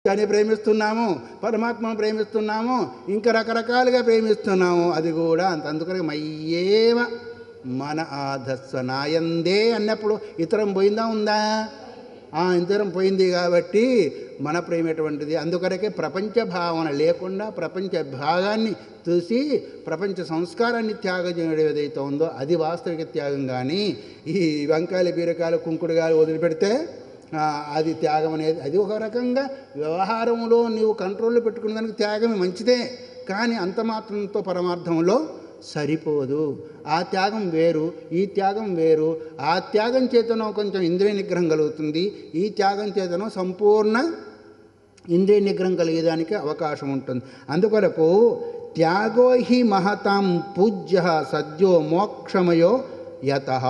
అని ప్రేమిస్తున్నాము, పరమాత్మను ప్రేమిస్తున్నాము, ఇంకా రకరకాలుగా ప్రేమిస్తున్నాము. అది కూడా అందుకని మయ్యేవ మన ఆధస్వ నాయందే అన్నప్పుడు ఇతరం పోయిందా ఉందా? ఇతరం పోయింది కాబట్టి మన ప్రేమ ఎటువంటిది. అందుకరకే ప్రపంచ భావన లేకుండా ప్రపంచ భాగాన్ని చూసి ప్రపంచ సంస్కారాన్ని త్యాగం చేయడం ఏదైతే ఉందో అది వాస్తవిక త్యాగం. కానీ ఈ వంకాయలు బీరకాయలు కుంకుడుగాయలు వదిలిపెడితే అది త్యాగం అనేది అది ఒక రకంగా వ్యవహారంలో నీవు కంట్రోల్లో పెట్టుకున్న దానికి త్యాగమే మంచిదే. కానీ అంత మాత్రంతో పరమార్థంలో సరిపోదు. ఆ త్యాగం వేరు, ఈ త్యాగం వేరు. ఆ త్యాగం చేతనో కొంచెం ఇంద్రియ నిగ్రహం కలుగుతుంది, ఈ త్యాగం చేతనో సంపూర్ణ ఇంద్రియ నిగ్రహం కలిగేదానికి అవకాశం ఉంటుంది. అందుకొరకు త్యాగో హి మహతాం పూజ్య సద్యో మోక్షమయో యతః.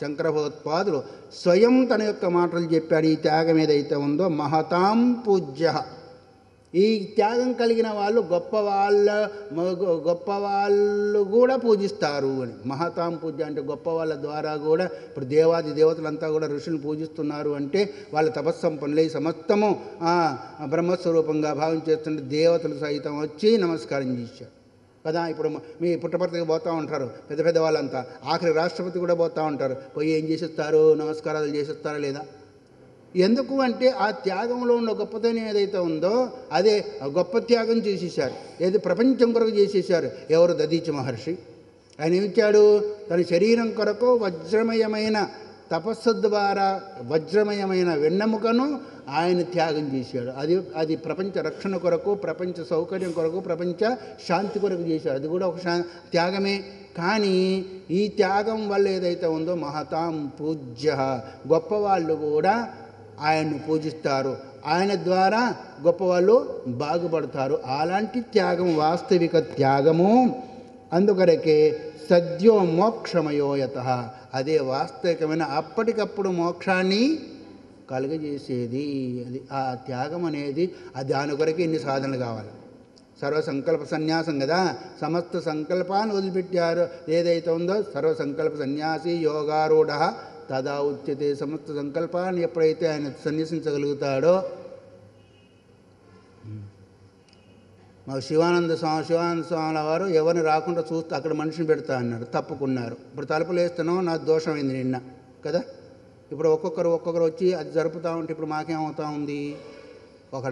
శంకర భగవత్పాదులు స్వయం తన యొక్క మాటలు చెప్పాడు. ఈ త్యాగం ఏదైతే ఉందో మహతాం పూజ్య, ఈ త్యాగం కలిగిన వాళ్ళు గొప్పవాళ్ళు కూడా పూజిస్తారు అని. మహతాం పూజ్య అంటే గొప్ప వాళ్ళ ద్వారా కూడా ఇప్పుడు దేవాది దేవతలంతా కూడా ఋషులను పూజిస్తున్నారు అంటే వాళ్ళ తపస్సంపన్నులై సమస్తము బ్రహ్మస్వరూపంగా భావం చేస్తుంటే దేవతలు సైతం వచ్చి నమస్కారం చేశారు కదా. ఇప్పుడు మీ పుట్టపర్తికి పోతూ ఉంటారు పెద్ద పెద్ద వాళ్ళంతా, ఆఖరి రాష్ట్రపతి కూడా పోతూ ఉంటారు. పోయి ఏం చేసేస్తారు? నమస్కారాలు చేసేస్తారా లేదా? ఎందుకు అంటే ఆ త్యాగంలో ఉన్న గొప్పతనం ఏదైతే ఉందో అదే గొప్ప త్యాగం చేసేసారు. ఏది ప్రపంచం కొరకు చేసేసారు. ఎవరు? దధీచి మహర్షి. ఆయన ఏమిచ్చాడు? తన శరీరం కొరకు వజ్రమయమైన తపస్సు ద్వారా వజ్రమయమైన వెన్నెముకను ఆయన త్యాగం చేశాడు. అది ప్రపంచ రక్షణ కొరకు, ప్రపంచ సౌకర్యం కొరకు, ప్రపంచ శాంతి కొరకు చేశాడు. అది కూడా ఒక త్యాగమే. కానీ ఈ త్యాగం వల్ల ఏదైతే ఉందో మహతాం పూజ్య, గొప్పవాళ్ళు కూడా ఆయన్ను పూజిస్తారు, ఆయన ద్వారా గొప్పవాళ్ళు బాగుపడతారు. అలాంటి త్యాగం వాస్తవిక త్యాగము. అందుకొరకే సద్యో మోక్షమయో యతః, అదే వాస్తవికమైన అప్పటికప్పుడు మోక్షాన్ని కలుగజేసేది. అది ఆ త్యాగం అనేది దాని కొరకు ఇన్ని సాధనలు కావాలి. సర్వసంకల్ప సన్యాసం కదా, సమస్త సంకల్పాన్ని వదిలిపెట్టారు. ఏదైతే ఉందో సర్వసంకల్ప సన్యాసి యోగారూఢ తదా ఉచ్యతే. సమస్త సంకల్పాన్ని ఎప్పుడైతే ఆయన సన్యసించగలుగుతాడో, మాకు శివానంద స్వాముల వారు ఎవరిని రాకుండా చూస్తూ అక్కడ మనిషిని పెడతా అన్నారు, తప్పుకున్నారు. ఇప్పుడు తలుపులు వేస్తున్నాం, నా దోషమైంది నిన్న కదా. ఇప్పుడు ఒక్కొక్కరు వచ్చి అది జరుపుతూ ఉంటే ఇప్పుడు మాకేమవుతా ఉంది? ఒక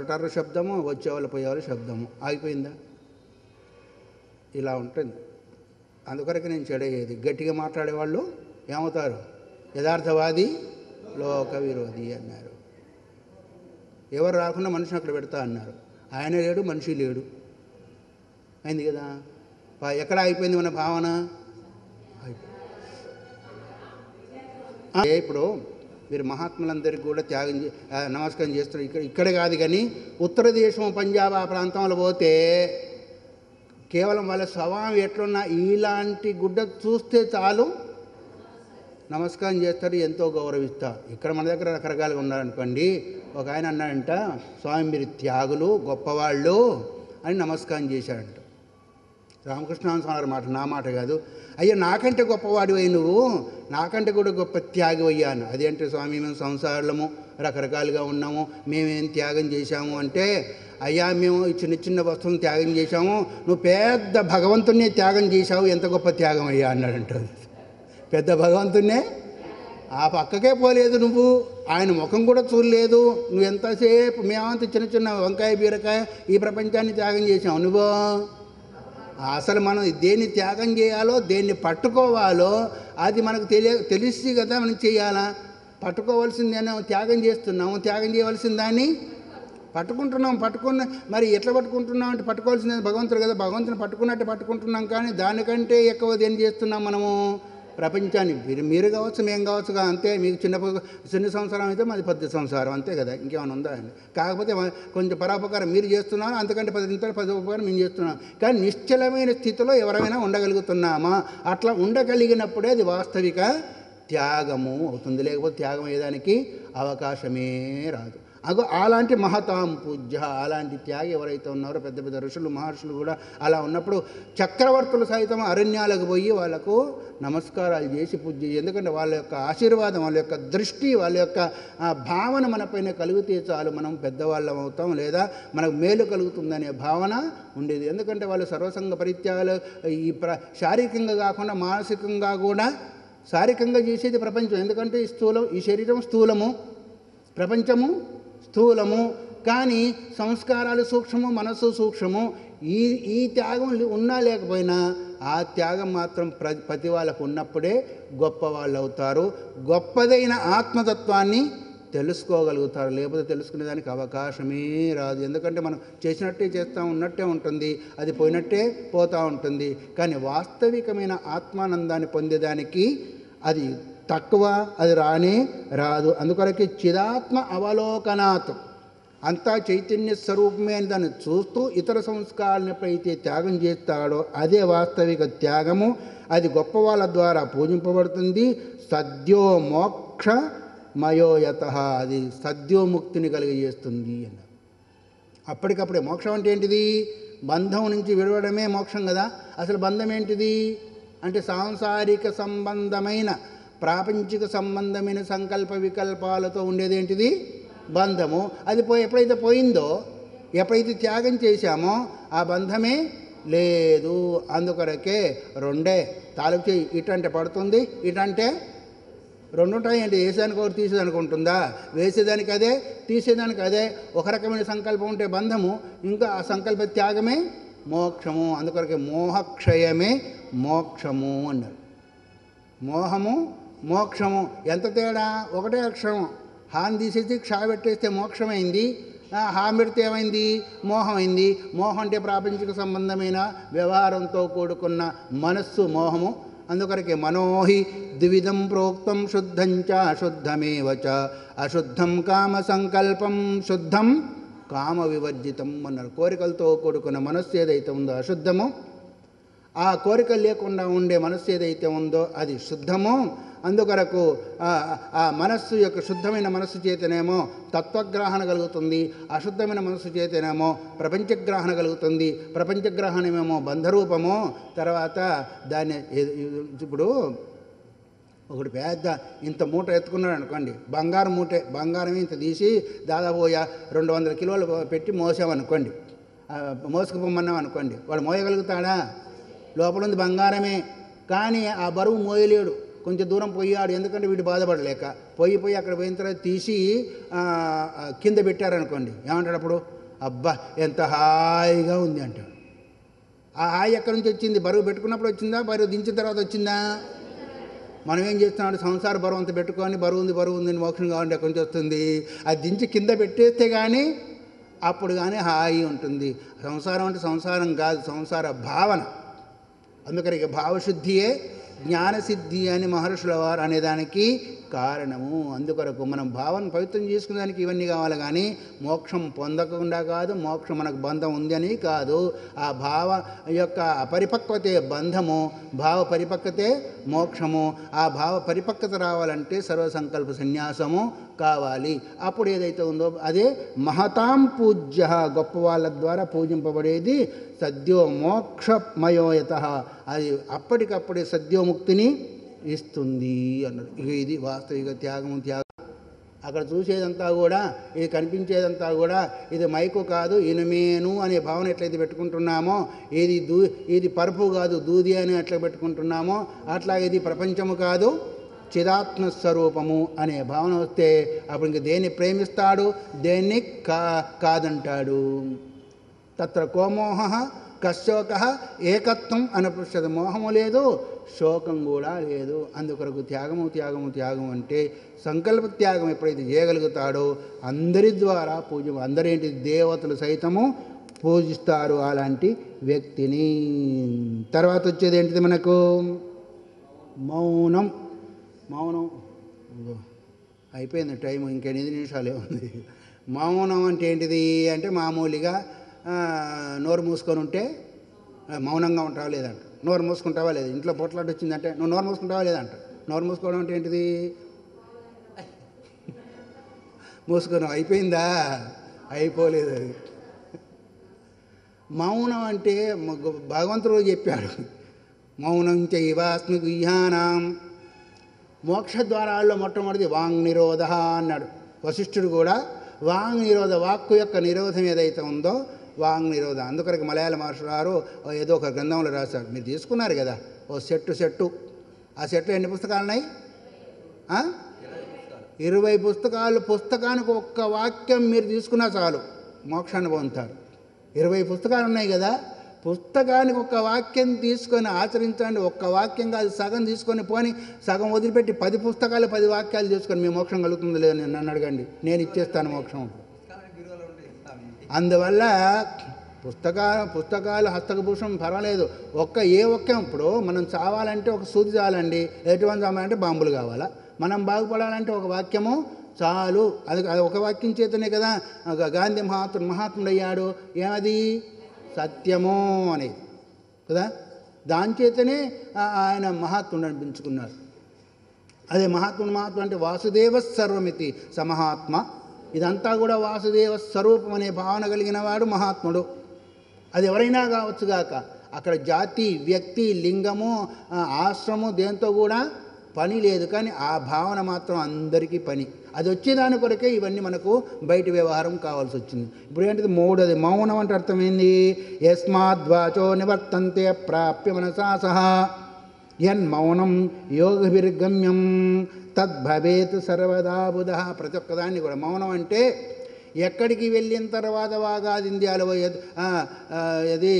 టర్ర శబ్దము, వచ్చేవాళ్ళు పోయేవాళ్ళు శబ్దము, ఆగిపోయిందా? ఇలా ఉంటుంది. అందుకొరకు నేను చెడయ్యేది. గట్టిగా మాట్లాడేవాళ్ళు ఏమవుతారు? యథార్థవాది లోక విరోధి అన్నారు. ఎవరు రాకుండా మనిషిని అక్కడ పెడతా అన్నారు. ఆయన లేడు, మనిషి లేడు, అయింది కదా. ఎక్కడ అయిపోయింది మన భావన? ఇప్పుడు మీరు మహాత్ములందరికీ కూడా నమస్కారం చేస్తున్నారు. ఇక్కడ కాదు కానీ ఉత్తర దేశం పంజాబ్ ఆ ప్రాంతంలో పోతే కేవలం వాళ్ళ స్వభావం ఎట్లున్నా ఇలాంటి గుడ్డ చూస్తే చాలు నమస్కారం చేస్తారు, ఎంతో గౌరవిస్తారు. ఇక్కడ మన దగ్గర రకరకాలుగా ఉన్నారనుకోండి. ఒక ఆయన అన్నాడంట, స్వామి మీరు త్యాగులు గొప్పవాళ్ళు అని నమస్కారం చేశాడంట. రామకృష్ణ మాట, నా మాట కాదు. అయ్యో నాకంటే గొప్పవాడు అయ్యి నువ్వు, నాకంటే కూడా గొప్ప త్యాగం అయ్యాను. అదేంటి స్వామి మేము సంసారులము రకరకాలుగా ఉన్నాము, మేమేం త్యాగం చేశాము అంటే, అయ్యా మేము చిన్న చిన్న వస్తువులను త్యాగం చేశాము, నువ్వు పెద్ద భగవంతున్నే త్యాగం చేశావు, ఎంత గొప్ప త్యాగం అయ్యా అన్నాడంట. పెద్ద భగవంతున్నే ఆ పక్కకే పోలేదు నువ్వు, ఆయన ముఖం కూడా చూడలేదు. నువ్వు ఎంతసేపు మేమంతా చిన్న చిన్న వంకాయ బీరకాయ ఈ ప్రపంచాన్ని త్యాగం చేసావు. నువ్వు అసలు మనం దేన్ని త్యాగం చేయాలో, దేన్ని పట్టుకోవాలో అది మనకు తెలిసి కదా మనం చేయాలా. పట్టుకోవాల్సిందేనా త్యాగం చేస్తున్నాము, త్యాగం చేయవలసిన దాన్ని పట్టుకున్న మరి ఎట్లా పట్టుకుంటున్నాం అంటే పట్టుకోవాల్సిందే భగవంతుడు కదా. భగవంతుని పట్టుకున్నట్టు పట్టుకుంటున్నాం, కానీ దానికంటే ఎక్కువ ఏం చేస్తున్నాం మనము? ప్రపంచాన్ని మీరు కావచ్చు, మేము కావచ్చు, అంతే. మీకు చిన్న సంసారం అయితే మాది 10 సంసారం, అంతే కదా. ఇంకేమైనా ఉందా అని? కాకపోతే కొంచెం పరోపకారం మీరు చేస్తున్నారు, అంతకంటే 10 ఉపకారం మేము చేస్తున్నాం. కానీ నిశ్చలమైన స్థితిలో ఎవరైనా ఉండగలుగుతున్నామా? అట్లా ఉండగలిగినప్పుడే అది వాస్తవిక త్యాగము అవుతుంది. లేకపోతే త్యాగం అయ్యేదానికి అవకాశమే రాదు. అగో అలాంటి మహతాం పూజ్య, అలాంటి త్యాగి ఎవరైతే ఉన్నారో పెద్ద పెద్ద ఋషులు మహర్షులు కూడా అలా ఉన్నప్పుడు చక్రవర్తులు సైతం అరణ్యాలకు పోయి వాళ్ళకు నమస్కారాలు చేసి పూజ, ఎందుకంటే వాళ్ళ యొక్క ఆశీర్వాదం, వాళ్ళ యొక్క దృష్టి, వాళ్ళ యొక్క భావన మనపైన కలిగితే చాలు మనం పెద్దవాళ్ళం అవుతాం, లేదా మనకు మేలు కలుగుతుందనే భావన ఉండేది. ఎందుకంటే వాళ్ళు సర్వసంగ పరిత్యాగాలు ఈ శారీరకంగా కాకుండా మానసికంగా కూడా, శారీరకంగా చేసేది ప్రపంచం, ఎందుకంటే ఈ శరీరం స్థూలము, ప్రపంచము స్థూలము, కానీ సంస్కారాలు సూక్ష్మము, మనస్సు సూక్ష్మము. ఈ త్యాగం ఉన్నా లేకపోయినా ఆ త్యాగం మాత్రం ప్రతి వాళ్ళకు ఉన్నప్పుడే గొప్ప వాళ్ళు అవుతారు, గొప్పదైన ఆత్మతత్వాన్ని తెలుసుకోగలుగుతారు. లేకపోతే తెలుసుకునే దానికి అవకాశమే రాదు. ఎందుకంటే మనం చేసినట్టే చేస్తూ ఉన్నట్టే ఉంటుంది, అది పోయినట్టే పోతూ ఉంటుంది. కానీ వాస్తవికమైన ఆత్మానందాన్ని పొందేదానికి అది తక్కువ, అది రానే రాదు. అందుకొరకే చిదాత్మ అవలోకనాత్, అంతా చైతన్య స్వరూపమే అని దాన్ని చూస్తూ ఇతర సంస్కారాలను ఎప్పుడైతే త్యాగం చేస్తాడో అదే వాస్తవిక త్యాగము. అది గొప్ప వాళ్ళ ద్వారా పూజింపబడుతుంది. సద్యో మోక్ష మయోయత, అది సద్యోముక్తిని కలిగజేస్తుంది అన్నారు. అప్పటికప్పుడే మోక్షం అంటే ఏంటిది? బంధం నుంచి విడవడమే మోక్షం కదా. అసలు బంధం ఏంటిది అంటే సాంసారిక సంబంధమైన, ప్రాపంచిక సంబంధమైన సంకల్ప వికల్పాలతో ఉండేదేంటిది? బంధము. అది ఎప్పుడైతే పోయిందో, ఎప్పుడైతే త్యాగం చేశామో ఆ బంధమే లేదు. అందుకొరకే రెండే తాలూకు చేయి, ఇటంటే పడుతుంది, ఇటంటే రెండు ఉంటాయి. ఏంటి వేసేదానికి ఒకటి తీసేదానికి ఉంటుందా? వేసేదానికి అదే, తీసేదానికి అదే. ఒక రకమైన సంకల్పం ఉంటే బంధము, ఇంకా ఆ సంకల్ప త్యాగమే మోక్షము. అందుకొరకే మోహక్షయమే మోక్షము అన్నారు. మోహము మోక్షము ఎంత తేడా? ఒకటే అక్షరం. హాని తీసేసి క్షా పెట్టేస్తే మోక్షమైంది, హా పెడితే ఏమైంది? మోహమైంది. మోహం అంటే ప్రాపంచిక సంబంధమైన వ్యవహారంతో కూడుకున్న మనస్సు మోహము. అందుకొరకే మనోహి ద్విధం ప్రోక్తం శుద్ధంచ అశుద్ధమేవ చ, అశుద్ధం కామ సంకల్పం శుద్ధం కామ వివర్జితం అన్నారు. కోరికలతో కూడుకున్న మనస్సు ఏదైతే ఉందో అశుద్ధమో, ఆ కోరికలు లేకుండా ఉండే మనస్సు ఏదైతే ఉందో అది శుద్ధమో. అందుకొరకు ఆ మనస్సు యొక్క శుద్ధమైన మనస్సు చేతనేమో తత్వగ్రహణ కలుగుతుంది, అశుద్ధమైన మనస్సు చేతనేమో ప్రపంచగ్రహణ కలుగుతుంది. ప్రపంచగ్రహణమేమో బంధరూపము. తర్వాత దాన్ని ఇప్పుడు ఒకటి పెద్ద ఇంత మూట ఎత్తుకున్నాడు అనుకోండి, బంగారం మూటే, బంగారం ఇంత తీసి దాదాపు 200 కిలోలు పెట్టి మోసామనుకోండి, మోసుకుపోమన్నాం అనుకోండి, వాడు మోయగలుగుతాడా? లోపల ఉంది బంగారమే, కానీ ఆ బరువు మోయలేడు. కొంచెం దూరం పోయాడు, ఎందుకంటే వీడు బాధపడలేక. పోయి అక్కడ పోయిన తర్వాత తీసి కింద పెట్టారనుకోండి, ఏమంటాడు అప్పుడు? అబ్బా ఎంత హాయిగా ఉంది అంటాడు. ఆ హాయి ఎక్కడి నుంచి వచ్చింది? బరువు పెట్టుకున్నప్పుడు వచ్చిందా? బరువు దించిన తర్వాత వచ్చిందా? మనం ఏం చేస్తున్నాడు? సంసార బరువు అంతా పెట్టుకొని బరువు ఉంది మోక్షం కావాలంటే ఎక్కడి నుంచి వస్తుంది? అది దించి కింద పెట్టేస్తే కానీ అప్పుడు కానీ హాయి ఉంటుంది. సంసారం అంటే సంసారం కాదు, సంసార భావన. అందుకని ఇక భావశుద్ధియే జ్ఞానసిద్ధి అని మహర్షుల వారు అనేదానికి కారణము. అందుకొరకు మనం భావన పవిత్రం చేసుకునేదానికి ఇవన్నీ కావాలి, కానీ మోక్షం పొందకుండా కాదు, మోక్షం మనకు బంధం ఉంది అని కాదు. ఆ భావ యొక్క అపరిపక్వతే బంధము, భావ పరిపక్వతే మోక్షము. ఆ భావ పరిపక్వత రావాలంటే సర్వసంకల్ప సన్యాసము కావాలి. అప్పుడు ఏదైతే ఉందో అదే మహతాం పూజ్య, గొప్ప వాళ్ళ ద్వారా పూజింపబడేది సద్యో మోక్షమయోయత, అది అప్పటికప్పుడే సద్యోముక్తిని ఇస్తుంది అన్నారు. ఇక ఇది వాస్తవిక త్యాగం. అక్కడ చూసేదంతా కూడా, ఇది కనిపించేదంతా కూడా ఇది మైకు కాదు ఇనుమేను అనే భావన ఎట్లయితే పెట్టుకుంటున్నామో, ఇది పరుపు కాదు దూది అని ఎట్లా పెట్టుకుంటున్నామో, అట్లాగే ఇది ప్రపంచము కాదు చిదాత్మస్వరూపము అనే భావన వస్తే అప్పుడు ఇంక దేన్ని ప్రేమిస్తాడు, దేన్ని కాదంటాడు. తత్ర కోమోహ కశోక ఏకత్వం అనపృష్టది. మోహము లేదు, శోకం కూడా లేదు. అందుకొరకు త్యాగము అంటే సంకల్ప త్యాగం ఎప్పుడైతే చేయగలుగుతాడో అందరి ద్వారా అందరేంటి దేవతలు సైతము పూజిస్తారు అలాంటి వ్యక్తిని. తర్వాత వచ్చేది ఏంటిది మనకు? మౌనం. అయిపోయింది టైం, ఇంకా 8 నిమిషాలే ఉంది. మౌనం అంటే ఏంటిది అంటే మామూలుగా నోరు మూసుకొని ఉంటే మౌనంగా ఉంటావా లేదంట. నోరు మూసుకుంటావా లేదు. ఇంట్లో పొట్లాట వచ్చిందంటే నువ్వు నోరు మూసుకుంటావా లేదంట. నోరు మూసుకోవడం అంటే ఏంటిది? మూసుకున్నాం. అయిపోయిందా? అయిపోలేదు. అది మౌనం అంటే భగవంతుడు చెప్పాడు, మౌనం చైవాస్మి గుహ్యానాం. మోక్ష ద్వారాల్లో మొట్టమొదటిది వాంగ్ నిరోధ అన్నాడు వశిష్ఠుడు కూడా. వాంగ్ నిరోధ, వాక్కు యొక్క నిరోధం ఏదైతే ఉందో వాంగ్ నిరోధ. అందుకరికి మలయాళ మహర్షులు గారు ఏదో ఒక గ్రంథంలో రాశారు. మీరు తీసుకున్నారు కదా ఓ సెట్టు. ఆ సెట్లో ఎన్ని పుస్తకాలు ఉన్నాయి? 20 పుస్తకాలు. పుస్తకానికి ఒక్క వాక్యం మీరు తీసుకున్నా చాలు, మోక్షాన్ని పొందుతారు. 20 పుస్తకాలు ఉన్నాయి కదా, పుస్తకానికి ఒక్క వాక్యం తీసుకొని ఆచరించండి. ఒక్క వాక్యం కాదు, సగం తీసుకొని పోని, సగం వదిలిపెట్టి 10 పుస్తకాలు 10 వాక్యాలు తీసుకొని మీ మోక్షం కలుగుతుందో లేదో నన్ను అడగండి, నేను ఇచ్చేస్తాను మోక్షం. అందువల్ల పుస్తకాలు హస్తకభూషణం పర్వాలేదు. ఏ ఒక్క ఇప్పుడు మనం చావాలంటే ఒక సూది చాలండి, ఎటువంటి చావాలంటే బాంబులు కావాలా? మనం బాగుపడాలంటే ఒక వాక్యము చాలు. అది ఒక వాక్యం చేతనే కదా గాంధీ మహాత్ముడయ్యాడు. ఏమది? సత్యము అనేది కదా. దాని చేతనే ఆయన మహాత్ముడు అనిపించుకున్నారు. అదే మహాత్ముడు అంటే వాసుదేవ సర్వమితి సమహాత్మ. ఇదంతా కూడా వాసుదేవ స్వరూపం అనే భావన కలిగిన వాడు మహాత్ముడు. అది ఎవరైనా కావచ్చుగాక. అక్కడ జాతి, వ్యక్తి, లింగము, ఆశ్రమము దేంతో కూడా పని లేదు. కానీ ఆ భావన మాత్రం అందరికీ పని. అది వచ్చేదాని కొరకే ఇవన్నీ మనకు బయట వ్యవహారం కావాల్సి వచ్చింది. ఇప్పుడు ఏంటిది? మూడోది మౌనం అంటే అర్థమైంది. యస్మాద్వాచో నివర్తంతే ప్రాప్య మనసా సహా యన్మౌనం యోగభిర్గమ్యం తద్భవేత్ సర్వదా బుధ. ప్రతి ఒక్కదాన్ని కూడా మౌనం అంటే ఎక్కడికి వెళ్ళిన తర్వాత వాగాదింద్యాలు అది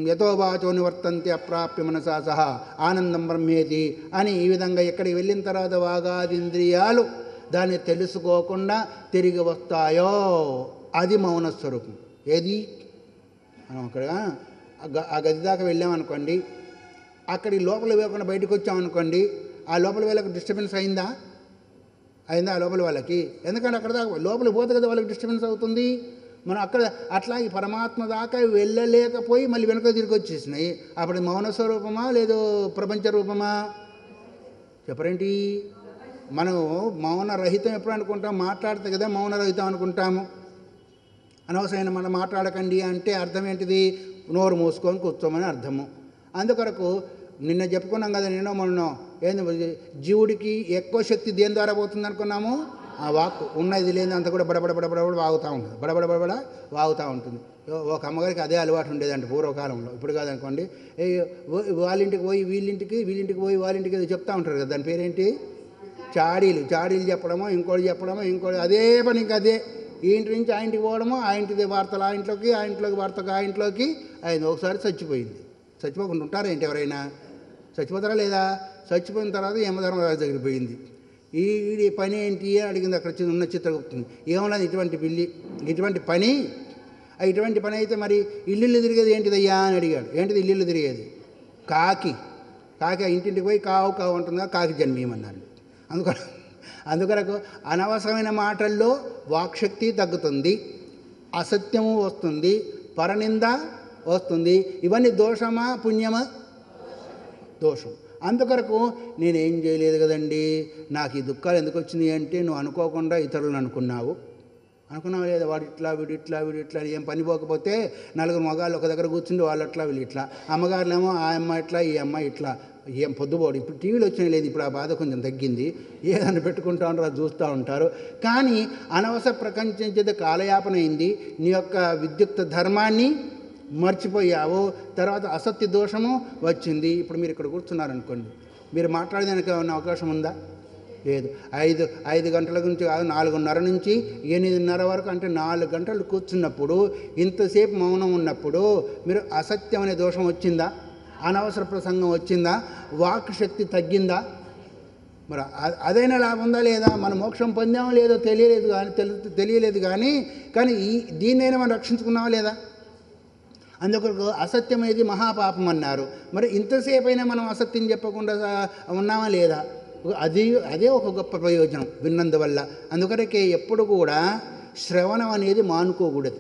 యథోవాచో నివర్తంతి అప్రాప్య మనసా సహా ఆనందం బ్రహ్మేతి అని ఈ విధంగా ఎక్కడికి వెళ్ళిన తర్వాత వాగాదింద్రియాలు దాన్ని తెలుసుకోకుండా తిరిగి వస్తాయో అది మౌనస్వరూపం. ఏది? మనం అక్కడ ఆ గది దాకా వెళ్ళామనుకోండి, అక్కడికి లోపల వేయకుండా బయటకు వచ్చామనుకోండి, ఆ లోపల వేళకు డిస్టర్బెన్స్ అయిందా ఆ లోపల వాళ్ళకి? ఎందుకంటే అక్కడ దాకా లోపలికి పోతే కదా వాళ్ళకి డిస్టర్బెన్స్ అవుతుంది. మనం అక్కడ అట్లా ఈ పరమాత్మ దాకా వెళ్ళలేకపోయి మళ్ళీ వెనుక తిరిగి వచ్చేసినాయి. అప్పుడు మౌన స్వరూపమా లేదో ప్రపంచ రూపమా? చెప్పరేంటి? మనం మౌనరహితం ఎప్పుడు అనుకుంటాం? మాట్లాడితే కదా మౌనరహితం అనుకుంటాము. అనవసరమైన మనం మాట్లాడకండి అంటే అర్థం ఏంటిది? నోరు మూసుకొని కూర్చోమని అర్థము. అందుకొరకు నిన్న చెప్పుకున్నాం కదా, మొన్న ఏంది జీవుడికి ఎక్కువ శక్తి దేని ద్వారా పోతుంది అనుకున్నాము? ఆ వాక్కు. ఉన్నది లేని అంతా కూడా బడబడ వాగుతూ ఉంటుంది, బడబడ వాగుతూ ఉంటుంది. ఒక అమ్మగారికి అదే అలవాటు ఉండేదంట పూర్వకాలంలో. ఇప్పుడు కాదనుకోండి, వాళ్ళింటికి పోయి వీళ్ళింటికి పోయి వాళ్ళింటికి ఏదో చెప్తూ ఉంటారు కదా, దాని పేరేంటి? చాడీలు చెప్పడమో ఇంకోటి అదే పని. ఇంకా అదే ఈ ఇంటి నుంచి ఆ ఇంటికి పోవడమో, ఆ ఇంటిది వార్తలు ఆ ఇంట్లోకి, ఆ ఇంట్లోకి వార్తకు ఆ ఇంట్లోకి అయింది. ఒకసారి చచ్చిపోయింది. చచ్చిపోకుండా ఉంటారా ఏంటి? ఎవరైనా చచ్చిపోతారా లేదా? చచ్చిపోయిన తర్వాత యమధర్మరాజు దగ్గరికి పోయింది. ఈ పని ఏంటి అని అడిగింది. అక్కడ ఉన్న చిత్రగుప్తుంది. ఏమన్నది? ఇటువంటి పని అయితే మరి ఇల్లు తిరిగేది ఏంటిదయ్యా అని అడిగాడు. ఏంటిది ఇల్లు తిరిగేది? కాకి ఇంటింటికి పోయి కావు ఉంటుందా, కాకి జన్మీయమన్నాడు. అందుకొరకు అనవసరమైన మాటల్లో వాక్శక్తి తగ్గుతుంది, అసత్యము వస్తుంది, పరనింద వస్తుంది. ఇవన్నీ దోషమా పుణ్యమా? దోషం. అందుకొరకు నేనేం చేయలేదు కదండి, నాకు ఈ దుఃఖాలు ఎందుకు వచ్చినాయి అంటే నువ్వు అనుకోకుండా ఇతరులను అనుకున్నావు లేదా? వీడు ఇట్లా ఏం పని పోకపోతే నలుగురు మగాళ్ళు ఒక దగ్గర కూర్చుండి వాళ్ళు అట్లా వీళ్ళు ఇట్లా, అమ్మగారులేమో ఆ అమ్మ ఇట్లా ఈ అమ్మాయి ఇట్లా, ఏం పొద్దుపోడు. ఇప్పుడు టీవీలో వచ్చినా లేదు, ఇప్పుడు ఆ బాధ కొంచెం తగ్గింది. ఏదైనా పెట్టుకుంటూ ఉంటారు, చూస్తూ ఉంటారు. కానీ అనవసర ప్రపంచం చేత కాలయాపన అయింది. నీ యొక్క విద్యుక్త ధర్మాన్ని మర్చిపోయావు. తర్వాత అసత్య దోషము వచ్చింది. ఇప్పుడు మీరు ఇక్కడ కూర్చున్నారనుకోండి, మీరు మాట్లాడడానికి ఏమైనా అవకాశం ఉందా? లేదు. 5 గంటల నుంచి 4:30 నుంచి 8:30 వరకు, అంటే 4 గంటలు కూర్చున్నప్పుడు, ఇంతసేపు మౌనం ఉన్నప్పుడు మీరు అసత్యం అనే దోషం వచ్చిందా? అనవసర ప్రసంగం వచ్చిందా? వాక్ శక్తి తగ్గిందా? మరి అదైనా లాభం ఉందా లేదా? మన మోక్షం పొందామో లేదో తెలియలేదు కానీ దీన్నైనా మనం రక్షించుకున్నామా లేదా? అందుకొరకు అసత్యం అనేది మహాపాపం అన్నారు. మరి ఇంతసేపు అయినా మనం అసత్యం చెప్పకుండా ఉన్నామా లేదా? అదే ఒక గొప్ప ప్రయోజనం విన్నందువల్ల. అందుకొరకే ఎప్పుడు కూడా శ్రవణం అనేది మానుకోకూడదు.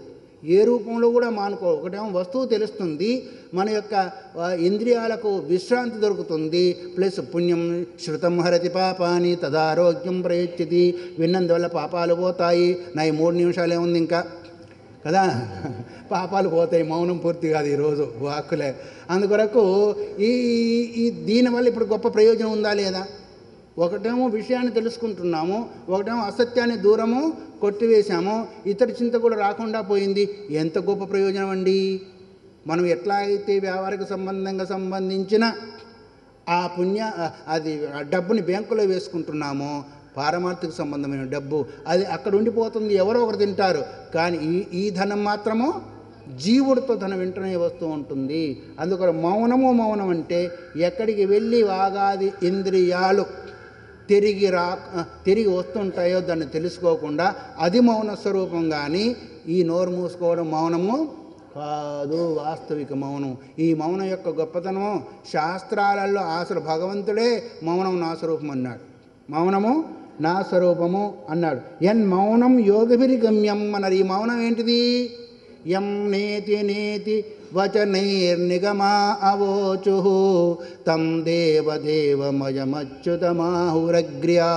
ఏ రూపంలో కూడా మానుకో. ఒకటేమో వస్తువు తెలుస్తుంది, మన యొక్క ఇంద్రియాలకు విశ్రాంతి దొరుకుతుంది, ప్లస్ పుణ్యం శృతం హరతి పాపాని తదారోగ్యం ప్రయచ్చతి, విన్నందువల్ల పాపాలు పోతాయి. నా ఈ 3 నిమిషాలే ఉంది ఇంకా కదా, పాపాలు పోతాయి. మౌనం పూర్తి కాదు ఈరోజు వాక్కులే. అందుకొరకు ఈ దీనివల్ల ఇప్పుడు గొప్ప ప్రయోజనం ఉందా లేదా? ఒకటేమో విషయాన్ని తెలుసుకుంటున్నాము, ఒకటేమో అసత్యాన్ని దూరము కొట్టివేశాము, ఇతడి చింత కూడా రాకుండా పోయింది. ఎంత గొప్ప ప్రయోజనం అండి! మనం ఎట్లా అయితే వ్యాపారికి సంబంధించిన ఆ అది డబ్బుని బ్యాంకులో వేసుకుంటున్నామో, పారమార్థిక సంబంధమైన డబ్బు అది అక్కడ ఉండిపోతుంది, ఎవరో ఒకరు తింటారు. కానీ ఈ ధనం మాత్రము జీవుడితో ధనం వెంటనే వస్తూ ఉంటుంది. అందుకని మౌనం అంటే ఎక్కడికి వెళ్ళి వాగాది ఇంద్రియాలు తిరిగి వస్తుంటాయో దాన్ని తెలుసుకోకుండా అది మౌన స్వరూపం. కానీ ఈ నోరు మూసుకోవడం మౌనము కాదు, వాస్తవిక మౌనం. ఈ మౌనం యొక్క గొప్పతనము శాస్త్రాలలో అసలు భగవంతుడే మౌనం నా స్వరూపం అన్నాడు. మౌనము నా స్వరూపము అన్నాడు. ఎన్ మౌనం యోగభిర్గమ్యం అన్నారు. ఈ మౌనం ఏంటిది? యం నేతి నేతి వచనైర్నిగమా అవోచు తం దేవదేవమయమచ్యుతమాహురగ్ర్యా.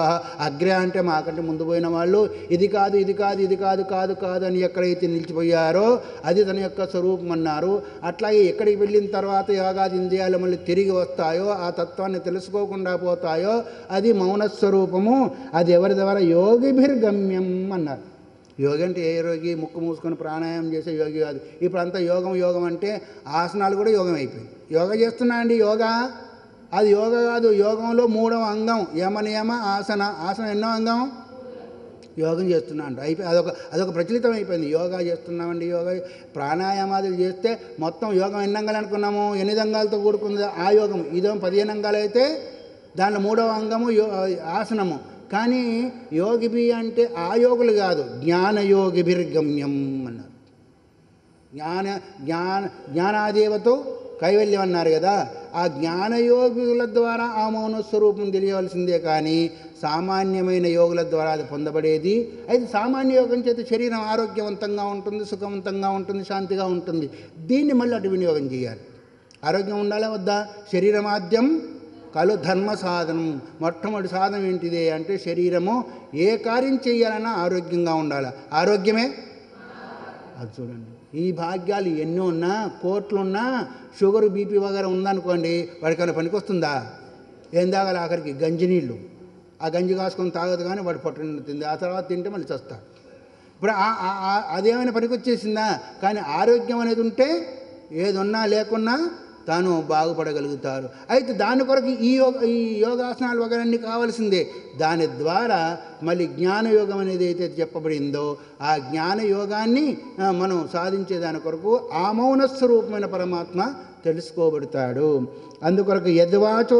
అగ్ర్య అంటే మాకంటే ముందు పోయిన వాళ్ళు ఇది కాదు ఇది కాదు ఇది కాదు కాదు కాదు అని ఎక్కడైతే నిలిచిపోయారో అది తన యొక్క స్వరూపం అన్నారు. అట్లాగే ఎక్కడికి వెళ్ళిన తర్వాత యోగాది ఇంద్రియాలు మళ్ళీ తిరిగి వస్తాయో, ఆ తత్వాన్ని తెలుసుకోకుండా పోతాయో అది మౌనస్వరూపము. అది ఎవరి ద్వారా? యోగిభిర్గమ్యం అన్నారు. యోగి అంటే ఏ యోగి? ముక్కు మూసుకొని ప్రాణాయామం చేసే యోగి కాదు. ఇప్పుడు అంతా యోగం అంటే ఆసనాలు కూడా యోగం అయిపోయింది. యోగా చేస్తున్నా అండి యోగా, అది యోగా కాదు. యోగంలో 3వ అంగం యమనియమ ఆసన. ఆసనం ఎన్నో అంగం? యోగం చేస్తున్నా అంట అయిపోయి అదొక ప్రచలితం అయిపోయింది. యోగా చేస్తున్నామండి, యోగా ప్రాణాయామాదులు చేస్తే మొత్తం యోగం ఎన్ని అంగాలు అనుకున్నాము? 8 అంగాలతో కూడుకుంది ఆ యోగం. ఇదేమో 15 అంగాలు అయితే దాంట్లో 3వ అంగము ఆసనము. కానీ యోగిభి అంటే ఆ యోగులు కాదు, జ్ఞానయోగిభిర్గమ్యం అన్నారు. జ్ఞానాదేవతో కైవల్యం అన్నారు కదా. ఆ జ్ఞానయోగుల ద్వారా ఆ మౌన స్వరూపం తెలియవలసిందే, కానీ సామాన్యమైన యోగుల ద్వారా అది పొందబడేది. అయితే సామాన్య యోగం చేత శరీరం ఆరోగ్యవంతంగా ఉంటుంది, సుఖవంతంగా ఉంటుంది, శాంతిగా ఉంటుంది. దీన్ని మళ్ళీ అటు వినియోగం చేయాలి. ఆరోగ్యం ఉండాలా వద్దా? శరీరమాద్యం కలు ధర్మ సాధనం. మొట్టమొదటి సాధనం ఏంటిది అంటే శరీరము ఏ కార్యం చేయాలన్నా ఆరోగ్యంగా ఉండాలి. ఆరోగ్యమే అది. చూడండి, ఈ భాగ్యాలు ఎన్నో ఉన్నా, కోట్లున్నా, షుగర్ బీపీ వగేరా ఉందనుకోండి, వాడికన్నా పనికి వస్తుందా? ఏం తాగాలి? ఆఖరికి గంజి నీళ్ళు. ఆ గంజి కాసుకొని తాగదు కానీ వాడు పొట్ట తింది, ఆ తర్వాత తింటే మళ్ళీ చస్తాడు. ఇప్పుడు అదేమైనా పనికి వచ్చేసిందా? కానీ ఆరోగ్యం అనేది ఉంటే ఏది ఉన్నా లేకున్నా తాను బాగుపడగలుగుతారు. అయితే దాని కొరకు ఈ యోగాసనాలు వగరన్నీ కావాల్సిందే. దాని ద్వారా మళ్ళీ జ్ఞానయోగం అనేది అయితే చెప్పబడిందో ఆ జ్ఞానయోగాన్ని మనం సాధించే దాని కొరకు ఆ మౌనస్వరూపమైన పరమాత్మ తెలుసుకోబడతాడు. అందుకొరకు యద్వాచో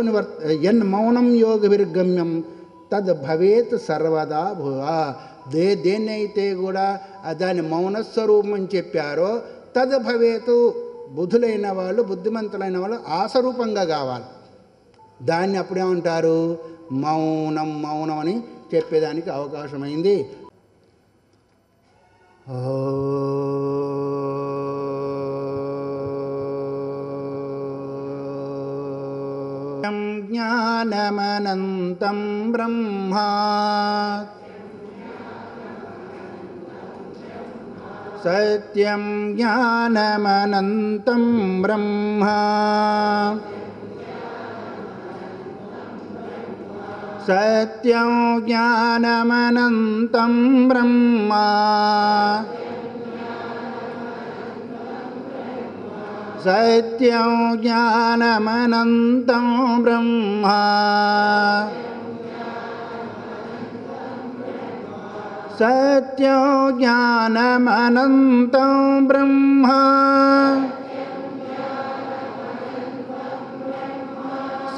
ఎన్ మౌనం యోగభిర్గమ్యం తద్ భవేత్ సర్వదా భువా. దేన్నైతే కూడా దాని మౌనస్వరూపం అని చెప్పారో తద్ భవేతు, బుద్ధులైన వాళ్ళు, బుద్ధిమంతులైన వాళ్ళు ఆ స్వరూపంగా కావాలి. దాన్ని అప్పుడేమంటారు? మౌనం అని చెప్పేదానికి అవకాశమైంది. జ్ఞానమనంతం బ్రహ్మా సత్యం జ్ఞానమనంతం బ్రహ్మ సత్యం జ్ఞానమనంతం బ్రహ్మ సత్యం జ్ఞానమనంతం బ్రహ్మ సత్యం జ్ఞానమనంతం బ్రహ్మ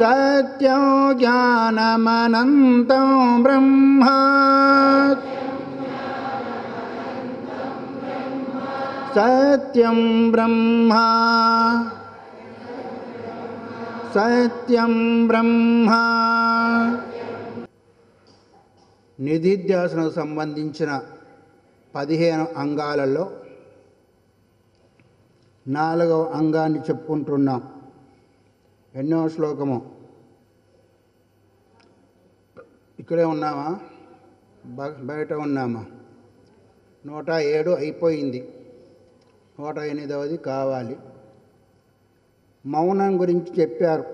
సత్యం జ్ఞానమనంతం బ్రహ్మ సత్యం బ్రహ్మ సత్యం బ్రహ్మ. నిధిధ్యాసనకు సంబంధించిన 15 అంగాలలో 4వ అంగాన్ని చెప్పుకుంటున్నాం. ఎన్నో శ్లోకము? ఇక్కడే ఉన్నామా, బయట ఉన్నామా? 107 అయిపోయింది, 108వది కావాలి. మౌనం గురించి చెప్పారు.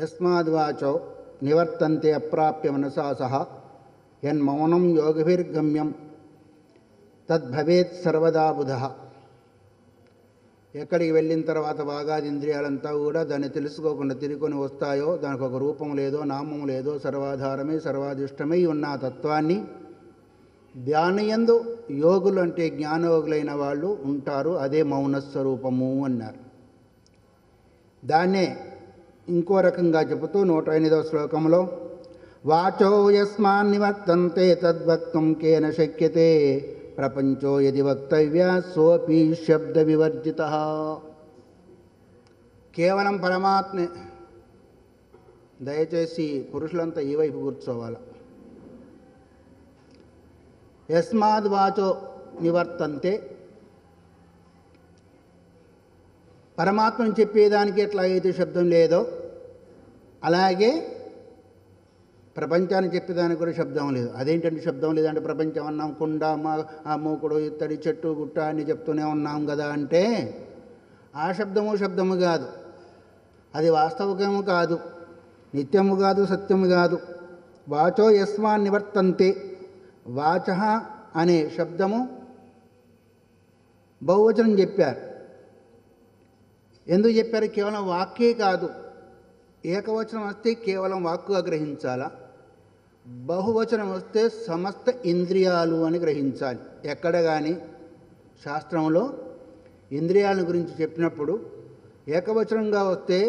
యస్మాద్వాచో నివర్తంతే అప్రాప్య మనసా సహ యన్మౌనం యోగభిర్గమ్యం తద్భవేత్ సర్వదా బుధః. ఎక్కడికి వెళ్ళిన తర్వాత వాగాది ఇంద్రియాలంతా కూడా దాన్ని తెలుసుకోకుండా తిరుగుకొని వస్తాయో, దానికి ఒక రూపం లేదో నామం లేదో, సర్వాధారమే సర్వాధిష్టమై ఉన్న ఆ తత్వాన్ని ధ్యానయందు యోగులు అంటే జ్ఞానయోగులైన వాళ్ళు ఉంటారు. అదే మౌనస్వరూపము అన్నారు. దాన్నే ఇంకో రకంగా చెబుతూ 108వ శ్లోకంలో వాచో యస్మాన్ నివర్తంతే తద్వక్తం కేన శక్యతే ప్రపంచో యది వక్తవ్య సోపి శబ్ద వివర్జిత. కేవలం పరమాత్మే. దయచేసి పురుషులంతా ఈ వైపు కూర్చోవాలి. యస్మాద్ వాచో నివర్తంతే, పరమాత్మను చెప్పేదానికి ఎట్లాగైతే శబ్దం లేదో అలాగే ప్రపంచాన్ని చెప్పేదానికి కూడా శబ్దం లేదు. అదేంటంటే శబ్దం లేదంటే ప్రపంచం అన్నాం, కుండ, ఆ మూకుడు, ఇత్తడి, చెట్టు, గుట్ట అని చెప్తూనే ఉన్నాం కదా అంటే ఆ శబ్దము కాదు, అది వాస్తవికము కాదు, నిత్యము కాదు, సత్యము కాదు. వాచో యస్మాన్ నివర్తంతే, వాచ అనే శబ్దము బహువచనం చెప్పారు. ఎందుకు చెప్పారు? కేవలం వాక్యే కాదు. ఏకవచనం వస్తే కేవలం వాక్కుగా గ్రహించాలా, బహువచనం వస్తే సమస్త ఇంద్రియాలు అని గ్రహించాలి. ఎక్కడ కానీ శాస్త్రంలో ఇంద్రియాల గురించి చెప్పినప్పుడు ఏకవచనంగా వస్తే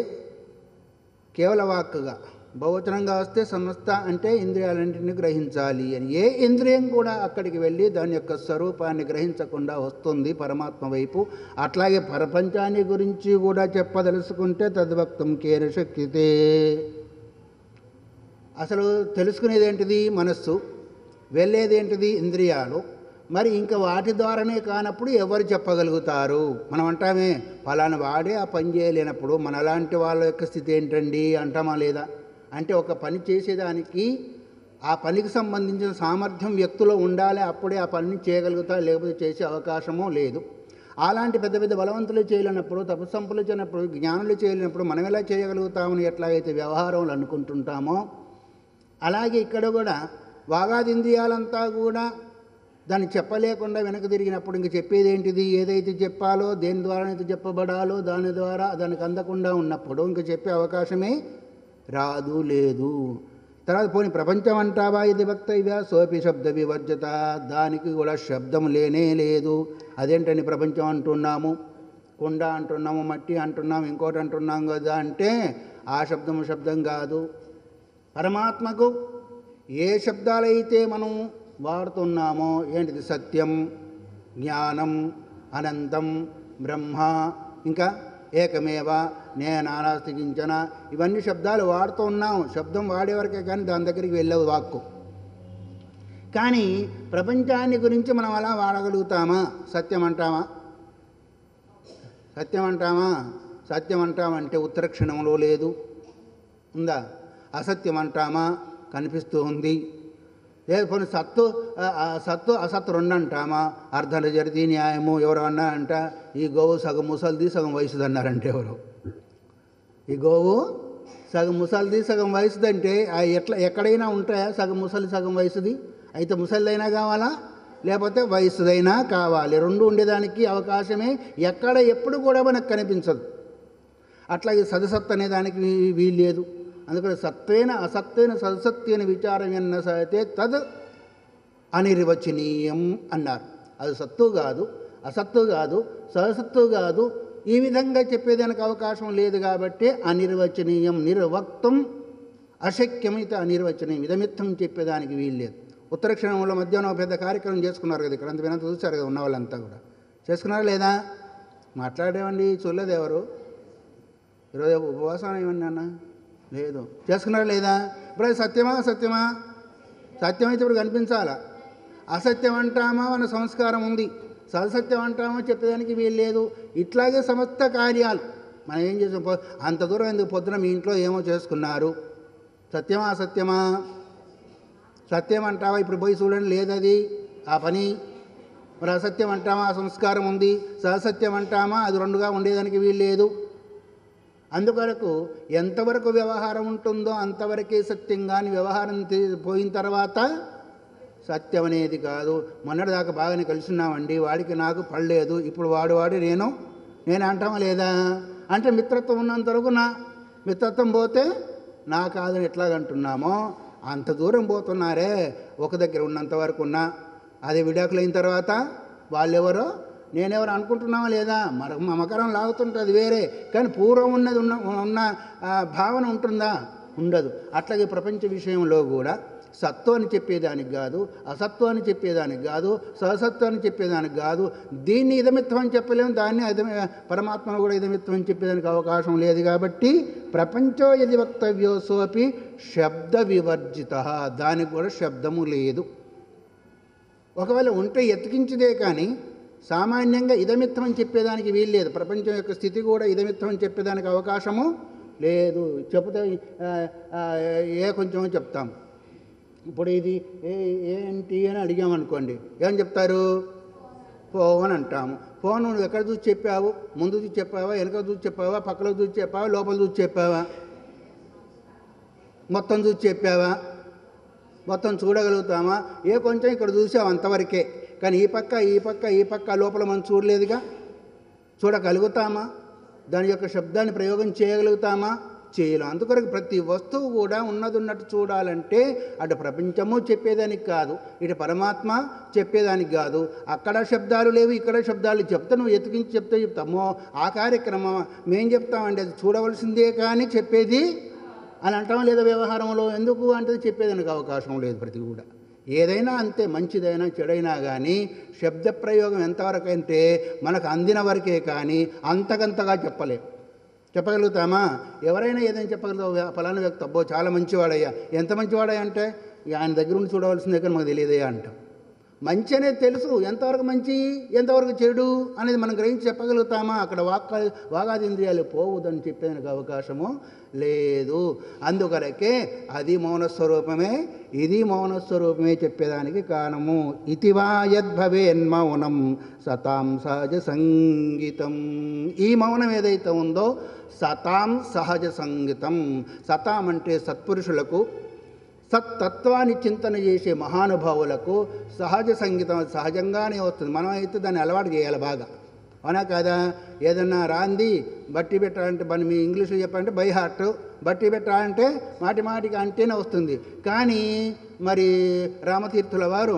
కేవల వాక్కుగా, బహువచనంగా వస్తే సమస్త అంటే ఇంద్రియాలన్నింటినీ గ్రహించాలి అని. ఏ ఇంద్రియం కూడా అక్కడికి వెళ్ళి దాని యొక్క స్వరూపాన్ని గ్రహించకుండా వస్తుంది పరమాత్మ వైపు. అట్లాగే ప్రపంచాన్ని గురించి కూడా చెప్పదలుచుకుంటే తద్వక్తం కేన శక్యతే. అసలు తెలుసుకునేది ఏంటిది? మనస్సు. వెళ్ళేది ఏంటిది? ఇంద్రియాలు. మరి ఇంకా వాటి ద్వారానే కానప్పుడు ఎవరు చెప్పగలుగుతారు? మనం అంటామే ఫలానా వాడే ఆ పని చేయలేనప్పుడు మనలాంటి వాళ్ళ యొక్క స్థితి ఏంటండి అంటామా లేదా? అంటే ఒక పని చేసేదానికి ఆ పనికి సంబంధించిన సామర్థ్యం వ్యక్తిలో ఉండాలి, అప్పుడే ఆ పనిని చేయగలుగుతారు, లేకపోతే చేసే అవకాశమూ లేదు. అలాంటి పెద్ద పెద్ద బలవంతులు చేయలేనప్పుడు, తపస్సంపులు చేయనప్పుడు, జ్ఞానులు చేయలేనప్పుడు మనం ఎలా చేయగలుగుతామని ఎట్లాగైతే వ్యవహారంలో అనుకుంటుంటామో అలాగే ఇక్కడ కూడా వాగాది ఇంద్రియాలంతా కూడా దాన్ని చెప్పలేకుండా వెనక తిరిగినప్పుడు ఇంక చెప్పేది ఏంటిది? ఏదైతే చెప్పాలో, దేని ద్వారా అయితే చెప్పబడాలో దాని ద్వారా దానికి అందకుండా ఉన్నప్పుడు ఇంక చెప్పే అవకాశమే రాదు, లేదు. తర్వాత పోనీ ప్రపంచం అంటావా ఇది వక్తవ్య సోపి శబ్ద వివర్జత, దానికి కూడా శబ్దం లేనే లేదు. అదేంటని ప్రపంచం అంటున్నాము, కుండ అంటున్నాము, మట్టి అంటున్నాము, ఇంకోటి అంటున్నాం కదా అంటే ఆ శబ్దం కాదు. పరమాత్మకు ఏ శబ్దాలైతే మనం వాడుతున్నామో ఏంటిది? సత్యం, జ్ఞానం, అనంతం, బ్రహ్మ, ఇంకా ఏకమేవ, నేనానాస్తి కించన, ఇవన్నీ శబ్దాలు వాడుతూ ఉన్నాం. శబ్దం వాడేవరకే కానీ దాని దగ్గరికి వెళ్ళవు వాక్కు. కానీ ప్రపంచాన్ని గురించి మనం అలా వాడగలుగుతామా? సత్యం అంటామా? సత్యం అంటామంటే ఉత్తర క్షణంలో లేదు, ఉందా? అసత్యం అంటామా? కనిపిస్తూ ఉంది. లేకపోతే సత్తు అసత్తు రెండు అంటామా? అర్ధన జరితి న్యాయము. ఎవరు అన్నా అంట ఈ గోవు సగం ముసలిది సగం వయసుది అన్నారంటే ఎవరు? ఈ గోవు సగం ముసలిది సగం వయసుది అంటే ఎక్కడైనా ఉంటాయా సగం ముసలి సగం వయసుది? అయితే ముసలిదైనా కావాలా, లేకపోతే వయసుదైనా కావాలి. రెండు ఉండేదానికి అవకాశమే ఎక్కడ ఎప్పుడు కూడా మనకు కనిపించదు. అట్లాగే సదసత్ అనే దానికి వీల్లేదు. అందుకని సత్వేన అసత్వేన సదసత్వేన విచారం ఎన్న సైతే తద్ అనిర్వచనీయం అన్నారు. అది సత్తు కాదు, అసత్తు కాదు, సదసత్తు కాదు, ఈ విధంగా చెప్పేదానికి అవకాశం లేదు కాబట్టి అనిర్వచనీయం. నిర్వక్తం అశక్యం, అయితే అనిర్వచనీయం, ఇదమిత్తం చెప్పేదానికి వీల్లేదు. ఉత్తర క్షణంలో మధ్యాహ్నం పెద్ద కార్యక్రమం చేసుకున్నారు కదా, ఇక్కడ అంత వినంత చూశారు కదా, ఉన్న వాళ్ళంతా కూడా చేసుకున్నారా లేదా? మాట్లాడేవండి, చూడలేదు ఎవరు? ఈరోజు ఉపవాసం ఏమన్నా అన్న లేదు, చేసుకున్నారా లేదా? ఇప్పుడు అది సత్యమా? సత్యమైతే ఇప్పుడు కనిపించాలా. అసత్యం అంటామా? మన సంస్కారం ఉంది. సత్యం అంటామో చెప్పేదానికి వీలు లేదు. ఇట్లాగే సమస్త కార్యాలు మనం ఏం చేసాం, అంత దూరం ఎందుకు పొద్దున మీ ఇంట్లో ఏమో చేసుకున్నారు, సత్యమా అసత్యమా? సత్యం అంటావా? ఇప్పుడు పోయి చూడండి, లేదది ఆ పని. మరి అసత్యం అంటామా? ఆ సంస్కారం ఉంది. సత్యం అంటామా? అది రెండుగా ఉండేదానికి వీలు లేదు. అందుకొరకు ఎంతవరకు వ్యవహారం ఉంటుందో అంతవరకే సత్యం, కానీ వ్యవహారం పోయిన తర్వాత సత్యం అనేది కాదు. మొన్నటిదాకా బాగానే కలుసున్నామండి, వాడికి నాకు పడలేదు, ఇప్పుడు వాడు నేను అంటామా లేదా? అంటే మిత్రత్వం ఉన్నంత వరకు నా మిత్రత్వం పోతే నా కాదని ఎట్లాగంటున్నామో అంత దూరం పోతున్నారే. ఒక దగ్గర ఉన్నంత వరకు ఉన్నా, అదే విడాకులైన తర్వాత వాళ్ళెవరో నేనెవరు అనుకుంటున్నామా లేదా? మమకారం లాగుతుంటుంది వేరే, కానీ పూర్వం ఉన్నది ఉన్న భావన ఉంటుందా? ఉండదు. అట్లాగే ప్రపంచ విషయంలో కూడా సత్వాన్ని చెప్పేదానికి కాదు, అసత్వాన్ని చెప్పేదానికి కాదు, సహసత్వాన్ని చెప్పేదానికి కాదు. దీన్ని ఇదమిత్వం అని చెప్పలేము, దాన్ని పరమాత్మను కూడా ఇదమిత్వం అని చెప్పేదానికి అవకాశం లేదు. కాబట్టి ప్రపంచో యది వక్తవ్యో సోపి శబ్ద వివర్జిత, దానికి కూడా శబ్దము లేదు. ఒకవేళ ఉంటే ఎతికించదే కానీ సామాన్యంగా ఇదమిత్వం అని చెప్పేదానికి వీలు లేదు. ప్రపంచం యొక్క స్థితి కూడా ఇదమిత్వం అని చెప్పేదానికి అవకాశము లేదు. చెప్తే కొంచెం చెప్తాం. ఇప్పుడు ఇది ఏంటి అని అడిగామనుకోండి, ఏమని చెప్తారు? ఫోన్ అంటాము. ఫోన్ నువ్వు ఎక్కడ చూసి చెప్పావు? ముందు చూసి చెప్పావా, వెనక చూసి చెప్పావా, పక్కలో చూసి చెప్పావా, లోపల చూసి చెప్పావా, మొత్తం చూసి చెప్పావా? మొత్తం చూడగలుగుతామా? కొంచెం ఇక్కడ చూసావు అంతవరకే, కానీ ఈ పక్క లోపల మనం చూడలేదుగా. చూడగలుగుతామా? దాని యొక్క శబ్దాన్ని ప్రయోగం చేయగలుగుతామా? చేయలేం. అందుకొరకు ప్రతి వస్తువు కూడా ఉన్నది ఉన్నట్టు చూడాలంటే అటు ప్రపంచము చెప్పేదానికి కాదు, ఇటు పరమాత్మ చెప్పేదానికి కాదు. అక్కడ శబ్దాలు లేవు, ఇక్కడ శబ్దాలు చెప్తా, నువ్వు ఎతికించి చెప్తామో ఆ కార్యక్రమం మేం చెప్తామండి, అది చూడవలసిందే కానీ చెప్పేది అని అంటాం లేదా? వ్యవహారంలో ఎందుకు అంటే చెప్పేదానికి అవకాశం లేదు. ప్రతి కూడా ఏదైనా అంతే, మంచిదైనా చెడైనా కానీ శబ్ద ప్రయోగం ఎంతవరకు అంటే మనకు అందిన వరకే కానీ అంతకంతగా చెప్పగలుగుతామా? ఎవరైనా ఏదైనా చెప్పగలుగుతావు? ఫలానా వ్యక్తి అబ్బో చాలా మంచివాడయ్యా, ఎంత మంచివాడయ్యా అంటే ఆయన దగ్గర ఉండి చూడవలసిందే కానీ మాకు తెలియదయ్యా అంటాం. మంచి అనేది తెలుసు, ఎంతవరకు మంచి ఎంతవరకు చెడు అనేది మనం గ్రహించి చెప్పగలుగుతామా? అక్కడ వాగాదింద్రియాలు పోవుదని చెప్పేందుకు అవకాశము లేదు. అందుకొరకే అది మౌనస్వరూపమే, ఇది మౌనస్వరూపమే చెప్పేదానికి కారణము. ఇతివా యద్భవేన్మౌనం సతాం సహజ సంగీతం. ఈ మౌనం ఏదైతే ఉందో సతాం సహజ సంగీతం. సతాం అంటే సత్పురుషులకు, సత్తత్వాన్ని చింతన చేసే మహానుభావులకు సహజ సంగీతం సహజంగానే వస్తుంది. మనం అయితే దాన్ని అలవాటు చేయాలి బాగా, అవునా కాదా? ఏదన్నా రాంది బట్టి పెట్టాలంటే మీ ఇంగ్లీష్లో చెప్పాలంటే బై హార్ట్, బట్టి పెట్టాలంటే మాటికి అంటేనే వస్తుంది. కానీ మరి రామతీర్థుల వారు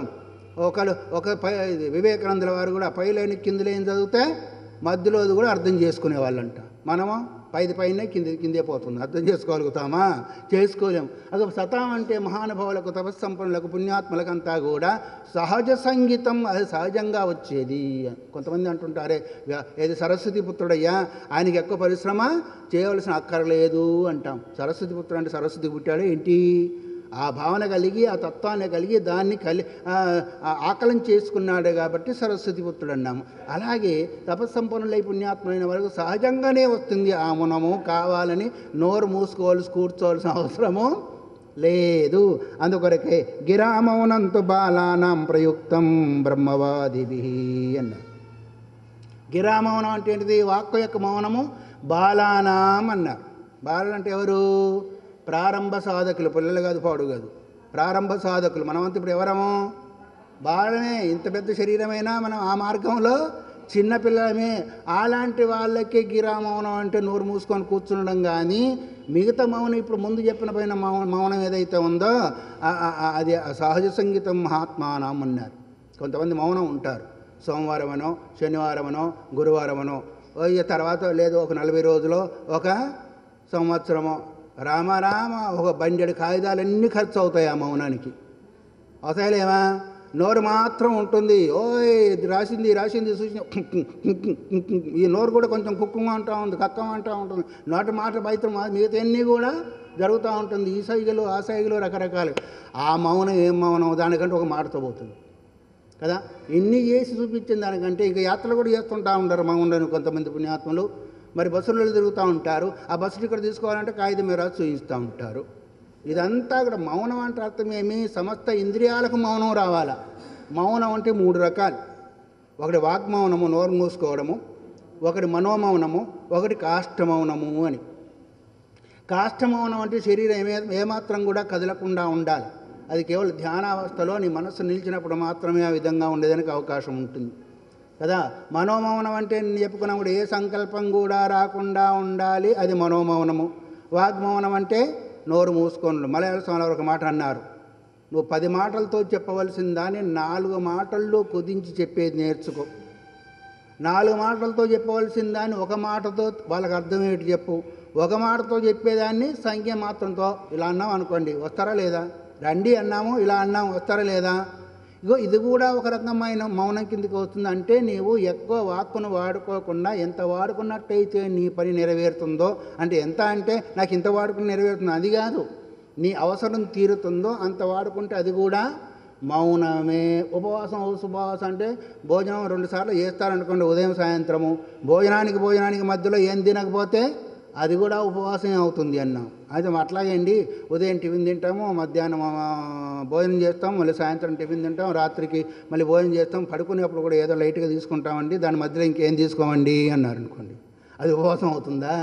వివేకానందుల వారు కూడా పైలైన కిందిలేని చదివితే మధ్యలోది కూడా అర్థం చేసుకునేవాళ్ళంట. మనము పైన కిందే పోతుంది. అర్థం చేసుకోగలుగుతామా? చేసుకోలేము. అది సతాం అంటే మహానుభావులకు, తపస్సంపన్నులకు, పుణ్యాత్మలకంతా కూడా సహజ సంగీతం, అది సహజంగా వచ్చేది. కొంతమంది అంటుంటారే ఏది సరస్వతి పుత్రుడయ్యా, ఆయనకి ఎక్కువ పరిశ్రమ చేయవలసిన అక్కర్లేదు అంటాం. సరస్వతి పుత్రుడు అంటే సరస్వతి పుట్టాడు ఏంటి? ఆ భావన కలిగి, ఆ తత్వాన్ని కలిగి, దాన్ని ఆకలం చేసుకున్నాడు కాబట్టి సరస్వతి పుత్రుడు అన్నాము. అలాగే తపస్సంపన్నులై పుణ్యాత్ములైన వరకు సహజంగానే వస్తుంది ఆ మునము. కావాలని నోరు కూర్చోవలసిన అవసరము లేదు. అందుకొరకే గిరామౌనంతు బాలానాం ప్రయుక్తం బ్రహ్మవాదిభిః అన్నారు. గిరామౌనం అంటే ఏంటిది? వాక్కు యొక్క మౌనము బాలానాం అన్నారు. బాలలు అంటే ఎవరు? ప్రారంభ సాధకులు, పిల్లలు కాదు, పాడు కాదు, ప్రారంభ సాధకులు. మనమంతా ఇప్పుడు ఎవరము? బాలమే. ఇంత పెద్ద శరీరమైనా మనం ఆ మార్గంలో చిన్నపిల్లలమే. అలాంటి వాళ్ళకి గిరామౌనం అంటే నోరు మూసుకొని కూర్చునడం. కానీ మిగతా మౌనం, ఇప్పుడు ముందు చెప్పిన పైన మౌనం ఏదైతే ఉందో అది సహజ సంగీతం మహాత్మానం అన్నారు. కొంతమంది మౌనం ఉంటారు, సోమవారమనో శనివారమనో గురువారమనో, తర్వాత లేదు ఒక 40 రోజులో ఒక సంవత్సరమో, రామ ఒక బండెడు కాగితాలన్నీ ఖర్చు అవుతాయి ఆ మౌనానికి. అవుతాయిలేమా? నోరు మాత్రం ఉంటుంది. రాసింది చూసి ఈ నోరు కూడా కొంచెం కుక్కం అంటూ ఉంటుంది, కక్కం అంటూ ఉంటుంది. నోటి మాట బయట మిగతా అన్నీ కూడా జరుగుతూ ఉంటుంది. ఈ సైగలు ఆ సైగలు రకరకాలు. ఆ మౌనం ఏం మౌనం? దానికంటే ఒక మాటతో పోతుంది. కదా. ఇన్ని చేసి చూపించిన దానికంటే ఇక యాత్రలు కూడా చేస్తుంటూ ఉంటారు మౌండని కొంతమంది పుణ్యాత్ములు. మరి బస్సులలో తిరుగుతూ ఉంటారు. ఆ బస్సులు ఇక్కడ తీసుకోవాలంటే కాగితం మీద రాసి చూపిస్తూ ఉంటారు. ఇదంతా కూడా మౌనం అంటే అర్థమేమి? సమస్త ఇంద్రియాలకు మౌనం రావాలా. మౌనం అంటే 3 రకాలు. ఒకటి వాగ్మౌనము, నోరు మూసుకోవడము, ఒకటి మనోమౌనము, ఒకటి కాష్టమౌనము అని. కాష్టమౌనం అంటే శరీరం ఏమాత్రం కూడా కదలకుండా ఉండాలి. అది కేవలం ధ్యానావస్థలో నీ మనస్సు నిలిచినప్పుడు మాత్రమే ఆ విధంగా ఉండేదానికి అవకాశం ఉంటుంది కదా. మనోమౌనం అంటే నేను చెప్పుకున్నా కూడా ఏ సంకల్పం కూడా రాకుండా ఉండాలి, అది మనోమౌనము. వాగ్మౌనం అంటే నోరు మూసుకోండు. మలయాళ స్వామి ఒక మాట అన్నారు, నువ్వు 10 మాటలతో చెప్పవలసిన దాన్ని 4 మాటల్లో కుదించి చెప్పేది నేర్చుకో. 4 మాటలతో చెప్పవలసిన దాన్ని 1 మాటతో వాళ్ళకి అర్థమయ్యేటి చెప్పు. 1 మాటతో చెప్పేదాన్ని సంఖ్య మాత్రంతో ఇలా అన్నాం అనుకోండి, వస్తారా లేదా? రండి అన్నాము, ఇలా అన్నాము, వస్తారా లేదా? ఇగో ఇది కూడా ఒక రకమైన మౌనం కిందకి వస్తుంది. అంటే నీవు ఎక్కువ వాక్కును వాడుకోకుండా ఎంత వాడుకున్నట్టయితే నీ పని నెరవేరుతుందో, అంటే ఎంత అంటే నాకు ఇంత వాడుకుని నెరవేరుతుంది అది కాదు, నీ అవసరం తీరుతుందో అంత వాడుకుంటే అది కూడా మౌనమే. ఉపవాసం అంటే భోజనం 2 సార్లు చేస్తారనుకోండి, ఉదయం సాయంత్రము. భోజనానికి మధ్యలో ఏం తినకపోతే అది కూడా ఉపవాసమే అవుతుంది అన్నాం. అయితే అట్లాగే అండి, ఉదయం టిఫిన్ తింటాము, మధ్యాహ్నం భోజనం చేస్తాం, మళ్ళీ సాయంత్రం టిఫిన్ తింటాం, రాత్రికి మళ్ళీ భోజనం చేస్తాం, పడుకునేప్పుడు కూడా ఏదో లైట్గా తీసుకుంటామండి, దాని మధ్యలో ఇంకేం తీసుకోమండి అన్నారు అనుకోండి, అది ఉపవాసం అవుతుందా?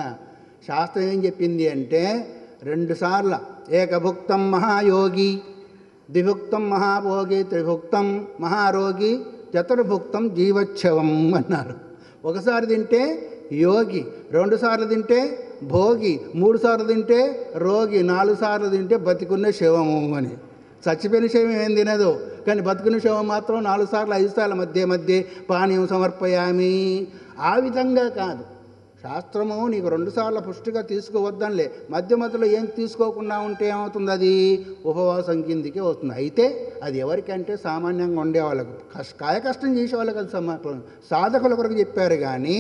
శాస్త్రం ఏం చెప్పింది అంటే 2 సార్లు ఏకభుక్తం మహాయోగి, ద్విభుక్తం మహాభోగి, త్రిభుక్తం మహారోగి, చతుర్భుక్తం జీవచ్ఛవం అన్నారు. ఒకసారి తింటే యోగి, 2 సార్లు తింటే భోగి, 3 సార్లు తింటే రోగి, 4 సార్లు తింటే బతికున్న శవము అని. చచ్చిపోయిన శవం ఏం తినదు, కానీ బతుకున్న శవం మాత్రం 4 సార్లు 5 సార్లు మధ్య పానీయం సమర్పయామి. ఆ విధంగా కాదు శాస్త్రము. నీకు 2 సార్లు పుష్టిగా తీసుకోవద్దనిలే, మధ్యలో ఏం తీసుకోకుండా ఉంటే ఏమవుతుంది? అది ఉపవాసం కిందికి వస్తుంది. అయితే అది ఎవరికంటే సామాన్యంగా ఉండే వాళ్ళకు, కాయ కష్టం చేసే వాళ్ళకి అది సాధకుల కొరకు చెప్పారు. కానీ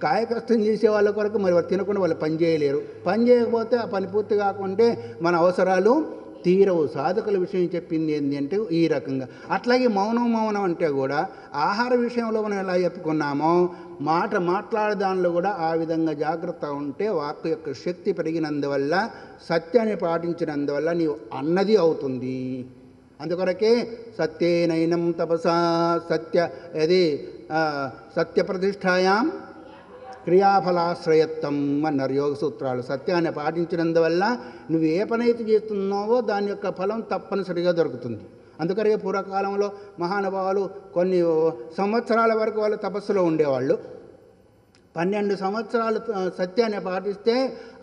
కాయ కష్టం చేసే వాళ్ళ కొరకు మరి తినకుండా వాళ్ళు పని చేయలేరు. పని చేయకపోతే ఆ పని పూర్తి కాకుంటే మన అవసరాలు తీరవు. సాధకుల విషయం చెప్పింది ఏంటి అంటే ఈ రకంగా. అట్లాగే మౌనం అంటే కూడా ఆహార విషయంలో మనం ఎలా చెప్పుకున్నామో మాట్లాడే దానిలో కూడా ఆ విధంగా జాగ్రత్త ఉంటే వాక్కు యొక్క శక్తి పెరిగినందువల్ల, సత్యాన్ని పాటించినందువల్ల నీవు అన్నది అవుతుంది. అందుకొరకే సత్యేనైనం తపసా సత్యప్రతిష్టాయాం క్రియాఫలాశ్రయత్వం అన్నారు యోగ సూత్రాలు. సత్యాన్ని పాటించినందువల్ల నువ్వు ఏ పనైతే చేస్తున్నావో దాని యొక్క ఫలం తప్పనిసరిగా దొరుకుతుంది. అందుకనే పూర్వకాలంలో మహానుభావులు కొన్ని సంవత్సరాల వరకు వాళ్ళు తపస్సులో ఉండేవాళ్ళు. 12 సంవత్సరాలు సత్యాన్ని పాటిస్తే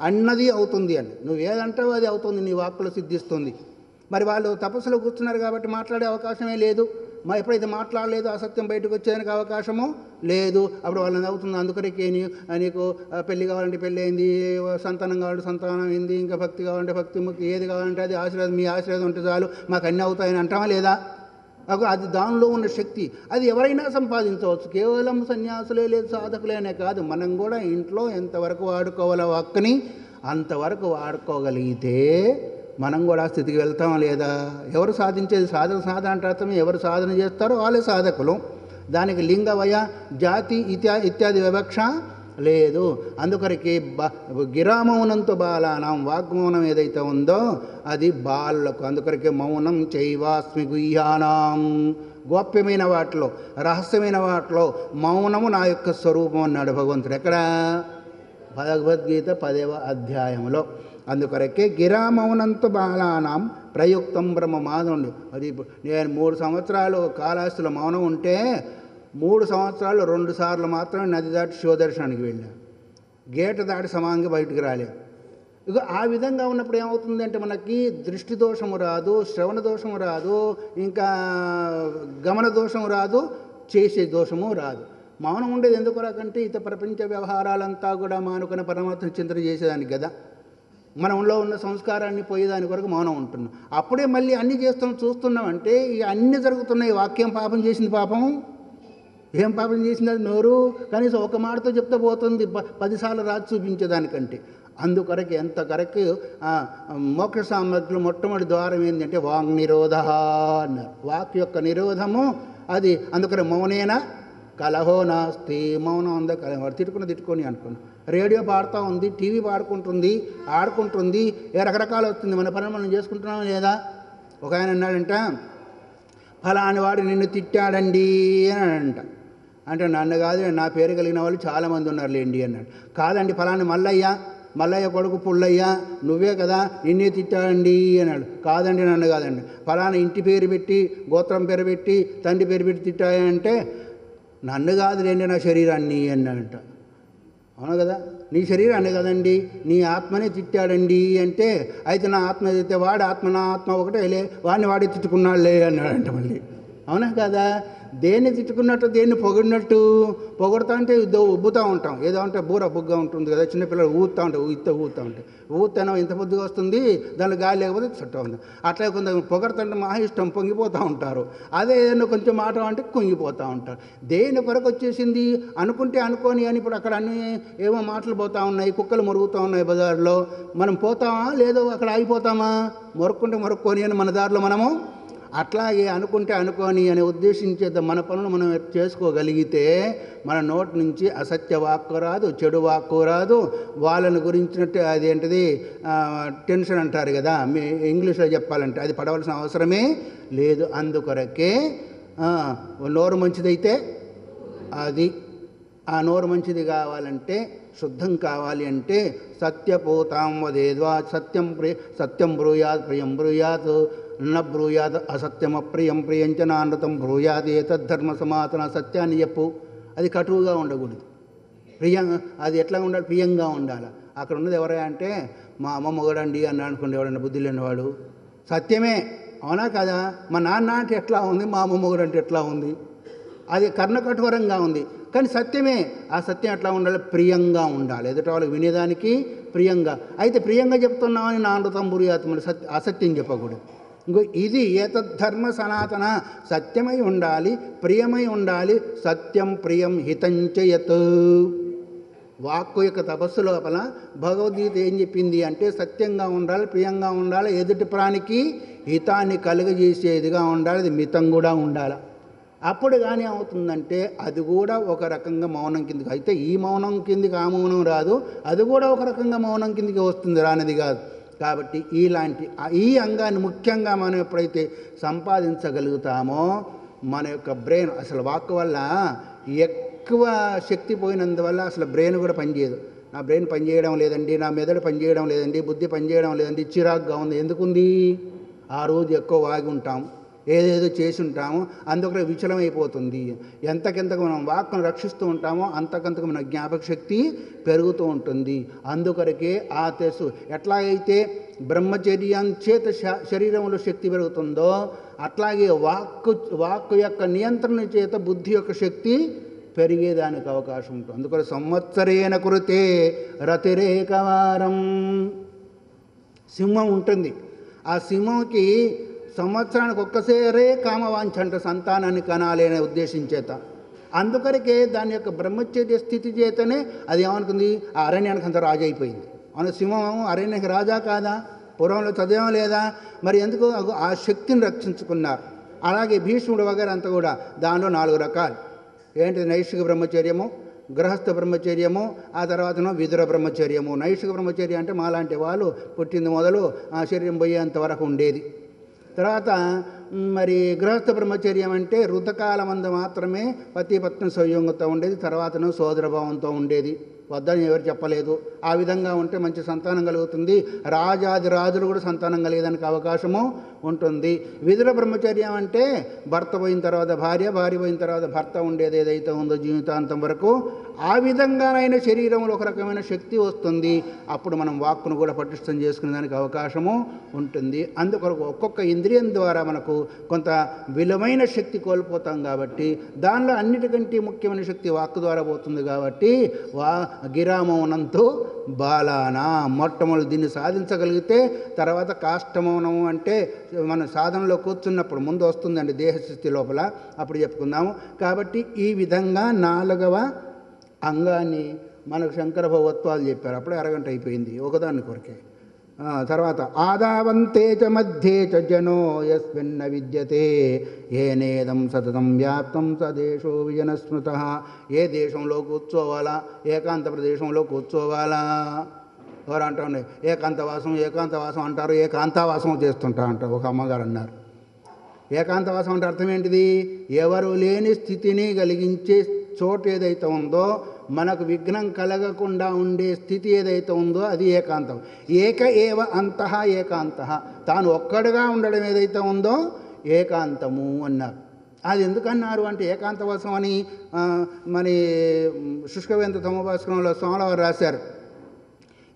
అన్నది అవుతుంది అని. నువ్వు ఏదంటావో అది అవుతుంది, నీ వాక్కులు సిద్ధిస్తుంది. మరి వాళ్ళు తపస్సులో కూర్చున్నారు కాబట్టి మాట్లాడే అవకాశమే లేదు. మరి ఎప్పుడైతే మాట్లాడలేదు అసత్యం బయటకు వచ్చేదానికి అవకాశము లేదు. అప్పుడు వాళ్ళని అవుతుంది. అందుకనే నీకు పెళ్లి కావాలంటే పెళ్ళి అయింది, సంతానం కావాలంటే సంతానం అయింది, ఇంకా భక్తి కావాలంటే భక్తి, ముక్తి ఏది కావాలంటే అది ఆశీర్వాదం, మీ ఆశీర్వాదం ఉంటే చాలు మాకు అన్నీ అవుతాయని అంటామా లేదా? అది దానిలో ఉన్న శక్తి. అది ఎవరైనా సంపాదించవచ్చు. కేవలం సన్యాసులే లేదు, సాధకులేనే కాదు, మనం కూడా ఇంట్లో ఎంతవరకు వాడుకోవాలో వాక్కుని అంతవరకు వాడుకోగలిగితే మనం కూడా ఆ స్థితికి వెళ్తామా లేదా? ఎవరు సాధించేది? సాధన అంటే అర్థమే ఎవరు సాధన చేస్తారో వాళ్ళే సాధకులు. దానికి లింగ, వయ, జాతి ఇత్యాది వివక్ష లేదు. అందుకొరకే గిరామౌనంతో బాలానాం, వాగ్మౌనం ఏదైతే ఉందో అది బాలులకు. అందుకొరకే మౌనం చైవాస్మి గుహ్యానాం, గోప్యమైన వాటిలో, రహస్యమైన వాటిలో మౌనము నా యొక్క స్వరూపం అన్నాడు భగవంతుడు. ఎక్కడ? భగవద్గీత 10వ అధ్యాయంలో. అందుకొరకే గిరామౌనంతో బాలానాం ప్రయుక్తం బ్రహ్మమాధవుడు. అది నేను 3 సంవత్సరాలు కాళహస్తిలో మౌనం ఉంటే 3 సంవత్సరాలు 2 సార్లు మాత్రమే నది దాటి శివదర్శనానికి వెళ్ళాను. గేటు దాటి సమాంగా బయటకు రాలేదు. ఇక ఆ విధంగా ఉన్నప్పుడు ఏమవుతుందంటే మనకి దృష్టి దోషము రాదు, శ్రవణ దోషము రాదు, ఇంకా గమన దోషము రాదు, చేసే దోషము రాదు. మౌనం ఉండేది ఎందుకు రాకంటే ఇత ప్రపంచ వ్యవహారాలంతా కూడా మానుకున్న పరమాత్మ చింతన చేసేదానికి కదా. మనలో ఉన్న సంస్కారాన్ని పోయేదాని కొరకు మౌనం ఉంటున్నాం. అప్పుడే మళ్ళీ అన్నీ చూస్తున్నాం అంటే ఇక అన్నీ జరుగుతున్నాయి. వాక్యం పాపం చేసింది, పాపం ఏం పాపం చేసింది? అది నోరు కనీసం ఒక మాటతో చెప్తే పోతుంది 10 సార్లు రాసి చూపించేదానికంటే. అందుకొరకు ఎంత కరెక్ట్ మోక్ష సామర్థ్యం మొట్టమొదటి ద్వారం ఏంటంటే వాంగ్ నిరోధ అన్నారు. వాక్ యొక్క నిరోధము అది అందుకని మౌనేనా కలహో నాస్తి, మౌనం ఉందా కలహో, తిట్టుకొని అనుకున్నాను. రేడియో పాడుతూ ఉంది, టీవీ పాడుకుంటుంది, ఆడుకుంటుంది, రకరకాలు వస్తుంది, మన పనులు మనం చేసుకుంటున్నాం లేదా. ఒక ఆయన అన్నాడంట, ఫలాని వాడు నిన్ను తిట్టాడండి అని అంట. అంటే నన్ను కాదు, నా పేరు కలిగిన వాళ్ళు చాలామంది ఉన్నారు లేండి అన్నాడు. కాదండి, ఫలాని మల్లయ్య కొడుకు పుల్లయ్య నువ్వే కదా, నిన్నే తిట్టాడండి అన్నాడు. కాదండి, నన్ను కాదండి, ఫలానా ఇంటి పేరు పెట్టి గోత్రం పేరు పెట్టి తండ్రి పేరు పెట్టి తిట్టాయంటే నన్ను కాదు లేండి, నా శరీరాన్ని అన్నాడంట. అవును కదా, నీ శరీరాన్ని కదండి, నీ ఆత్మనే తిట్టాడండి అంటే, అయితే నా ఆత్మ తిట్టే వాడు ఆత్మ నా ఆత్మ ఒకటే లే, వాడిని తిట్టుకున్నాడులే అన్నాడంట. మళ్ళీ అవునా కదా, దేన్ని తిట్టుకున్నట్టు దేన్ని పొగిడినట్టు, పొగడుతూ అంటే ఉబ్బుతూ ఉంటాం, ఏదో అంటే బుగ్గా ఉంటుంది కదా, చిన్నపిల్లలు ఊదుతూ ఉంటాయి, ఊతేనో ఇంత బుద్ధిగా వస్తుంది, దానిలో గాలి లేకపోతే చుట్టూ ఉంది. అట్లా కొంత పొగడుతుంటే మహా ఇష్టం, పొంగిపోతూ ఉంటారు. అదే ఏదైనా కొంచెం మాట అంటే కుంగిపోతూ ఉంటారు. దేని కొరకు వచ్చేసింది అనుకుంటే అనుకోని అని ఇప్పుడు అక్కడ అన్నీ ఏమో మాటలు పోతూ ఉన్నాయి, కుక్కలు మొరుగుతూ ఉన్నాయి బజార్లో, మనం పోతామా లేదో అక్కడ ఆగిపోతామా, మొరుక్కొని అని మన దారిలో మనము అట్లాగే అనుకుంటే అనుకోని అని ఉద్దేశించేద్దాం. మన పనులు మనం చేసుకోగలిగితే మన నోటి నుంచి అసత్య వాక్కు రాదు, చెడు వాక్కు రాదు. వాళ్ళని గురించినట్టు అదేంటిది టెన్షన్ అంటారు కదా, మీ ఇంగ్లీష్లో చెప్పాలంటే అది పడవలసిన అవసరమే లేదు. అందుకొరకే నోరు మంచిదైతే అది, ఆ నోరు మంచిది కావాలంటే, శుద్ధం కావాలి అంటే సత్యపోతాం వదేద్వా, సత్యం బ్రూయాత్ ప్రియం బ్రూయాత్ న బ్రూయాత్ అసత్యమప్రియం ప్రియంచ నానృతం బ్రూయాత్ ఏతద్ధర్మ సమాతన. సత్యాన్ని చెప్పు, అది కటువుగా ఉండకూడదు, ప్రియంగా, అది ఎట్లా ఉండాలి, ప్రియంగా ఉండాలి. అక్కడ ఉన్నది ఎవరా అంటే మా అమ్మ మొగడండి అని అనుకోండి, ఎవడన్నా బుద్ధి లేనివాడు. సత్యమే, అవునా కదా, మా నాన్న అంటే ఎట్లా ఉంది, మా అమ్మ మొగడంటే ఎట్లా ఉంది, అది కర్ణకఠోరంగా ఉంది, కానీ సత్యమే. ఆ సత్యం ఎట్లా ఉండాలి, ప్రియంగా ఉండాలి, ఎదుటి వాళ్ళకి వినేదానికి ప్రియంగా. అయితే ప్రియంగా చెప్తున్నామని నా అమృతం బురియాత్మని అసత్యం చెప్పకూడదు. ఇంకో ఇది ఏతద్ధర్మ సనాతన, సత్యమై ఉండాలి, ప్రియమై ఉండాలి. సత్యం ప్రియం హితంచయత్. వాక్కు యొక్క తపస్సు లోపల భగవద్గీత ఏం చెప్పింది అంటే సత్యంగా ఉండాలి, ప్రియంగా ఉండాలి, ఎదుటి ప్రాణికి హితాన్ని కలుగజేసేదిగా ఉండాలి, అది మితం కూడా ఉండాలి. అప్పుడు కానీ అవుతుందంటే అది కూడా ఒక రకంగా మౌనం కిందకి. అయితే ఈ మౌనం కిందికి ఆ మౌనం రాదు, అది కూడా ఒక రకంగా మౌనం కిందికి వస్తుంది, రానిది కాదు. కాబట్టి ఈ అంగాన్ని ముఖ్యంగా మనం ఎప్పుడైతే సంపాదించగలుగుతామో మన యొక్క బ్రెయిన్, అసలు వాక్ వల్ల ఎక్కువ శక్తి పోయినందువల్ల అసలు బ్రెయిన్ కూడా పనిచేయదు. నా బ్రెయిన్ పనిచేయడం లేదండి, నా మెదడు పనిచేయడం లేదండి, బుద్ధి పనిచేయడం లేదండి, చిరాకుగా ఉంది. ఎందుకుంది, ఆ రోజు ఎక్కువ వాగి ఉంటాం, ఏదేదో చేసి ఉంటామో, అందుకనే విచలమైపోతుంది. ఎంతకెంతకు మనం వాక్ను రక్షిస్తూ ఉంటామో అంతకంతకు మన జ్ఞాపక శక్తి పెరుగుతూ ఉంటుంది. అందుకొరకే ఆ తెలుసు ఎట్లాగైతే బ్రహ్మచర్యం చేత శరీరంలో శక్తి పెరుగుతుందో అట్లాగే వాక్కు యొక్క నియంత్రణ చేత బుద్ధి యొక్క శక్తి పెరిగేదానికి అవకాశం ఉంటుంది. అందుకని సంవత్సరేణ కృతే రతిరేకవారం. సింహం ఉంటుంది, ఆ సింహంకి సంవత్సరానికి ఒక్కసారే కామవాంఛ అంట, సంతానాన్ని కనాలి అనే ఉద్దేశం చేత. అందుకరికే దాని యొక్క బ్రహ్మచర్య స్థితి చేతనే అది ఏమనుకుంది, ఆ అరణ్యానికి అంత రాజు అయిపోయింది. మన సింహం అరణ్యానికి రాజా కాదా, పూర్వంలో చదివాం లేదా, మరి ఎందుకు ఆ శక్తిని రక్షించుకున్నారు. అలాగే భీష్ముడు వగైరా అంతా కూడా దానిలో 4 రకాలు ఏంటి, నైష్ఠిక బ్రహ్మచర్యము, గృహస్థ బ్రహ్మచర్యము, ఆ తర్వాతనో విదుర బ్రహ్మచర్యము. నైష్ఠిక బ్రహ్మచర్యం అంటే మాలాంటి వాళ్ళు పుట్టింది మొదలు ఆ శరీరం పోయేంత వరకు ఉండేది. తర్వాత మరి గృహస్థ బ్రహ్మచర్యం అంటే ఋతుకాలమందు మాత్రమే పతి పత్ని సంయోగంతో ఉండేది, తర్వాతను సోదరభావంతో ఉండేది. వద్దని ఎవరు చెప్పలేదు. ఆ విధంగా ఉంటే మంచి సంతానం కలుగుతుంది. రాజాది రాజులు కూడా సంతానం కలిగేదానికి అవకాశము ఉంటుంది. విదుర బ్రహ్మచర్యం అంటే భర్త పోయిన తర్వాత భార్య, భార్య పోయిన తర్వాత భర్త ఉండేది ఏదైతే ఉందో జీవితాంతం వరకు, ఆ విధంగానైనా శరీరంలో ఒక రకమైన శక్తి వస్తుంది. అప్పుడు మనం వాక్కును కూడా పటిష్టం చేసుకునే దానికి అవకాశము ఉంటుంది. అందుకొరకు ఒక్కొక్క ఇంద్రియం ద్వారా మనకు కొంత విలువైన శక్తి కోల్పోతాం కాబట్టి, దానిలో అన్నిటికంటే ముఖ్యమైన శక్తి వాక్కు ద్వారా పోతుంది. కాబట్టి గిరామౌనంతో బాలానా, మొట్టమొదటి దీన్ని సాధించగలిగితే తర్వాత కాష్టమౌనం అంటే మన సాధనలో కూర్చున్నప్పుడు ముందు వస్తుందండి దేహస్థితి లోపల, అప్పుడు చెప్పుకుందాము. కాబట్టి ఈ విధంగా 4వ అంగాన్ని మనకు శంకర భగవత్వాలు చెప్పారు. అప్పుడే అరగంట అయిపోయింది ఒకదాని కొరకే. తర్వాత ఆదావంతే చ మధ్యే చ జనో యస్మిన్న విద్యతే ఏనేదం సతతం వ్యాప్తం స దేశో విజనస్మృత. ఏ దేశంలో కూర్చోవాలా, ఏకాంత ప్రదేశంలో కూర్చోవాలా. ఎవరు అంటారు ఏకాంతవాసం అంటారు, ఏకాంతవాసం చేస్తుంటా అంటారు. ఒక అమ్మగారు అన్నారు ఏకాంతవాసం అంటే అర్థం ఏంటిది? ఎవరు లేని స్థితిని కలిగించే చోటు ఏదైతే ఉందో, మనకు విఘ్నం కలగకుండా ఉండే స్థితి ఏదైతే ఉందో అది ఏకాంతం. ఏక ఏవ అంతః ఏకాంతః, తాను ఒక్కడుగా ఉండడం ఏదైతే ఉందో ఏకాంతము అన్నారు. అది ఎందుకన్నారు అంటే ఏకాంతవాసం అని మరి శుష్కవేంద్ర తమోభాస్కరంలో స్వామివారు రాశారు.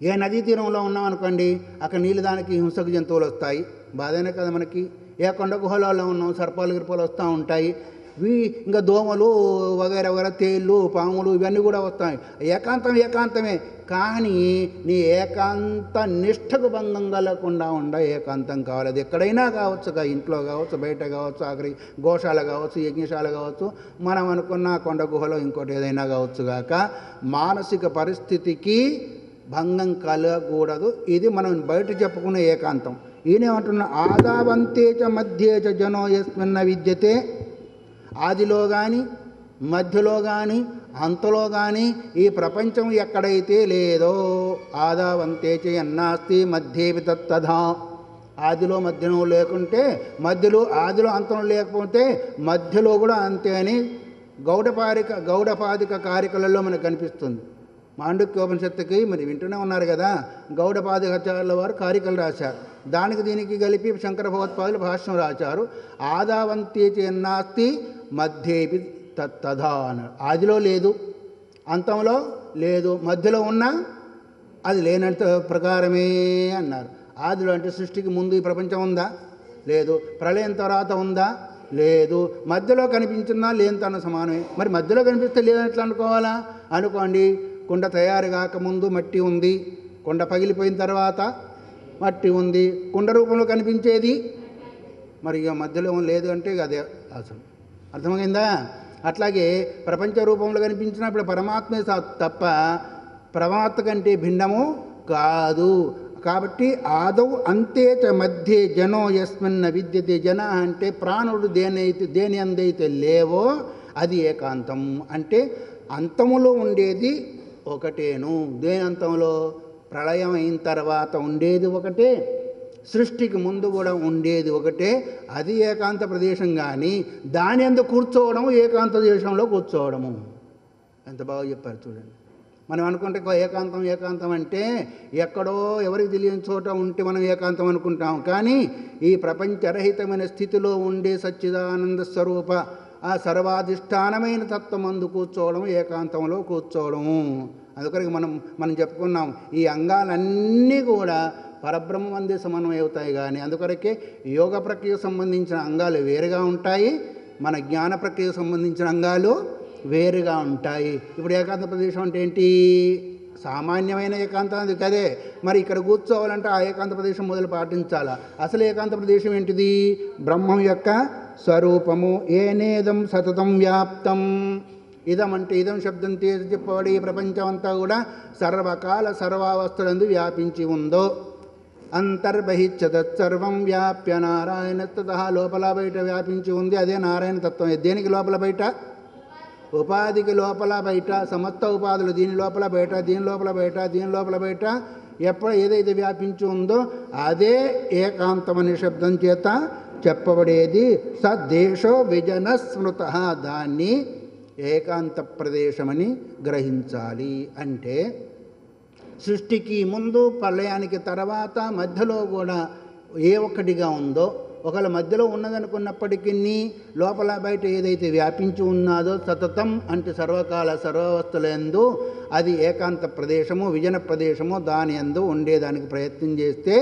ఏ నదీ తీరంలో ఉన్నాం అనుకోండి, అక్కడ నీళ్ళు దానికి హింసక జంతువులు వస్తాయి, బాధనే కదా మనకి. ఏ కొండ గుహలలో ఉన్నాం, సర్పాలు గిర్పాలు వస్తూ ఉంటాయి, ఇంకా దోమలు వగైరా వగైరా, తేళ్ళు, పాములు ఇవన్నీ కూడా వస్తాయి. ఏకాంతమే. కానీ నీ ఏకాంత నిష్ఠకు భంగం కలగకుండా ఏకాంతం కావాలి. అది ఎక్కడైనా కావచ్చు, ఇంట్లో కావచ్చు, బయట కావచ్చు, ఆఖరి గోశాల కావచ్చు, యజ్ఞశాల కావచ్చు, మనం అనుకున్న కొండ గుహలో ఇంకోటి ఏదైనా కావచ్చు గాక, మానసిక పరిస్థితికి భంగం కలగకూడదు. ఇది మనం బయట చెప్పుకునే ఏకాంతం. ఈయనేమంటున్నా ఆదావంతే చ మధ్యే చ జనో యస్మిన్న విద్యతే. ఆదిలో కానీ, మధ్యలో కానీ, అంతలో కానీ ఈ ప్రపంచం ఎక్కడైతే లేదో, ఆదావంతే చ యన్నాస్తి మధ్యేపి తత్తథా. ఆదిలో మధ్యలో లేకుంటే ఆదిలో అంతలో లేకపోతే మధ్యలో కూడా అంతే అని గౌడపాదిక కారికలలో మనకు కనిపిస్తుంది. మాండుక్యోపనిషత్తుకి మరి వింటూనే ఉన్నారు కదా, గౌడపాదికాచార్యుల వారు కారికలు రాశారు. దానికి దీనికి కలిపి శంకర భగవత్పాదులు భాష్యం రాశారు. ఆదావంతే చేన్నాస్తి మధ్యేపి తత్తథా అన్నారు. ఆదిలో లేదు, అంతంలో లేదు, మధ్యలో ఉన్నా అది లేనంత ప్రకారమే అన్నారు. ఆదిలో అంటే సృష్టికి ముందు ఈ ప్రపంచం ఉందా? లేదు. ప్రళయం తర్వాత ఉందా? లేదు. మధ్యలో కనిపించినా లేనితన సమానమే. మరి మధ్యలో కనిపిస్తే లేనట్లు అనుకోవాలా? అనుకోండి, కుండ తయారు కాకముందు మట్టి ఉంది, కుండ పగిలిపోయిన తర్వాత మట్టి ఉంది, కుండ రూపంలో కనిపించేది మరి ఇక మధ్యలో లేదు అంటే అదే అసలు. అర్థమైందా? అట్లాగే ప్రపంచ రూపంలో కనిపించినప్పుడు పరమాత్మే తప్ప పరమాత్మ కంటే భిన్నము కాదు. కాబట్టి ఆదౌ అంతే చ మధ్యే జనో యస్మిన్న విద్యతే. జన అంటే ప్రాణుడు దేని అందైతే లేవో అది ఏకాంతం. అంటే అంతములో ఉండేది ఒకటేను. దేని అంతంలో? ప్రళయం అయిన తర్వాత ఉండేది ఒకటే, సృష్టికి ముందు కూడా ఉండేది ఒకటే. అది ఏకాంత ప్రదేశం. కానీ దాని అందు కూర్చోవడం ఏకాంత దేశంలో కూర్చోవడము. ఎంత బాగా చెప్పారు చూడండి. మనం అనుకుంటే ఏకాంతం అంటే ఎక్కడో ఎవరికి తెలియని చోట ఉంటే మనం ఏకాంతం అనుకుంటాం. కానీ ఈ ప్రపంచరహితమైన స్థితిలో ఉండే సచ్చిదానంద స్వరూప ఆ సర్వాధిష్టానమైన తత్వమందు కూర్చోవడం ఏకాంతంలో కూర్చోవడము. అందుకని మనం చెప్పుకున్నాం, ఈ అంగాలన్నీ కూడా పరబ్రహ్మ అందే సమన్వయం అవుతాయి. కానీ అందుకొరకే యోగ ప్రక్రియకు సంబంధించిన అంగాలు వేరుగా ఉంటాయి, మన జ్ఞాన ప్రక్రియకు సంబంధించిన అంగాలు వేరుగా ఉంటాయి. ఇప్పుడు ఏకాంత ప్రదేశం అంటే ఏంటి? సామాన్యమైన ఏకాంతం అది కదే. మరి ఇక్కడ కూర్చోవాలంటే ఆ ఏకాంత ప్రదేశం మొదలు పాటించాలా. అసలు ఏకాంత ప్రదేశం ఏంటిది? బ్రహ్మం యొక్క స్వరూపము. ఏనేదం సతతం వ్యాప్తం. ఇదం అంటే ఇదం శబ్దం తీసి చెప్పబడి ఈ ప్రపంచం అంతా కూడా సర్వకాల సర్వావస్థలందు వ్యాపించి ఉందో. అంతర్బహిశ్చ తత్సర్వం వ్యాప్య నారాయణతః. లోపల బయట వ్యాపించి ఉంది, అదే నారాయణ తత్వం. దేనికి లోపల బయట? ఉపాధికి లోపల బయట. సమస్త ఉపాధులు దీని లోపల బయట, దీని లోపల బయట, దీని లోపల బయట ఎప్పుడు ఏదైతే వ్యాపించి ఉందో అదే ఏకాంతమనే శబ్దం చేత చెప్పబడేది. సదేశో విజన స్మృత. దాన్ని ఏకాంత ప్రదేశమని గ్రహించాలి. అంటే సృష్టికి ముందు, ప్రళయానికి తర్వాత, మధ్యలో కూడా ఏ ఒక్కటిగా ఉందో, ఒకవేళ మధ్యలో ఉన్నదనుకున్నప్పటికీ లోపల బయట ఏదైతే వ్యాపించి ఉన్నదో సతతం అంటే సర్వకాల సర్వావస్థలందు అది ఏకాంత ప్రదేశము, విజన ప్రదేశము. దాని యందు ఉండేదానికి ప్రయత్నం చేస్తే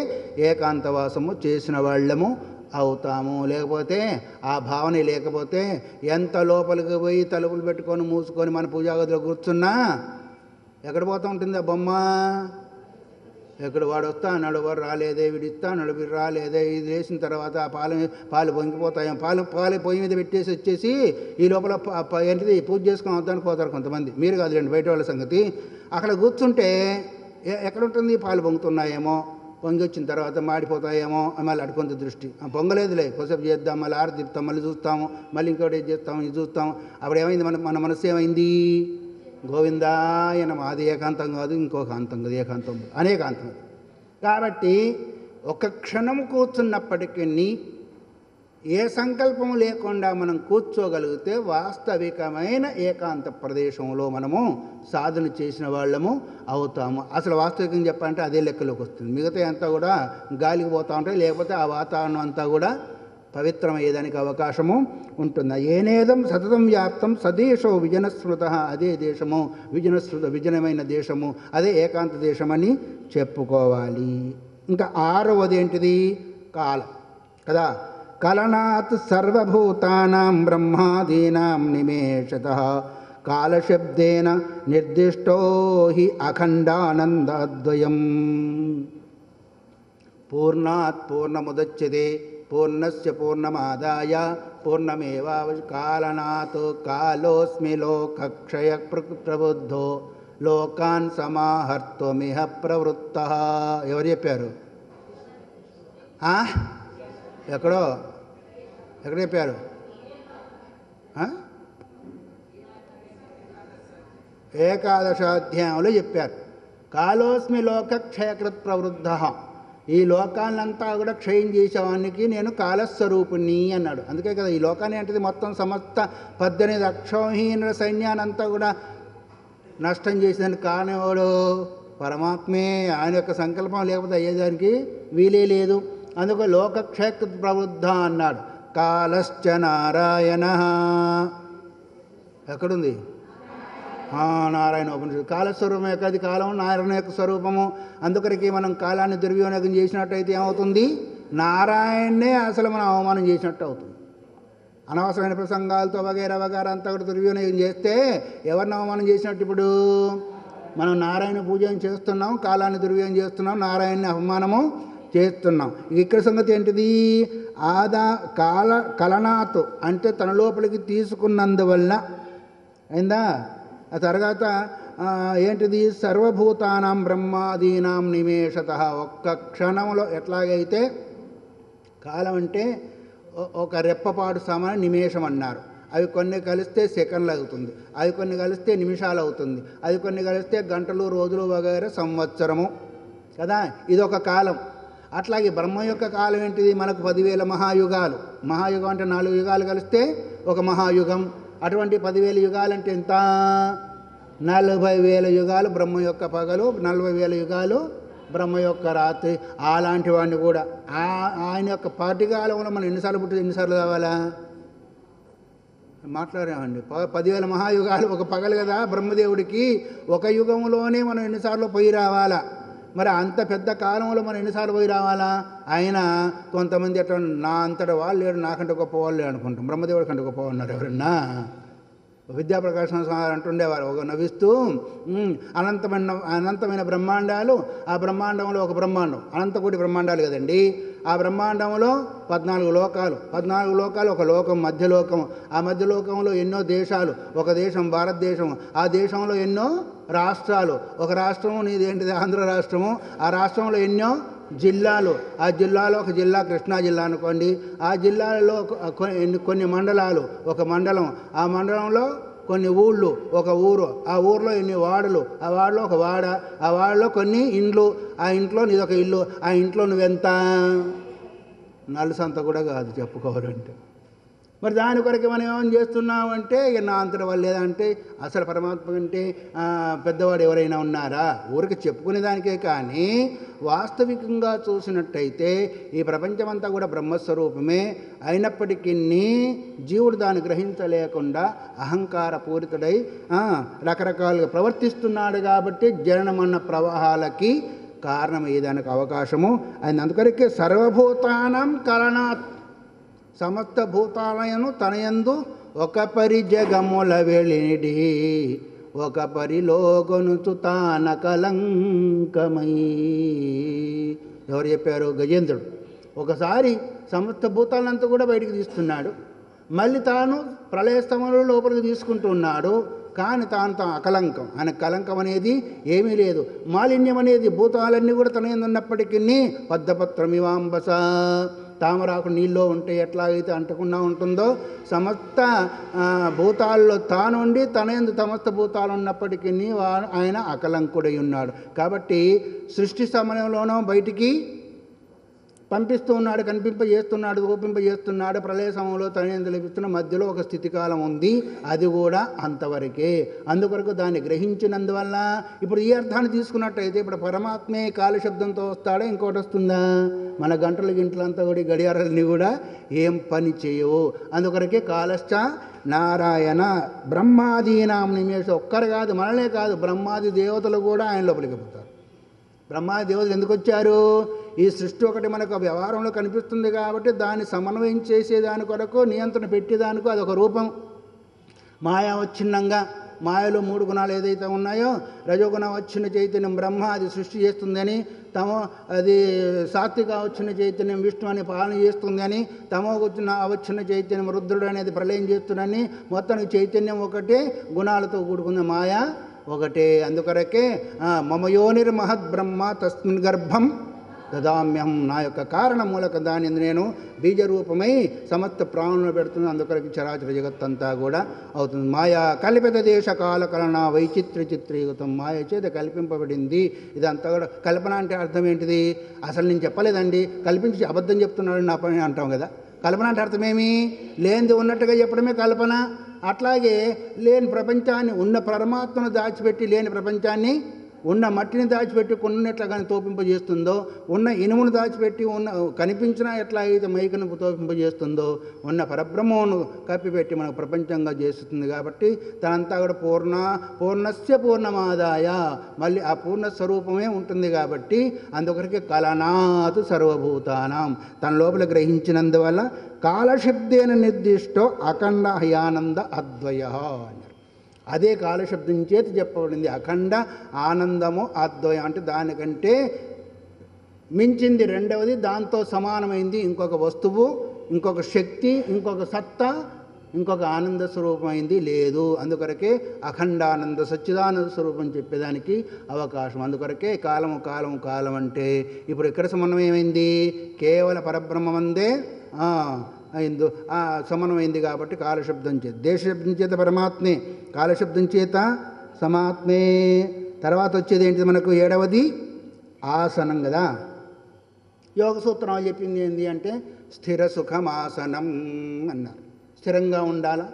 ఏకాంతవాసము చేసిన వాళ్ళము అవుతాము. లేకపోతే ఆ భావన లేకపోతే ఎంత లోపలికి పోయి తలుపులు పెట్టుకొని మూసుకొని మన పూజాగదిలో కూర్చున్నా ఎక్కడ పోతూ ఉంటుంది ఆ బొమ్మ? ఎక్కడ వాడు వస్తా అన్నాడు, వాడు రాలేదే, వీడు ఇస్తా అన్నాడు, వీడు రాలేదే. ఇది వేసిన తర్వాత ఆ పాలు పొంగిపోతాయి. పాలు పొయ్యి మీద పెట్టేసి వచ్చేసి ఈ లోపల ఏంటిది పూజ చేసుకొని వద్దానికి పోతారు కొంతమంది. మీరు కాదులేండి, బయట వాళ్ళ సంగతి. అక్కడ కూర్చుంటే ఎక్కడుంటుంది? పాలు పొంగుతున్నాయేమో, పొంగి వచ్చిన తర్వాత మాడిపోతాయేమో మళ్ళీ అడుకొంత దృష్టి పొంగలేదులే కొద్దిసేపు చేద్దాం, మళ్ళీ ఆరు తిప్పుతాం, మళ్ళీ చూస్తాము, మళ్ళీ ఇంకోటి చేస్తాము, ఇది చూస్తాము. అప్పుడు ఏమైంది, మన మనస్సు ఏమైంది, గోవిందాయన అది ఏకాంతం కాదు, ఇంకొక అంతం కాదు, ఏకాంతం అనేకాంతం. కాబట్టి ఒక క్షణం కూర్చున్నప్పటికీ ఏ సంకల్పం లేకుండా మనం కూర్చోగలిగితే వాస్తవికమైన ఏకాంత ప్రదేశంలో మనము సాధన చేసిన వాళ్ళము అవుతాము. అసలు వాస్తవికంగా చెప్పాలంటే అదే లెక్కలోకి వస్తుంది. మిగతా అంతా కూడా గాలికి పోతూ ఉంటాయి, లేకపోతే ఆ వాతావరణం అంతా కూడా పవిత్రమయ్యేదానికి అవకాశము ఉంటుంది. ఏనేదం సతతం వ్యాప్తం సదేశో విజనశ్రుత, అదే దేశము విజనమైన దేశము, అదే ఏకాంత దేశమని చెప్పుకోవాలి. ఇంకా ఆరవది ఏంటిది, కాలం కదా. కలనాత్ సర్వభూతానాం బ్రహ్మాదీనాం నిమేషతః కాలశబ్దేన నిర్దిష్టో హి అఖండానందద్వయం. పూర్ణాత్ పూర్ణముదచ్యతే పూర్ణస్య పూర్ణమాదాయ పూర్ణమేవావశిష్యతే. కాలనాత్ కాలోస్మి లోకక్షయ ప్రబుద్ధో లోకాన్ సమాహర్తుమిహ ప్రవృత్తః. ఎవరు చెప్పారు? ఎక్కడ చెప్పారు? ఏకాదశాధ్యాయంలో చెప్పారు. కాలోస్మి లోక క్షయకృత్ ప్రవృద్ధ, ఈ లోకాన్నంతా కూడా క్షయం చేసేవానికి నేను కాలస్వరూపుణ్ణి అన్నాడు. అందుకే కదా ఈ లోకాన్ని అంటే మొత్తం సమస్త 18 అక్షోహీనుల సైన్యానంతా కూడా నష్టం చేసేదానికి కారణవాడు పరమాత్మే. ఆయన యొక్క సంకల్పం లేకపోతే అయ్యేదానికి వీలే లేదు. అందుకు లోకక్షయకృత్ ప్రవృద్ధ అన్నాడు. కాలశ్చ నారాయణ ఎక్కడుంది? నారాయణ ఉపనిషత్తు. కాలస్వరూపం యొక్క అది కాలం, నారాయణ యొక్క స్వరూపము. అందుకరికి మనం కాలాన్ని దుర్వినియోగం చేసినట్టయితే ఏమవుతుంది, నారాయణనే అసలు మనం అవమానం చేసినట్టు అవుతుంది. అనవసరమైన ప్రసంగాలతో వగైరా అంతా కూడా దుర్వినియోగం చేస్తే ఎవరిని అవమానం చేసినట్టు? ఇప్పుడు మనం నారాయణ పూజను చేస్తున్నాం, కాలాన్ని దుర్వినియోగం చేస్తున్నాం, నారాయణని అవమానము చేస్తున్నాం. ఇక్కడ సంగతి ఏంటిది, కలనాత్ అంటే తన లోపలికి తీసుకున్నందువల్ల అయిందా. ఆ తర్వాత ఏంటిది, సర్వభూతానాం బ్రహ్మాదీనాం నిమేషతః. ఒక్క క్షణంలో ఎట్లాగైతే కాలం అంటే ఒక రెప్పపాటు సమానం నిమేషం అన్నారు. అవి కొన్ని కలిస్తే సెకండ్లు అవుతుంది, అవి కొన్ని కలిస్తే నిమిషాలు అవుతుంది, అవి కొన్ని కలిస్తే గంటలు, రోజులు వగైరా సంవత్సరము కదా. ఇదొక కాలం. అట్లాగే బ్రహ్మ యొక్క కాలం ఏంటిది, మనకు 10,000 మహాయుగాలు. మహాయుగం అంటే 4 యుగాలు కలిస్తే ఒక మహాయుగం. అటువంటి 10,000 యుగాలంటే ఎంత, 40,000 యుగాలు బ్రహ్మ యొక్క పగలు, 40,000 యుగాలు బ్రహ్మ యొక్క రాత్రి. అలాంటి వాడిని కూడా ఆయన యొక్క పాటికాలంలో మనం ఎన్నిసార్లు పుట్టి ఎన్నిసార్లు కావాలా మాట్లాడామండి. 10,000 మహాయుగాలు ఒక పగలు కదా బ్రహ్మదేవుడికి. ఒక యుగంలోనే మనం ఎన్నిసార్లు పోయి రావాలా. మరి అంత పెద్ద కాలంలో మనం ఎన్నిసార్లు పోయి రావాలా. ఆయన కొంతమంది అట్లా నా అంతటా వాళ్ళు లేడు, నాకంటే గొప్ప వాళ్ళు లేడు అనుకుంటాం. బ్రహ్మదేవుడి కంటే గొప్ప ఉన్నారు ఎవరన్నా. విద్యాప్రకాశం స్వామి అంటుండేవారు ఒక నవ్విస్తూ, అనంతమైన బ్రహ్మాండాలు, ఆ బ్రహ్మాండంలో ఒక బ్రహ్మాండం, అనంతకోటి బ్రహ్మాండాలు కదండి. ఆ బ్రహ్మాండంలో 14 లోకాలు, 14 లోకాలు ఒక లోకం, మధ్యలోకం. ఆ మధ్యలోకంలో ఎన్నో దేశాలు, ఒక దేశం భారతదేశం. ఆ దేశంలో ఎన్నో రాష్ట్రాలు, ఒక రాష్ట్రము నీదేంటిది ఆంధ్ర రాష్ట్రము. ఆ రాష్ట్రంలో ఎన్నో జిల్లాలు, ఆ జిల్లాలో ఒక జిల్లా కృష్ణా జిల్లా అనుకోండి. ఆ జిల్లాలలో కొన్ని మండలాలు, ఒక మండలం. ఆ మండలంలో కొన్ని ఊళ్ళు, ఒక ఊరు. ఆ ఊరిలో ఎన్ని వాడలు, ఆ వాడలో ఒక వాడ. ఆ వాడలో కొన్ని ఇండ్లు, ఆ ఇంట్లో నీదొక ఇల్లు. ఆ ఇంట్లో నువ్వెంత, నలుసంత కూడా కాదు చెప్పుకోవాలంటే. మరి దాని కొరకు మనం ఏమని చేస్తున్నాం అంటే, ఇక నా అంతటి వాళ్ళు లేదంటే అసలు పరమాత్మ కంటే పెద్దవాడు ఎవరైనా ఉన్నారా? ఊరికి చెప్పుకునే దానికే. కానీ వాస్తవికంగా చూసినట్టయితే ఈ ప్రపంచమంతా కూడా బ్రహ్మస్వరూపమే. అయినప్పటికీ జీవుడు దాన్ని గ్రహించలేకుండా అహంకార పూరితుడై రకరకాలుగా ప్రవర్తిస్తున్నాడు. కాబట్టి జననమన్న ప్రవాహాలకి కారణమయ్యేదానికి అవకాశము అయింది. అందుకొరకే సర్వభూతానాం కలనాత్, సమస్త భూతాలయను తనయందు ఒక పరి జగముల వెళిడి, ఒక పరిలోగొనుచు తాన కలంకమై. ఎవరు చెప్పారు? గజేంద్రుడు. ఒకసారి సమస్త భూతాలంతా కూడా బయటికి తీస్తున్నాడు, మళ్ళీ తాను ప్రళయస్తమంలో లోపలికి తీసుకుంటున్నాడు. కానీ తాను అకలంకం. ఆయన కలంకం అనేది ఏమీ లేదు. మాలిన్యం అనేది భూతాలన్నీ కూడా తన యందు ఉన్నప్పటికీ పద్మపత్రమివాంబస, తామరాకు నీళ్ళలో ఉంటే ఎట్లాగైతే అంటకుండా ఉంటుందో సమస్త భూతాల్లో తానుండి తన యందు సమస్త భూతాలు ఉన్నప్పటికీ ఆయన అకలంకుడై ఉన్నాడు. కాబట్టి సృష్టి సమయంలోనూ బయటికి పంపిస్తూ ఉన్నాడు, కనిపింపజేస్తున్నాడు, రూపింపజేస్తున్నాడు. ప్రళయ సమయంలో తన యందు లభిస్తున్న మధ్యలో ఒక స్థితికాలం ఉంది, అది కూడా అంతవరకే. అందుకొరకు దాన్ని గ్రహించినందువల్ల ఇప్పుడు ఈ అర్థాన్ని తీసుకున్నట్టయితే ఇప్పుడు పరమాత్మే కాలశబ్దంతో వస్తాడా, ఇంకోటి వస్తుందా? మన గంటలు గింటలంతా కూడా గడియారాలని కూడా ఏం పని చేయవు. అందుకొరకే కాలశ్చ నారాయణ బ్రహ్మాదీనాం నిమేష. ఒక్కరు కాదు, మనలే కాదు, బ్రహ్మాది దేవతలు కూడా ఆయన లోపలికి పోతారు. బ్రహ్మాది దేవతలు ఎందుకు వచ్చారు? ఈ సృష్టి ఒకటి మనకు వ్యవహారంలో కనిపిస్తుంది కాబట్టి దాన్ని సమన్వయం చేసేదాని కొరకు, నియంత్రణ పెట్టేదానికి అదొక రూపం. మాయావచ్ఛిన్నంగా మాయలో 3 గుణాలు ఏదైతే ఉన్నాయో, రజోగుణ వచ్చిన చైతన్యం బ్రహ్మ అది సృష్టి చేస్తుందని, అది సాత్విక వచ్చిన చైతన్యం విష్ణు అని పాలన చేస్తుందని, వచ్చిన చైతన్యం రుద్రుడు అనేది ప్రళయం చేస్తుందని, మొత్తానికి చైతన్యం ఒకటే, గుణాలతో కూడుకున్న మాయ ఒకటే. అందుకొరకే మమయోనిర్మహద్ బ్రహ్మ తస్మిన్ గర్భం దదామ్యం, నా యొక్క కారణ మూలక దాని నేను బీజరూపమై సమస్త ప్రాణులను పెడుతున్నాను. అందుకొరకు చరాచర జగత్తంతా కూడా అవుతుంది. మాయా కల్పిత దేశ కాల కలన వైచిత్ర చిత్రీకృతం, మాయ చేత కల్పింపబడింది. ఇదంతా కూడా కల్పన అంటే అర్థం ఏంటిది? అసలు నేను చెప్పలేదండి, కల్పించి అబద్ధం చెప్తున్నాడు నా పని అంటాం కదా. కల్పన అంటే అర్థమేమి? లేనిది ఉన్నట్టుగా చెప్పడమే కల్పన. అట్లాగే లేని ప్రపంచాన్ని, ఉన్న పరమాత్మను దాచిపెట్టి లేని ప్రపంచాన్ని, ఉన్న మట్టిని దాచిపెట్టి కొన్ని ఎట్లా కానీ తోపింపజేస్తుందో, ఉన్న ఇనుమును దాచిపెట్టి ఉన్న కనిపించినా ఎట్లా అయితే మైకను తోపింపజేస్తుందో, ఉన్న పరబ్రహ్మను కప్పిపెట్టి మనకు ప్రపంచంగా చేస్తుంది. కాబట్టి తనంతా కూడా పూర్ణస్య పూర్ణమాదాయ, మళ్ళీ ఆ పూర్ణస్వరూపమే ఉంటుంది. కాబట్టి అందుకొరకే కలనాతు సర్వభూతానాం, తన లోపల గ్రహించినందువల్ల కాలశబ్దేన నిర్దిష్టో అఖండ హయానంద అద్వయ అన్నారు. అదే కాలశబ్దం చేత చెప్పబడింది. అఖండ ఆనందము అద్వయం అంటే దానికంటే మించింది రెండవది, దాంతో సమానమైంది ఇంకొక వస్తువు, ఇంకొక శక్తి, ఇంకొక సత్తా, ఇంకొక ఆనంద స్వరూపమైంది లేదు. అందుకొరకే అఖండానంద సచ్చిదానంద స్వరూపం చెప్పేదానికి అవకాశం. అందుకొరకే కాలం అంటే ఇప్పుడు ఎక్కడ సమన్వయమైంది? కేవల పరబ్రహ్మమందే సమన్వయింది. కాబట్టి కాలశబ్దం చేత, దేశశబ్దం చేత పరమాత్మే, కాలశబ్దం చేత సమాత్మే. తర్వాత వచ్చేది ఏంటిది మనకు? 7వది ఆసనం కదా. యోగ సూత్రం చెప్పింది ఏంటి అంటే స్థిర సుఖమాసనం అన్నారు. స్థిరంగా ఉండాలా,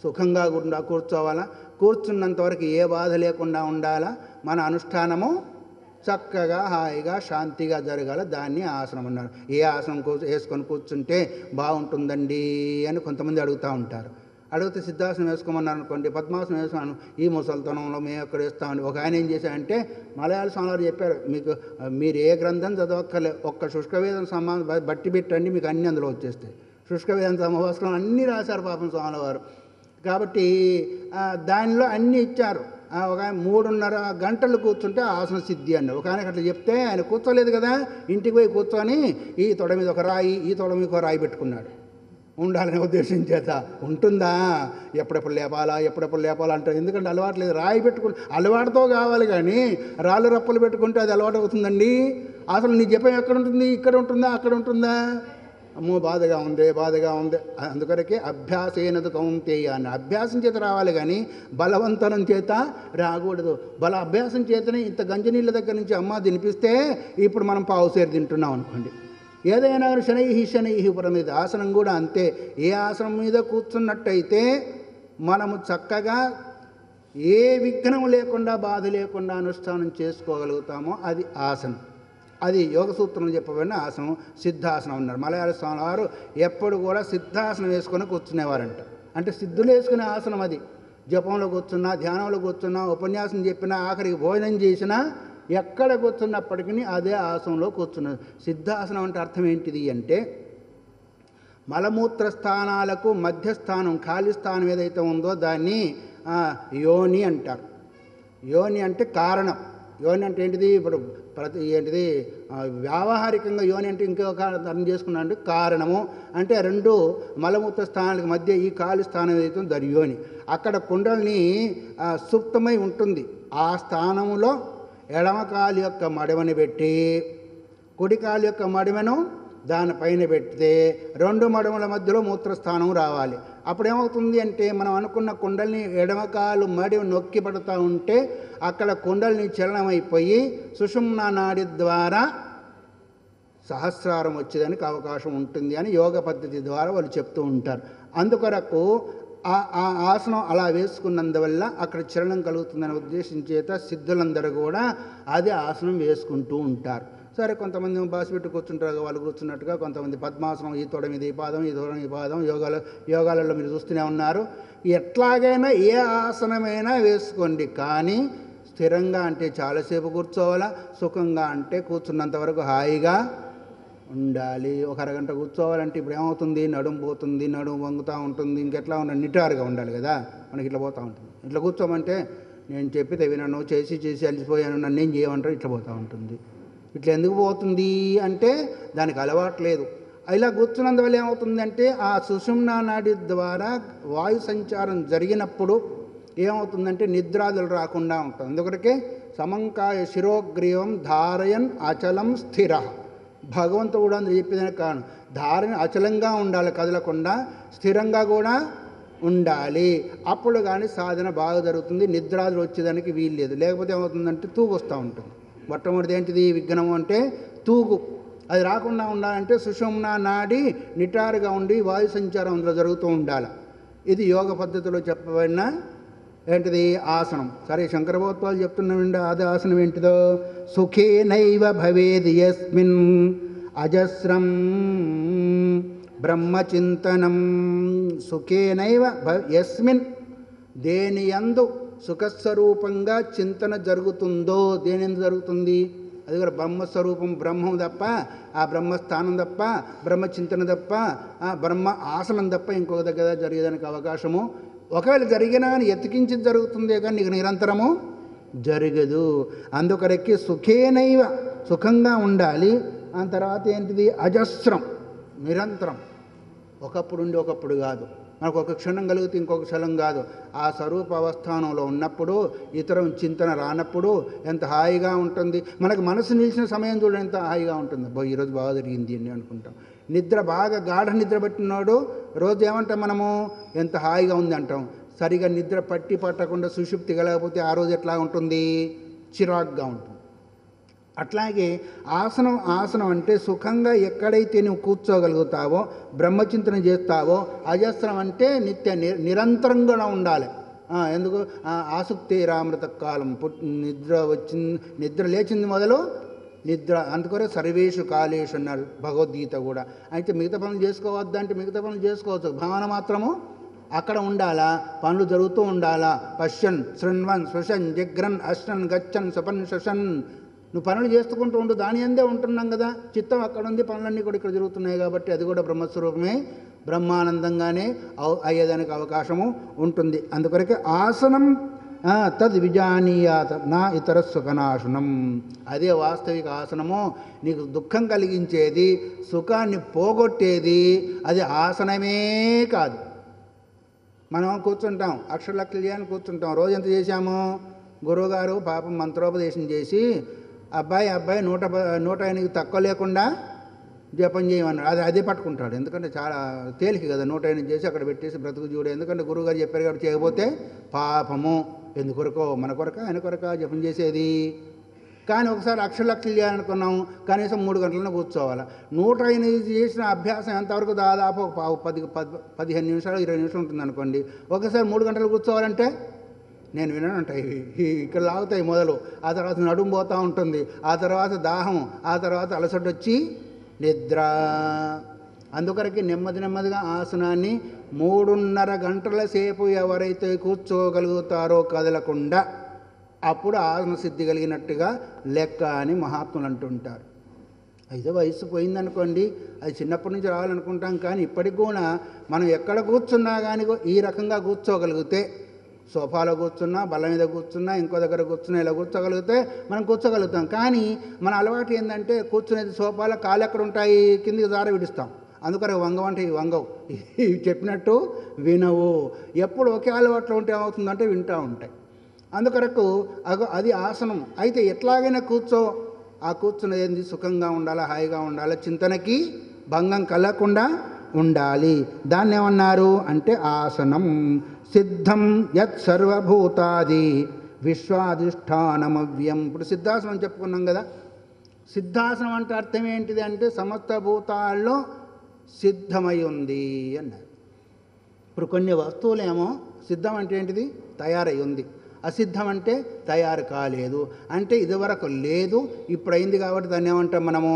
సుఖంగా కూర్చోవాలా, కూర్చున్నంతవరకు ఏ బాధ లేకుండా ఉండాలా, మన అనుష్ఠానము చక్కగా హాయిగా శాంతిగా జరగాల, దాన్ని ఆసనం అన్నారు. ఏ ఆసనం వేసుకొని కూర్చుంటే బాగుంటుందండి అని కొంతమంది అడుగుతూ ఉంటారు. అడిగితే సిద్ధాసనం వేసుకోమన్నారు అనుకోండి, పద్మాసనం వేసుకున్నాను, ఈ ముసలితనంలో మేము ఎక్కడ వేస్తామని. ఒక ఆయన ఏం చేశారంటే, మలయాళ స్వామి చెప్పారు, మీరు ఏ గ్రంథం చదవక్కర్లే, ఒక్క శుష్కవేదం బట్టి పెట్టండి, మీకు అన్నీ అందులో వచ్చేస్తాయి. శుష్కవేదం సమభాస్కరం అన్నీ రాశారు పాపం స్వామి వారు. కాబట్టి దానిలో అన్నీ ఇచ్చారు. ఒక 3.5 గంటలు కూర్చుంటే ఆసన సిద్ధి అన్నారు. ఒక ఆయనకి అట్లా చెప్తే ఆయన కూర్చోలేదు కదా, ఇంటికి పోయి కూర్చొని ఈ తొడ మీద ఒక రాయి, ఈ తొడ మీద ఒక రాయి పెట్టుకున్నాడు. ఉండాలనే ఉద్దేశం చేత ఉంటుందా? ఎప్పుడెప్పుడు లేపాలా అంటారు. ఎందుకంటే అలవాటు లేదు. రాయి అలవాటుతో కావాలి, కానీ రాళ్ళు రప్పలు పెట్టుకుంటే అది అలవాటు అవుతుందండి. అసలు నీ జపం ఎక్కడ ఉంటుంది? ఇక్కడ ఉంటుందా, అక్కడ ఉంటుందా? అమ్మో బాధగా ఉంది. అందుకొరకే అభ్యాసేనదు కౌంతేయ అని, అభ్యాసం చేత రావాలి, కానీ బలవంతనం చేత రాకూడదు. అభ్యాసం చేతనే ఇంత గంజనీళ్ళ దగ్గర నుంచి అమ్మ తినిపిస్తే ఇప్పుడు మనం పావుసేరు తింటున్నాం అనుకోండి. ఏదైనా శనై ఉపరమీద ఆసనం కూడా అంతే. ఏ ఆసనం మీద కూర్చున్నట్టయితే మనము చక్కగా ఏ విఘ్నం లేకుండా, బాధ లేకుండా అనుష్ఠానం చేసుకోగలుగుతామో అది ఆసనం. అది యోగ సూత్రం చెప్పబడిన ఆసనం సిద్ధాసనం అన్నారు. మలయాళ స్వామి వారు ఎప్పుడు కూడా సిద్ధాసనం వేసుకొని కూర్చునేవారంట. అంటే సిద్ధులు వేసుకునే ఆసనం అది. జపంలో కూర్చున్నా, ధ్యానంలో కూర్చున్నా, ఉపన్యాసం చెప్పినా, ఆఖరికి భోజనం చేసినా, ఎక్కడ కూర్చున్నప్పటికీ అదే ఆసనంలో కూర్చున్నారు. సిద్ధాసనం అంటే అర్థం ఏంటిది అంటే, మలమూత్ర స్థానాలకు మధ్యస్థానం, ఖాళీ స్థానం ఏదైతే ఉందో దాన్ని యోని అంటారు. యోని అంటే కారణం. యోని అంటే ఏంటిది? ఇప్పుడు ఏంటిది వ్యావహారికంగా యోని అంటే ఇంకొక అర్థం చేసుకున్నా అంటే కారణము అంటే రెండు మలమూత్ర స్థానాలకు మధ్య ఈ కాలి స్థానం ఏదైతే దాని యోని. అక్కడ కుండలిని సుప్తమై ఉంటుంది. ఆ స్థానంలో ఎడమ కాలు యొక్క మడమని పెట్టి కుడి కాలు యొక్క మడమను దానిపైన పెడితే రెండు మడమల మధ్యలో మూత్రస్థానం రావాలి. అప్పుడు ఏమవుతుంది అంటే మనం అనుకున్న కుండలిని ఎడమకాలు మడి నొక్కి పడుతూ ఉంటే అక్కడ కుండలిని చలనమైపోయి సుషుమ్నా నాడి ద్వారా సహస్రారం వచ్చేదానికి అవకాశం ఉంటుంది అని యోగ పద్ధతి ద్వారా వాళ్ళు చెప్తూ ఉంటారు. అందుకొరకు ఆ ఆసనం అలా వేసుకున్నందువల్ల అక్కడ చలనం కలుగుతుందనే ఉద్దేశం చేత సిద్ధులందరూ కూడా అదే ఆసనం వేసుకుంటూ ఉంటారు. సరే, కొంతమంది బాసి పెట్టి కూర్చుంటారు వాళ్ళు కూర్చున్నట్టుగా, కొంతమంది పద్మాసనం ఈ తొడ మీద ఈ పాదం ఈ తొడ ఈ పాదం యోగాలలో మీరు చూస్తూనే ఉన్నారు. ఎట్లాగైనా ఏ ఆసనమైనా వేసుకోండి, కానీ స్థిరంగా అంటే చాలాసేపు కూర్చోవాలా, సుఖంగా అంటే కూర్చున్నంత వరకు హాయిగా ఉండాలి. ఒక అరగంట కూర్చోవాలంటే ఇప్పుడు ఏమవుతుంది? నడుము పోతుంది, నడుము వంగుతూ ఉంటుంది, ఇంకెట్లా ఉండాలి? నిటారుగా ఉండాలి కదా, మనకి ఇట్లా పోతూ ఉంటుంది. ఇట్లా కూర్చోమంటే నేను చెప్పితే వినను, చేసి అలసిపోయాను, నన్ను ఏం చేయమంటారు, ఇట్లా పోతూ ఉంటుంది. ఇట్లా ఎందుకు పోతుంది అంటే దానికి అలవాటు లేదు. ఇలా కూర్చున్నందువల్ల ఏమవుతుందంటే ఆ సుషుమ్నా నాడి ద్వారా వాయు సంచారం జరిగినప్పుడు ఏమవుతుందంటే నిద్రాదులు రాకుండా ఉంటుంది. అందుకొరకే సమంకాయ శిరోగ్రీవం ధారయన్ అచలం స్థిర. భగవంతుడు కూడా అందులో చెప్పేదానికి కారణం ధారణ అచలంగా ఉండాలి, కదలకుండా స్థిరంగా కూడా ఉండాలి. అప్పుడు కానీ సాధన బాగా జరుగుతుంది, నిద్రాదులు వచ్చేదానికి వీలు లేదు. లేకపోతే ఏమవుతుందంటే తూగు వస్తూ ఉంటుంది. మొట్టమొదటిది ఏంటిది? విఘ్నము అంటే తూగు. అది రాకుండా ఉండాలంటే సుషుమ్నా నాడి నిటారుగా ఉండి వాయు సంచారం అందులో జరుగుతూ ఉండాలి. ఇది యోగ పద్ధతిలో చెప్పబడిన ఏంటిది? ఆసనం. సరే, శంకర భగవత్పాదులు చెప్తున్నామండి అది ఆసనం ఏంటిదో? సుఖేనైవ భవేది యస్మిన్ అజస్రం బ్రహ్మచింతనం. సుఖేనైవ యస్మిన్, దేని యందు సుఖస్వరూపంగా చింతన జరుగుతుందో, దేని ఎందు జరుగుతుంది? అది కూడా బ్రహ్మస్వరూపం, బ్రహ్మం తప్ప, ఆ బ్రహ్మస్థానం తప్ప, బ్రహ్మచింతన తప్ప, ఆ బ్రహ్మ ఆసనం తప్ప ఇంకొక దగ్గర జరిగేదానికి అవకాశము, ఒకవేళ జరిగినా అని ఎతికించి జరుగుతుందే కానీ నీకు నిరంతరము జరగదు. అందుకొరకి సుఖేనైవ, సుఖంగా ఉండాలి. ఆ తర్వాత ఏంటిది? అజస్రం, నిరంతరం, ఒకప్పుడు ఉండి ఒకప్పుడు కాదు. మనకు ఒక క్షణం కలిగితే ఇంకొక క్షణం కాదు. ఆ స్వరూప అవస్థానంలో ఉన్నప్పుడు ఇతరం చింతన రానప్పుడు ఎంత హాయిగా ఉంటుంది. మనకు మనసు నిలిచిన సమయం చూడండి ఎంత హాయిగా ఉంటుంది. అబ్బో ఈరోజు బాగా జరిగింది అని అనుకుంటాం. నిద్ర బాగా గాఢ నిద్ర పట్టినాడు రోజు ఏమంటాం మనము? ఎంత హాయిగా ఉంది అంటాం. సరిగా నిద్ర పట్టకుండా సుషుప్తి కలగకపోతే ఆ రోజు ఎట్లా ఉంటుంది? చిరాగ్గా ఉంటుంది. అట్లాగే ఆసనం అంటే సుఖంగా ఎక్కడైతే నువ్వు కూర్చోగలుగుతావో, బ్రహ్మచింతన చేస్తావో. అజస్రం అంటే నిరంతరంగా ఉండాలి. ఎందుకు? ఆసక్తి రామృత కాలం, నిద్ర లేచింది మొదలు నిద్ర. అందుకొరే సర్వేషు కాలేషు అన్నారు భగవద్గీత కూడా. అయితే మిగతా పనులు చేసుకోవద్దంటే మిగతా పనులు చేసుకోవచ్చు, భావన మాత్రము అక్కడ ఉండాలా, పనులు జరుగుతూ ఉండాలా. పశ్యన్ శృణ్వన్ శ్వసన్ జగ్రన్ అశ్నన్ గచ్చన్ సపన్ శశన్. నువ్వు పనులు చేసుకుంటూ ఉండు, దాని అందే ఉంటున్నాం కదా. చిత్తం అక్కడ ఉంది, పనులన్నీ కూడా ఇక్కడ జరుగుతున్నాయి కాబట్టి అది కూడా బ్రహ్మస్వరూపమే, బ్రహ్మానందంగానే అయ్యేదానికి అవకాశము ఉంటుంది. అందుకొరకే ఆసనం తద్ విజానీయాత నా ఇతర సుఖనాశనం. అదే వాస్తవిక ఆసనము. నీకు దుఃఖం కలిగించేది, సుఖాన్ని పోగొట్టేది అది ఆసనమే కాదు. మనం కూర్చుంటాం, అక్షరలక్షలు చేయాలని కూర్చుంటాం. రోజు ఎంత చేశాము? గురువుగారు పాపం మంత్రోపదేశం చేసి అబ్బాయి 108 తక్కువ లేకుండా జపం చేయమన్నాడు. అదే పట్టుకుంటాడు. ఎందుకంటే చాలా తేలిక కదా, 108 చేసి అక్కడ పెట్టేసి బ్రతుకు చూడు. ఎందుకంటే గురువుగారు చెప్పారు కాబట్టి చేయకపోతే పాపము. ఎందుకొరకో? మన కొరక, ఆయన కొరక జపం చేసేది. కానీ ఒకసారి అక్షరలక్షలు చేయాలనుకున్నాం, కనీసం 3 గంటలను కూర్చోవాలి. 108 చేసిన అభ్యాసం ఎంతవరకు? దాదాపు 15 నిమిషాలు 20 నిమిషాలు ఉంటుంది అనుకోండి. ఒకసారి 3 గంటలు కూర్చోవాలంటే నేను వినంటాయి ఇక్కడ లాగుతాయి మొదలు, ఆ తర్వాత నడుము పోతూ ఉంటుంది, ఆ తర్వాత దాహం, ఆ తర్వాత అలసట వచ్చి నిద్ర. అందుకొరకి నెమ్మదిగా ఆసనాన్ని 3.5 గంటల సేపు ఎవరైతే కూర్చోగలుగుతారో కదలకుండా, అప్పుడు ఆసన సిద్ధి కలిగినట్టుగా లెక్క అని మహాత్ములు అంటుంటారు. అయితే వయసు పోయిందనుకోండి, అది చిన్నప్పటి నుంచి రావాలనుకుంటాం. కానీ ఇప్పటికి కూడా మనం ఎక్కడ కూర్చున్నా కానీ ఈ రకంగా కూర్చోగలిగితే సోఫాలో కూర్చున్నా, బల్ల మీద కూర్చున్నా, ఇంకో దగ్గర కూర్చున్నా, ఇలా కూర్చోగలిగితే మనం కూర్చోగలుగుతాం. కానీ మన అలవాటు ఏంటంటే కూర్చునేది సోఫాలో, కాళ్ళు ఎక్కడ ఉంటాయి, కిందికి జార విడుస్తాం. అందుకని వంగవంటే ఇవి వంగవు, ఇవి చెప్పినట్టు వినవు. ఎప్పుడు ఒకే అలవాట్లో ఉంటే ఏమవుతుందంటే వింటూ ఉంటాయి. అందుకొరకు అది ఆసనం. అయితే ఎట్లాగైనా కూర్చో, ఆ కూర్చునేది సుఖంగా ఉండాలి, హాయిగా ఉండాలి, చింతనకి భంగం కలగకుండా ఉండాలి. దాన్ని ఏమన్నారు అంటే ఆసనం. సిద్ధం యత్ సర్వభూతాది విశ్వాధిష్టానమవ్యం. ఇప్పుడు సిద్ధాసనం చెప్పుకున్నాం కదా. సిద్ధాసనం అంటే అర్థం ఏంటిది అంటే సమస్త భూతాల్లో సిద్ధమై ఉంది అన్నారు. ఇప్పుడు కొన్ని వస్తువులేమో సిద్ధం అంటే ఏంటిది, తయారై ఉంది. అసిద్ధం అంటే తయారు కాలేదు. అంటే ఇదివరకు లేదు, ఇప్పుడు అయింది కాబట్టి దాన్ని ఏమంటాం మనము,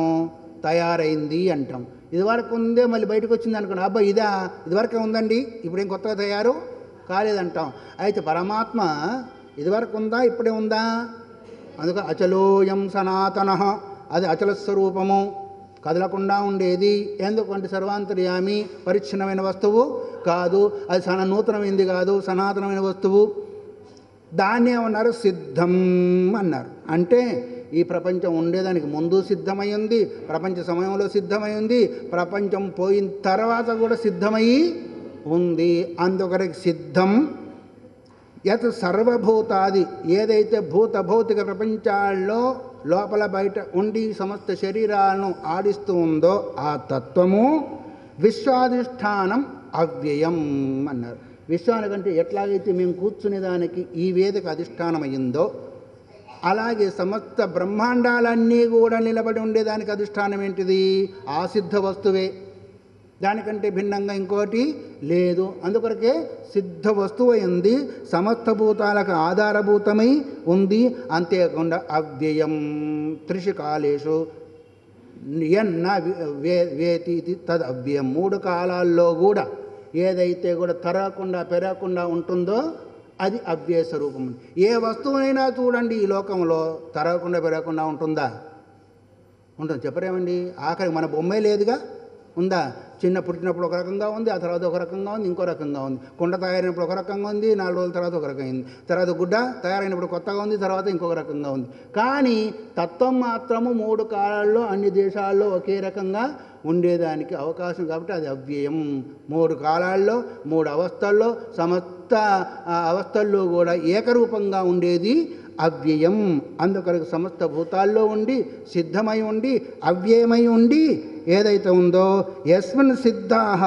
తయారైంది అంటాం. ఇదివరకు ఉందే మళ్ళీ బయటకు వచ్చింది అనుకోండి, అబ్బా ఇదా ఇదివరకే ఉందండి, ఇప్పుడు ఏం కొత్తగా తయారు కాలేదంటాం. అయితే పరమాత్మ ఇదివరకు ఉందా, ఇప్పుడే ఉందా? అందుకే అచలోయం సనాతన, అది అచల స్వరూపము, కదలకుండా ఉండేది. ఎందుకంటే సర్వాంతర్యామి, పరిచ్ఛిన్నమైన వస్తువు కాదు. అది నూతనమైంది కాదు, సనాతనమైన వస్తువు. దాన్ని ఏమన్నారు, సిద్ధం అన్నారు. అంటే ఈ ప్రపంచం ఉండేదానికి ముందు సిద్ధమై ఉంది, ప్రపంచ సమయంలో సిద్ధమై ఉంది, ప్రపంచం పోయిన తర్వాత కూడా సిద్ధమై ఉంది. అందుకొరకు సిద్ధం యత్ సర్వభూతాది, ఏదైతే భౌతిక ప్రపంచాల్లో లోపల బయట ఉండి సమస్త శరీరాలను ఆడిస్తూ ఉందో ఆ తత్వము విశ్వాధిష్టానం అవ్యయం అన్నారు. విశ్వానికంటే ఎట్లాగైతే మేము కూర్చునేదానికి ఈ వేదిక అధిష్టానమైందో అలాగే సమస్త బ్రహ్మాండాలన్నీ కూడా నిలబడి ఉండేదానికి అధిష్టానం ఏంటిది, ఆ సిద్ధ వస్తువే. దానికంటే భిన్నంగా ఇంకోటి లేదు. అందుకొరకే సిద్ధ వస్తువు ఉంది, సమస్త భూతాలకు ఆధారభూతమై ఉంది. అంతేకాకుండా అవ్యయం, త్రిషు కాలేషు యన్న వేతి తద్ అవ్యయం. 3 కాలాల్లో కూడా ఏదైతే కూడా తరగకుండా పెరగకుండా ఉంటుందో అది అవ్యయ స్వరూపం. ఏ వస్తువునైనా చూడండి ఈ లోకంలో తరగకుండా పెరగకుండా ఉంటుందా? ఉంటుంది, చెప్పరేమండి. ఆఖరికి మన బొమ్మే లేదుగా, ఉందా? పుట్టినప్పుడు ఒక రకంగా ఉంది, ఆ తర్వాత ఒక రకంగా ఉంది, ఇంకో రకంగా ఉంది. కుండ తయారైనప్పుడు ఒక రకంగా ఉంది, 4 రోజుల తర్వాత ఒక రకంగా ఉంది, తర్వాత గుడ్డ తయారైనప్పుడు కొత్తగా ఉంది, తర్వాత ఇంకొక రకంగా ఉంది. కానీ తత్వం మాత్రము 3 కాలాల్లో అన్ని దేశాల్లో ఒకే రకంగా ఉండేదానికి అవకాశం. కాబట్టి అది అవ్యయం. 3 కాలాల్లో 3 అవస్థల్లో సమస్త అవస్థల్లో కూడా ఏకరూపంగా ఉండేది అవ్యయం. అందుకొరకు సమస్త భూతాల్లో ఉండి సిద్ధమై ఉండి అవ్యయమై ఉండి ఏదైతే ఉందో యస్మిన్ సిద్ధాః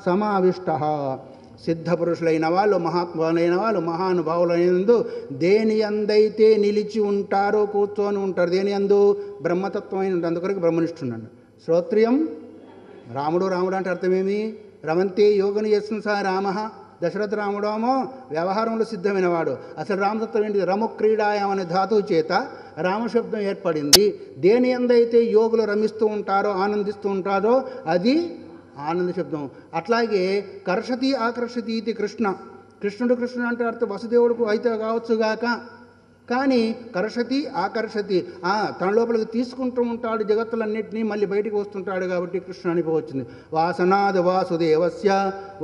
సమావిష్టః, సిద్ధ పురుషులైన వాళ్ళు, మహాత్ములైన వాళ్ళు, మహానుభావులైనందు దేని అందైతే నిలిచి ఉంటారో, కూర్చొని ఉంటారు, దేని అందు బ్రహ్మతత్వమైన ఉంటుంది. అందుకొరకు బ్రహ్మనిష్ఠున్నాడు. శ్రోత్రియం రాముడు అంటే అర్థమేమి, రమంతే యోగని యస్మిన్ సహ రామ. దశరథ రాముడేమో వ్యవహారంలో సిద్ధమైన వాడు. అసలు రామతత్వం ఏంటిది, రము క్రీడాయం అనే ధాతువు చేత రామశబ్దం ఏర్పడింది. దేని ఎందైతే యోగులు రమిస్తూ ఉంటారో, ఆనందిస్తూ ఉంటారో అది ఆనంద శబ్దం. అట్లాగే కర్షతి ఆకర్షతి ఇది కృష్ణుడు అంటే అర్థం వసుదేవుడు అయితే కావచ్చుగాక, కానీ కర్షతి ఆకర్షతి, తన లోపలికి తీసుకుంటూ ఉంటాడు జగత్తులన్నింటినీ, మళ్ళీ బయటికి వస్తుంటాడు కాబట్టి కృష్ణుడు అనిపోవచ్చింది. వాసనాద్ వాసుదేవస్య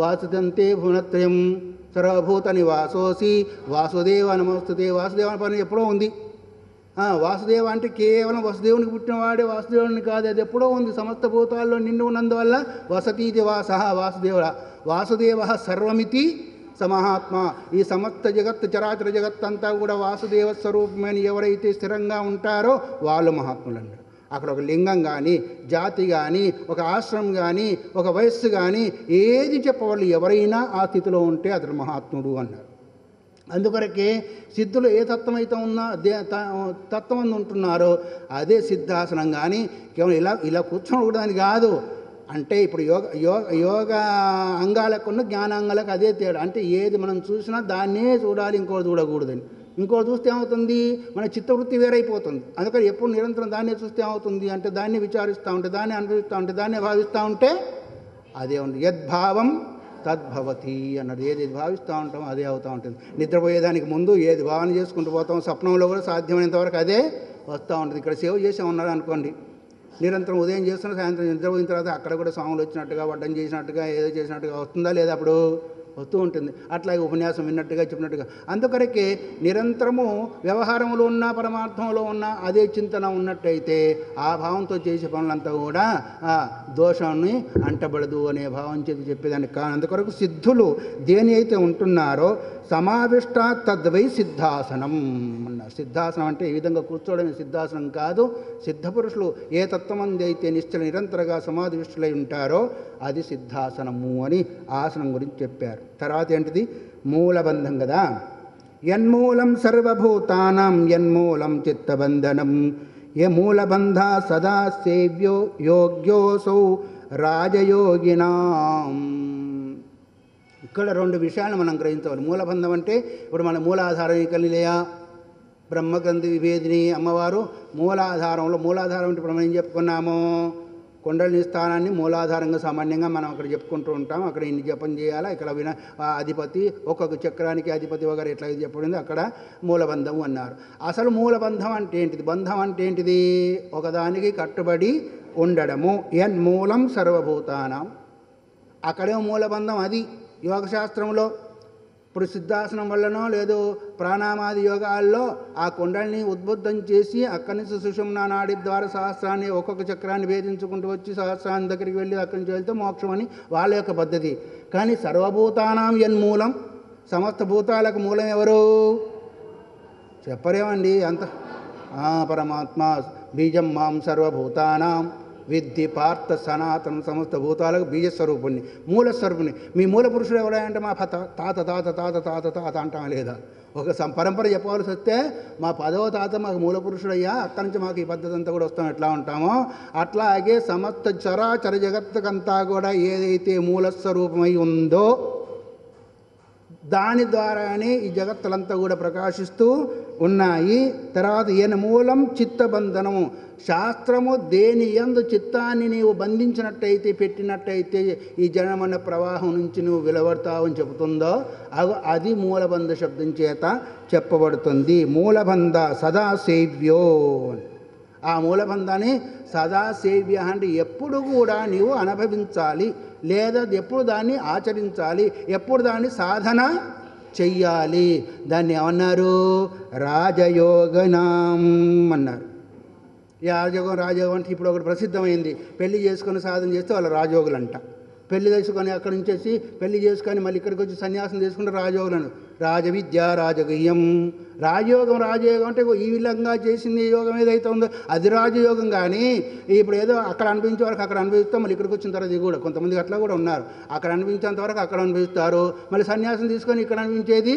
వాసుదంతే భువనత్రయం సర్వభూత నివాసోసి వాసుదేవ నమస్తుతే. వాసుదేవ పని ఎప్పుడో ఉంది. వాసుదేవ అంటే కేవలం వసుదేవునికి పుట్టినవాడే వాసుదేవుని కాదు, అది ఎప్పుడో ఉంది. సమస్త భూతాల్లో నిండి ఉన్నందువల్ల వసతీతి వాసః వాసుదేవ సర్వమితి సమహాత్మ. ఈ సమస్త జగత్తు చరాచర జగత్తంతా కూడా వాసుదేవ స్వరూపమని ఎవరైతే స్థిరంగా ఉంటారో వాళ్ళు మహాత్ములు అన్నారు. అక్కడ ఒక లింగం కానీ, జాతి కానీ, ఒక ఆశ్రమం కానీ, ఒక వయస్సు కానీ ఏది చెప్పవాళ్ళు ఎవరైనా ఆ స్థితిలో ఉంటే అతడు మహాత్ముడు అన్నారు. అందుకొరకే సిద్ధులు ఏ తత్వం అయితే తత్వం ఉంటున్నారో అదే సిద్ధాసనం. కానీ కేవలం ఇలా కూర్చోకూడదని కాదు. అంటే ఇప్పుడు యోగ అంగాలకున్న జ్ఞానాంగాలకు అదే తేడా. అంటే ఏది మనం చూసినా దాన్నే చూడాలి, ఇంకోటి చూడకూడదని. ఇంకోటి చూస్తే ఏమవుతుంది, మన చిత్తవృత్తి వేరైపోతుంది. అందుకని ఎప్పుడు నిరంతరం దాన్నే చూస్తే ఏమవుతుంది అంటే దాన్ని విచారిస్తూ ఉంటే, దాన్ని అనుభవిస్తూ ఉంటే, దాన్నే భావిస్తూ ఉంటే అదే ఉంది. యద్భావం తద్భవతి అన్నది. ఏది భావిస్తూ ఉంటామో అదే అవుతూ ఉంటుంది. నిద్రపోయేదానికి ముందు ఏది భావన చేసుకుంటూ పోతాం, స్వప్నంలో కూడా సాధ్యమైనంతవరకు అదే వస్తూ ఉంటుంది. ఇక్కడ సేవ చేసే ఉన్నారు అనుకోండి, నిరంతరం ఉదయం చేస్తున్న సాయంత్రం నిద్రపోయిన తర్వాత అక్కడ కూడా స్వాములు వచ్చినట్టుగా, వడ్డం చేసినట్టుగా, ఏదో చేసినట్టుగా వస్తుందా లేదా? అప్పుడు వస్తూ ఉంటుంది. అట్లాగే ఉపన్యాసం విన్నట్టుగా చెప్పినట్టుగా. అందుకొరకే నిరంతరము వ్యవహారంలో ఉన్న పరమార్థంలో ఉన్న అదే చింతన ఉన్నట్టయితే ఆ భావంతో చేసే పనులంతా కూడా దోషాన్ని అంటబడదు అనే భావం చెప్పేదానికి కారణం. అందుకొరకు సిద్ధులు దేని అయితే ఉంటున్నారో సమావిష్ట తద్వై సిద్ధాసనం అన్నారు. సిద్ధాసనం అంటే ఈ విధంగా కూర్చోవడమే సిద్ధాసనం కాదు. సిద్ధపురుషులు ఏ తత్వమంది అయితే నిశ్చల నిరంతరంగా సమాధిష్ఠులై ఉంటారో అది సిద్ధాసనము అని ఆసనం గురించి చెప్పారు. తర్వాత ఏంటిది? మూలబంధం కదా. యన్మూలం సర్వభూతానాం యన్మూలం చిత్తబంధనం ఏ మూలబంధ సదా సేవ్యో యోగ్యోసౌ రాజయోగినాం. ఇక్కడ రెండు విషయాలు మనం గ్రహించవాలి. మూలబంధం అంటే ఇప్పుడు మన మూలాధారం కలిలేయ బ్రహ్మగ్రంథి విభేదిని అమ్మవారు మూలాధారంలో. మూలాధారం అంటే ఇప్పుడు మనం ఏం చెప్పుకున్నాము? కుండలిని స్థానాన్ని మూలాధారంగా సామాన్యంగా మనం అక్కడ చెప్పుకుంటూ ఉంటాం. అక్కడ ఇన్ని జపం చేయాలా, ఇక్కడ అధిపతి ఒక్కొక్క చక్రానికి అధిపతి వగర ఎట్లా చెప్పబడింది అక్కడ మూలబంధం అన్నారు. అసలు మూలబంధం అంటే ఏంటిది? బంధం అంటే ఏంటిది? ఒకదానికి కట్టుబడి ఉండడము. యన్మూలం సర్వభూతానాం, అక్కడే మూలబంధం. అది యోగశాస్త్రంలో ఇప్పుడు సిద్ధాసనం వల్లనో లేదో ప్రాణామాది యోగాల్లో ఆ కుండల్ని ఉద్బుద్ధం చేసి అక్కడి నుంచి సుషుమ్నా నాడి ద్వారా సహస్రాన్ని ఒక్కొక్క చక్రాన్ని భేదించుకుంటూ వచ్చి సహస్రాన్ని దగ్గరికి వెళ్ళి అక్కడి నుంచి వెళ్తే మోక్షం అని వాళ్ళ యొక్క పద్ధతి. కానీ సర్వభూతానాం యన్మూలం, సమస్త భూతాలకు మూలం ఎవరు చెప్పరేమండి? అంత పరమాత్మ బీజం మాం సర్వభూతానాం విద్ధి పార్థ సనాతనం. సమస్త భూతాలకు బీజస్వరూపుణ్ణి, మూలస్వరూపుణ్ణి. మీ మూల పురుషుడు ఎవడంటే మా తాత తాత తాత తాత తాత అంటాం లేదా? ఒక పరంపర చెప్పవలసి వస్తే మా 10వ తాత మాకు మూల పురుషుడయ్యా, అక్కడి నుంచి మాకు ఈ పద్ధతి అంతా కూడా వస్తాం. ఎట్లా ఉంటామో అట్లాగే సమస్త చరాచర జగత్తుకంతా కూడా ఏదైతే మూలస్వరూపమై ఉందో దాని ద్వారానే ఈ జగత్తులంతా కూడా ప్రకాశిస్తూ ఉన్నాయి. తర్వాత ఈయన మూలం చిత్తబంధనము. శాస్త్రము దేని యందు చిత్తాన్ని నీవు బంధించినట్టయితే పెట్టినట్టయితే ఈ జనమన్న ప్రవాహం నుంచి నువ్వు వెలువడతావని చెబుతుందో అది మూలబంధ శబ్దం చేత చెప్పబడుతుంది. మూలబంధ సదా సేవ్యో. ఆ మూలబంధాన్ని సదా సేవ్య అంటే ఎప్పుడు కూడా నీవు అనుభవించాలి, లేదా ఎప్పుడు దాన్ని ఆచరించాలి, ఎప్పుడు దాన్ని సాధన చెయ్యాలి. దాన్ని ఏమన్నారు? రాజయోగనాం అన్నారు. రాజయోగం అంటే ఇప్పుడు ఒకటి ప్రసిద్ధమైంది. పెళ్లి చేసుకొని సాధన చేస్తే వాళ్ళు రాజయోగులు అంట. పెళ్లి చేసుకొని అక్కడి నుంచి వచ్చి పెళ్లి చేసుకొని మళ్ళీ ఇక్కడికి వచ్చి సన్యాసం తీసుకుంటే రాజయోగులను. రాజవిద్య రాజగీయం. రాజయోగం అంటే ఈ విధంగా చేసింది యోగం ఏదైతే ఉందో అది రాజయోగం. కానీ ఇప్పుడు ఏదో అక్కడ అనిపించే వరకు అక్కడ అనుభవిస్తాం, మళ్ళీ ఇక్కడికి వచ్చిన తర్వాత ఇది కూడా కొంతమంది అట్లా కూడా ఉన్నారు. అక్కడ అనిపించేంత వరకు అక్కడ అనుభవిస్తారు, మళ్ళీ సన్యాసం తీసుకొని ఇక్కడ అనిపించేది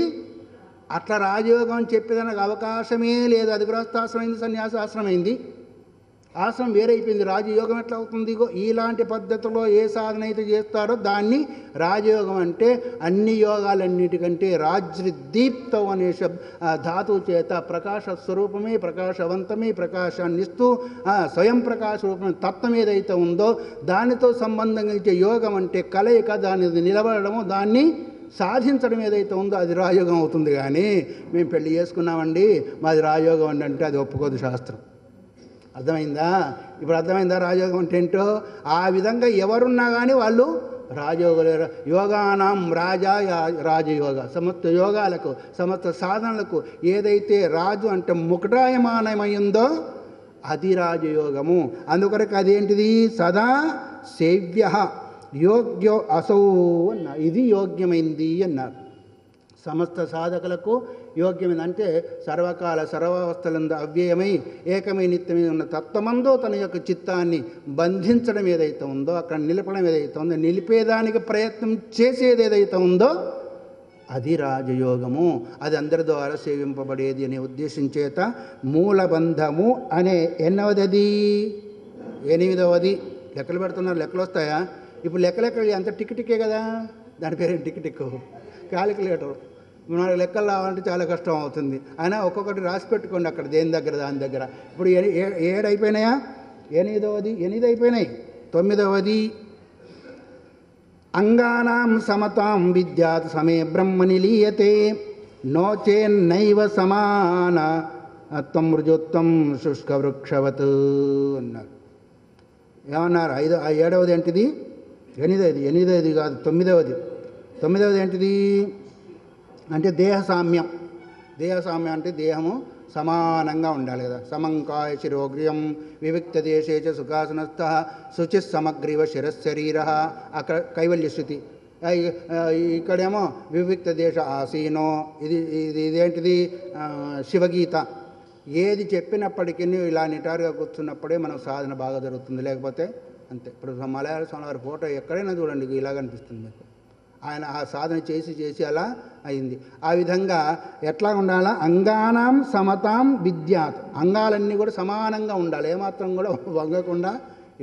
అట్లా రాజయోగం అని చెప్పేదానికి అవకాశమే లేదు. అది గృహస్థాశ్రమైంది, సన్యాసాశ్రమైంది, ఆశ్రమం వేరైపోయింది. రాజయోగం ఎట్లా అవుతుంది? ఇలాంటి పద్ధతిలో ఏ సాధన అయితే చేస్తారో దాన్ని రాజయోగం అంటే. అన్ని యోగాలన్నిటికంటే రాజ్యదీప్తం అనే ధాతువు చేత ప్రకాశ స్వరూపమే, ప్రకాశవంతమే, ప్రకాశాన్ని ఇస్తూ స్వయం ప్రకాశ రూపమే తత్వం ఏదైతే ఉందో దానితో సంబంధంగా ఇచ్చే యోగం అంటే కలయిక, దాన్ని నిలబడము, దాన్ని సాధించడం ఏదైతే ఉందో అది రాజయోగం అవుతుంది. కానీ మేము పెళ్లి చేసుకున్నామండి మాది రాజయోగం అంటే అది ఒప్పుకోదు శాస్త్రం. అర్థమైందా? ఇప్పుడు అర్థమైందా రాజయోగం అంటే ఏంటో? ఆ విధంగా ఎవరున్నా కానీ వాళ్ళు రాజయోగులే. యోగానాం రాజా రాజయోగ. సమస్త యోగాలకు సమస్త సాధనలకు ఏదైతే రాజు అంటే ముకుటాయమానమైందో అది రాజయోగము. అందుకొరకు అదేంటిది? సదా సేవ్య యోగ్యో అసౌ అన్న. ఇది యోగ్యమైంది అన్నారు. సమస్త సాధకులకు యోగ్యమైంది అంటే సర్వకాల సర్వావస్థలందు అవ్యయమై ఏకమై నిత్యమై ఉన్న తత్వమందో తన యొక్క చిత్తాన్ని బంధించడం ఏదైతే ఉందో, అక్కడ నిలపడం ఏదైతే ఉందో, నిలిపేదానికి ప్రయత్నం చేసేది ఏదైతే ఉందో అది రాజయోగము. అది అందరి ద్వారా సేవింపబడేది అనే ఉద్దేశం చేత మూలబంధము అనే ఎన్నవది? 8వది. లెక్కలు పెడుతున్నారు. లెక్కలు వస్తాయా? ఇప్పుడు లెక్కలు అంత టిక్కే కదా, దాని పేరు టిక్ క్యాలిక్యులేటర్. మనకు లెక్కలు రావాలంటే చాలా కష్టం అవుతుంది. అయినా ఒక్కొక్కటి రాసి పెట్టుకోండి అక్కడ దేని దగ్గర దాని దగ్గర. ఇప్పుడు 7 అయిపోయినాయా? 8 అయిపోయినాయి. 9వది అంగానాం సమతాం విద్యాత్ సమే బ్రహ్మ నిలీయతే నోచేన్నైవ సమాన త్వం రుజుత్వం శుష్క వృక్షవత్ అన్నారు. ఏమన్నారు? 7వది ఏంటిది? 8వది కాదు, 9వది. 9వది ఏంటిది అంటే దేహ సామ్యం. దేహ సామ్యం అంటే దేహము సమానంగా ఉండాలి కదా. సమంకాయ శిరోగ్రియం వివిక్త దేశేచ సుఖాసనస్థ శుచి సమగ్రీవ శిరశరీర, అక్కడ కైవల్య స్థితి. ఇక్కడేమో వివిక్త దేశ ఆసీనో, ఇదేంటిది శివగీత. ఏది చెప్పినప్పటికీ ఇలా నిటారుగా కూర్చున్నప్పుడే మనకు సాధన బాగా జరుగుతుంది, లేకపోతే అంతే. ఇప్పుడు మలయాళ స్వామి వారి ఫోటో ఎక్కడైనా చూడండి ఇలాగ అనిపిస్తుంది మీకు. ఆయన ఆ సాధన చేసి అలా అయింది. ఆ విధంగా ఎట్లా ఉండాలా, అంగానాం సమతాం విద్యాత్, అంగాలన్నీ కూడా సమానంగా ఉండాలి, ఏమాత్రం కూడా వంగకుండా.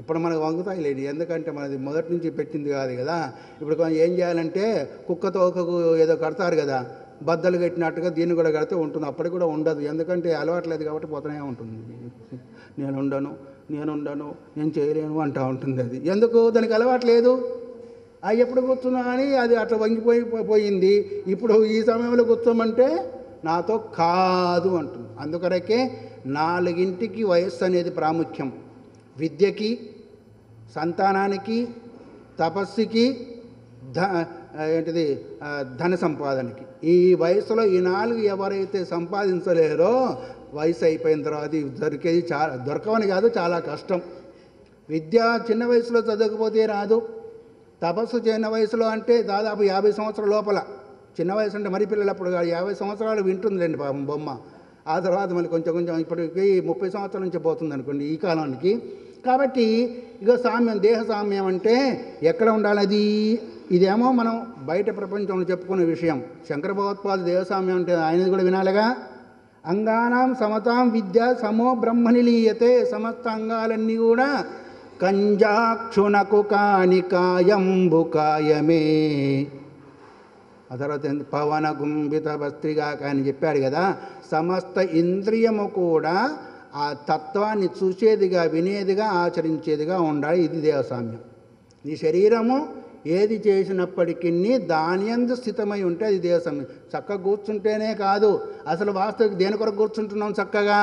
ఇప్పుడు మనకు వంగుతాయి లేని, ఎందుకంటే మనది మొదటి నుంచి పెట్టింది కాదు కదా. ఇప్పుడు ఏం చేయాలంటే కుక్క తోకకు ఏదో కడతారు కదా, బద్దలు కట్టినట్టుగా దీన్ని కూడా కడితే ఉంటుంది, అప్పటికి కూడా ఉండదు, ఎందుకంటే అలవాట్లేదు కాబట్టి పోతూనే ఉంటుంది. నేను ఉండను నేను చేయలేను అంటూ ఉంటుంది. అది ఎందుకు, దానికి అలవాట్లేదు. అది ఎప్పుడు కూర్చున్నా కానీ అది అట్లా వంగిపోయింది. ఇప్పుడు ఈ సమయంలో కూర్చోమంటే నాతో కాదు అంటుంది. అందుకొరకే 4ంటికి వయస్సు అనేది ప్రాముఖ్యం. విద్యకి, సంతానానికి, తపస్సుకి, ధన సంపాదనకి. ఈ వయసులో ఈ 4 ఎవరైతే సంపాదించలేరో వయసు అయిపోయిన తర్వాత దొరికేది దొరకవని కాదు, చాలా కష్టం. విద్య చిన్న వయసులో చదవకపోతే రాదు. తపస్సు చిన్న వయసులో అంటే దాదాపు 50 సంవత్సరాల లోపల. చిన్న వయసు అంటే మరి పిల్లలప్పుడు 50 సంవత్సరాలు వింటుందిలేండి పాపం బొమ్మ. ఆ తర్వాత మళ్ళీ కొంచెం ఇప్పటికి 30 సంవత్సరాల నుంచి పోతుంది అనుకోండి ఈ కాలానికి. కాబట్టి ఇక సామ్యం, దేహ సామ్యం అంటే ఎక్కడ ఉండాలి అది? ఇదేమో మనం బయట ప్రపంచంలో చెప్పుకునే విషయం. శంకర భగవత్పాద దేహసామ్యం అంటే ఆయనది కూడా వినాలిగా. అంగానాం సమతాం విద్య సమో బ్రహ్మని లీయతే, సమస్త అంగాలన్నీ కూడా కంజాక్షునకు కాని కాయంబు కాయమే. ఆ తర్వాత పవన గుంభిత భస్త్రిగా అని చెప్పాడు కదా. సమస్త ఇంద్రియము కూడా ఆ తత్వాన్ని చూసేదిగా, వినేదిగా, ఆచరించేదిగా ఉండాలి. ఇది దేవసామ్యం. నీ శరీరము ఏది చేసినప్పటికీ దాని యందు స్థితమై ఉంటే అది దేవసామ్యం. చక్కగా కూర్చుంటేనే కాదు, అసలు వాస్తవిక దేని కొరకు కూర్చుంటున్నాం? చక్కగా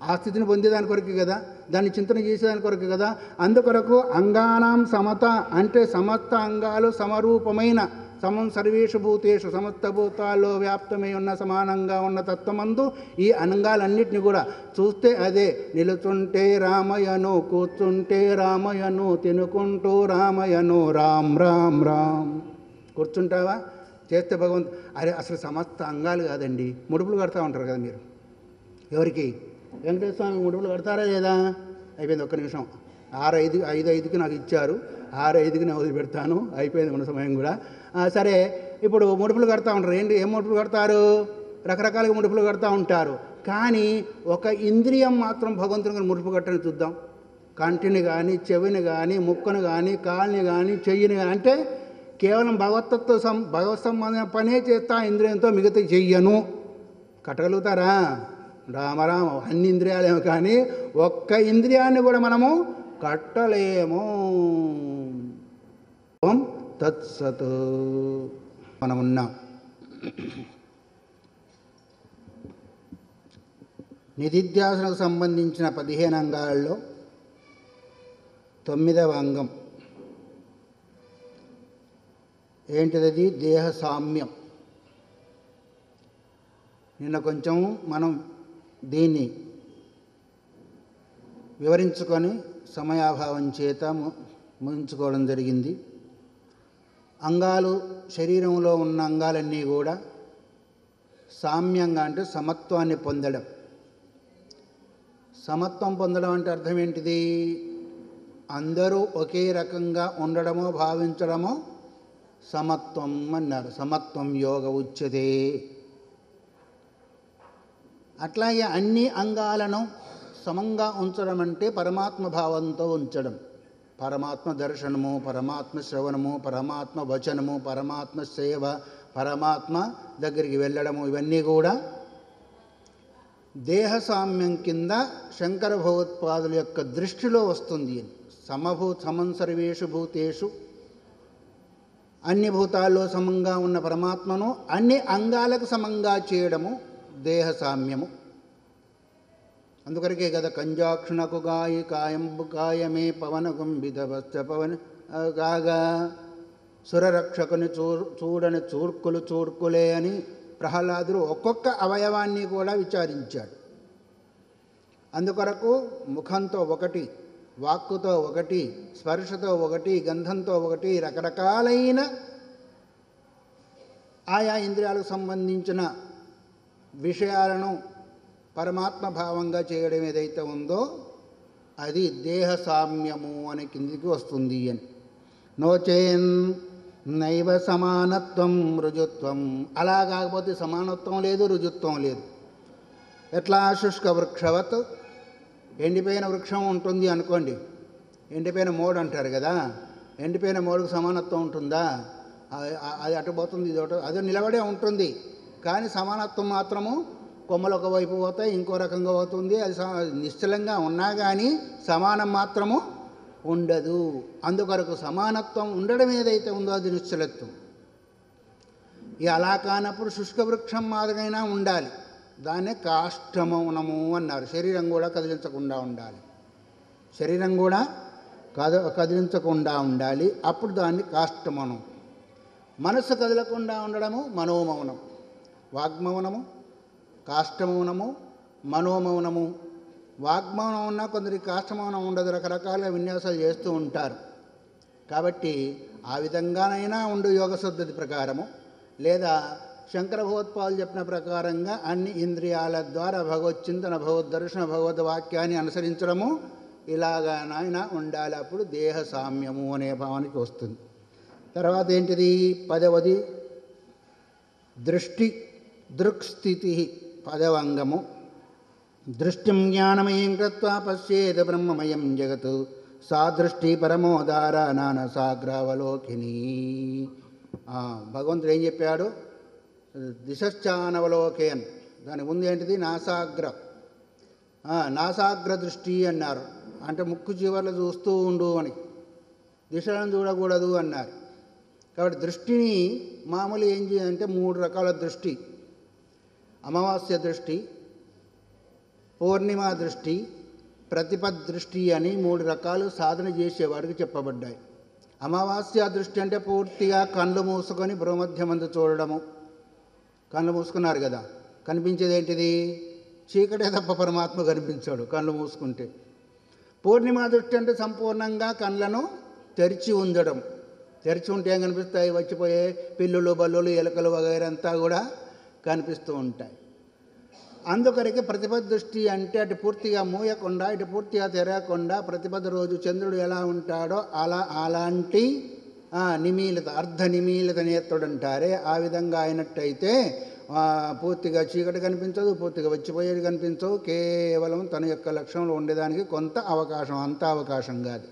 ఆ స్థితిని పొందేదాని కొరకు కదా, దాన్ని చింతన చేసేదాని కొరకు కదా. అందుకొరకు అంగానాం సమత అంటే సమస్త అంగాలు సమరూపమైన, సమం సర్వేషు భూతేషు, సమస్త భూతాల్లో వ్యాప్తమై ఉన్న సమానంగా ఉన్న తత్వమందు ఈ అంగాలన్నిటిని కూడా చూస్తే అదే. నిలుచుంటే రామయను, కూర్చుంటే రామయను, తినుకుంటూ రామయను, రామ్ రామ్ రామ్. కూర్చుంటావా, చేస్తే భగవంతు. అరే అసలు సమస్త అంగాలు కాదండి, ముడుపులు కడతా ఉంటారు కదా మీరు. ఎవరికి? వెంకటేశ్వర స్వామి ముడుపులు కడతారా లేదా? అయిపోయింది, ఒక్క నిమిషం. 6:05కి నాకు ఇచ్చారు, 6:05కి నేను వదిలిపెడతాను, అయిపోయింది ఉన్న సమయం కూడా. సరే, ఇప్పుడు ముడుపులు కడతా ఉంటారు. ఏం ముడుపులు కడతారు? రకరకాలుగా ముడుపులు కడతా ఉంటారు. కానీ ఒక ఇంద్రియం మాత్రం భగవంతుని ముడుపు కట్టని చూద్దాం. కంటిని కానీ, చెవిని కానీ, ముక్కును కానీ, కాలుని కానీ, చెయ్యిని కానీ, అంటే కేవలం భగవత్ సంబంధమైన పనే చేస్తా ఇంద్రియంతో, మిగతా చెయ్యను. కట్టగలుగుతారా? రామరామ, అన్ని ఇంద్రియాలేమో కానీ ఒక్క ఇంద్రియాన్ని కూడా మనము కట్టలేము. ఓం తత్సత్. మనమున్నాం. నిధిధ్యాసనకు సంబంధించిన 15 అంగాల్లో 9వ అంగం ఏంటిది? దేహ సామ్యం. నిన్న కొంచెం మనం దీన్ని వివరించుకొని సమయాభావం చేత ముగించుకోవడం జరిగింది. అంగాలు, శరీరంలో ఉన్న అంగాలన్నీ కూడా సామ్యంగా అంటే సమత్వాన్ని పొందడం. సమత్వం పొందడం అంటే అర్థం ఏంటిది? అందరూ ఒకే రకంగా ఉండడమో భావించడమో సమత్వం అన్నారు. సమత్వం యోగ ఉచ్యతే. అట్లాగే అన్ని అంగాలను సమంగా ఉంచడం అంటే పరమాత్మ భావంతో ఉంచడం. పరమాత్మ దర్శనము, పరమాత్మ శ్రవణము, పరమాత్మ వచనము, పరమాత్మ సేవ, పరమాత్మ దగ్గరికి వెళ్ళడము, ఇవన్నీ కూడా దేహ సామ్యం కింద శంకర భగవత్పాదుల యొక్క దృష్టిలో వస్తుంది. సమం సర్వేషు భూతేషు, అన్ని భూతాల్లో సమంగా ఉన్న పరమాత్మను అన్ని అంగాలకు సమంగా చేయడము దేహ సామ్యము. అందుకొరకే కదా కంజాక్షునకు గాయి కాయంబు కాయమే పవన గుంభిత వస్త పవన కాగా సురరక్షకుని చూడని చూర్కులే అని ప్రహ్లాదుడు ఒక్కొక్క అవయవాన్ని కూడా విచారించాడు. అందుకొరకు ముఖంతో ఒకటి, వాక్కుతో ఒకటి, స్పర్శతో ఒకటి, గంధంతో ఒకటి, రకరకాలైన ఆయా ఇంద్రియాలకు సంబంధించిన విషయాలను పరమాత్మ భావంగా చేయడం ఏదైతే ఉందో అది దేహ సామ్యము అనే కిందికి వస్తుంది అని. నోచేన్ నైవ సమానత్వం రుజుత్వం, అలా కాకపోతే సమానత్వం లేదు, రుజుత్వం లేదు. ఎట్లా శుష్క వృక్షవత్, ఎండిపోయిన వృక్షం ఉంటుంది అనుకోండి, ఎండిపోయిన మోడు అంటారు కదా, ఎండిపోయిన మోడుకు సమానత్వం ఉంటుందా? అది అటు పోతుంది, ఇది ఒకటి, అది నిలబడే ఉంటుంది. కానీ సమానత్వం మాత్రము కొమ్మలు ఒకవైపు పోతాయి, ఇంకో రకంగా పోతుంది. అది నిశ్చలంగా ఉన్నా కానీ సమానం మాత్రము ఉండదు. అందుకొరకు సమానత్వం ఉండడం ఏదైతే ఉందో అది నిశ్చలత్వం. ఇక అలా కానప్పుడు శుష్క వృక్షం మాదిరైనా ఉండాలి. దాన్నే కాష్టమౌనము అన్నారు. శరీరం కూడా కదిలించకుండా ఉండాలి, శరీరం కూడా కదిలించకుండా ఉండాలి. అప్పుడు దాన్ని కాష్టమౌనం. మనస్సు కదలకుండా ఉండడము మనోమౌనం. వాగ్మౌనము, కాష్టమౌనము, మనోమౌనము. వాగ్మౌనం ఉన్నా కొందరికి కాష్టమౌనం ఉండదు, రకరకాల విన్యాసాలు చేస్తూ ఉంటారు. కాబట్టి ఆ విధంగానైనా ఉండు యోగ పద్ధతి ప్రకారము, లేదా శంకర భగవత్పాదులు చెప్పిన ప్రకారంగా అన్ని ఇంద్రియాల ద్వారా భగవచ్చింతన, భగవద్దర్శన, భగవద్వాక్యాన్ని అనుసరించడము ఇలాగానైనా ఉండాలి. అప్పుడు దేహ సామ్యము అనే భావానికి వస్తుంది. తర్వాత ఏంటిది? 10వది దృష్టి, దృక్స్థితి. 10వ అంగము. దృష్టిం జ్ఞానమయం కృత్వా పశ్యేద బ్రహ్మమయం జగత్ సా దృష్టి పరమోదార నానసాగ్రావలోకిని. భగవంతుడు ఏం చెప్పాడు? దిశశ్చానవలోకేన్. దాని ముందు ఏంటిది? నాసాగ్ర దృష్టి అన్నారు. అంటే ముక్కు చివర్లు చూస్తూ ఉండు అని, దిశలను చూడకూడదు అన్నారు. కాబట్టి దృష్టిని మామూలు ఏం చేయాలంటే 3 రకాల దృష్టి: అమావాస్య దృష్టి, పూర్ణిమ దృష్టి, ప్రతిపద్ దృష్టి అని 3 రకాలు సాధన చేసేవాడికి చెప్పబడ్డాయి. అమావాస్య దృష్టి అంటే పూర్తిగా కళ్ళు మూసుకొని భ్రూమధ్యమందు చూడడము. కళ్ళు మూసుకున్నారు కదా, కనిపించేది ఏంటిది? చీకటే తప్ప పరమాత్మ కనిపించాడు కళ్ళు మూసుకుంటే. పూర్ణిమ దృష్టి అంటే సంపూర్ణంగా కళ్ళను తెరిచి ఉండడం. తెరిచి ఉంటే ఏం కనిపిస్తాయి? వచ్చిపోయే పిల్లులు, బల్లులు, ఎలుకలు వగైరా అంతా కూడా కనిపిస్తూ ఉంటాయి. అందుకొరకే ప్రతిపద దృష్టి అంటే అటు పూర్తిగా మూయకుండా, ఇటు పూర్తిగా తెరవకుండా, ప్రతిపద రోజు చంద్రుడు ఎలా ఉంటాడో అలాంటి నిమీలిత, అర్ధ నిమీలిత నేత్రుడు అంటారే, ఆ విధంగా అయినట్టయితే పూర్తిగా చీకటి కనిపించదు, పూర్తిగా వచ్చిపోయేది కనిపించవు. కేవలం తన యొక్క లక్ష్యంలో ఉండేదానికి కొంత అవకాశం, అంత అవకాశం కాదు.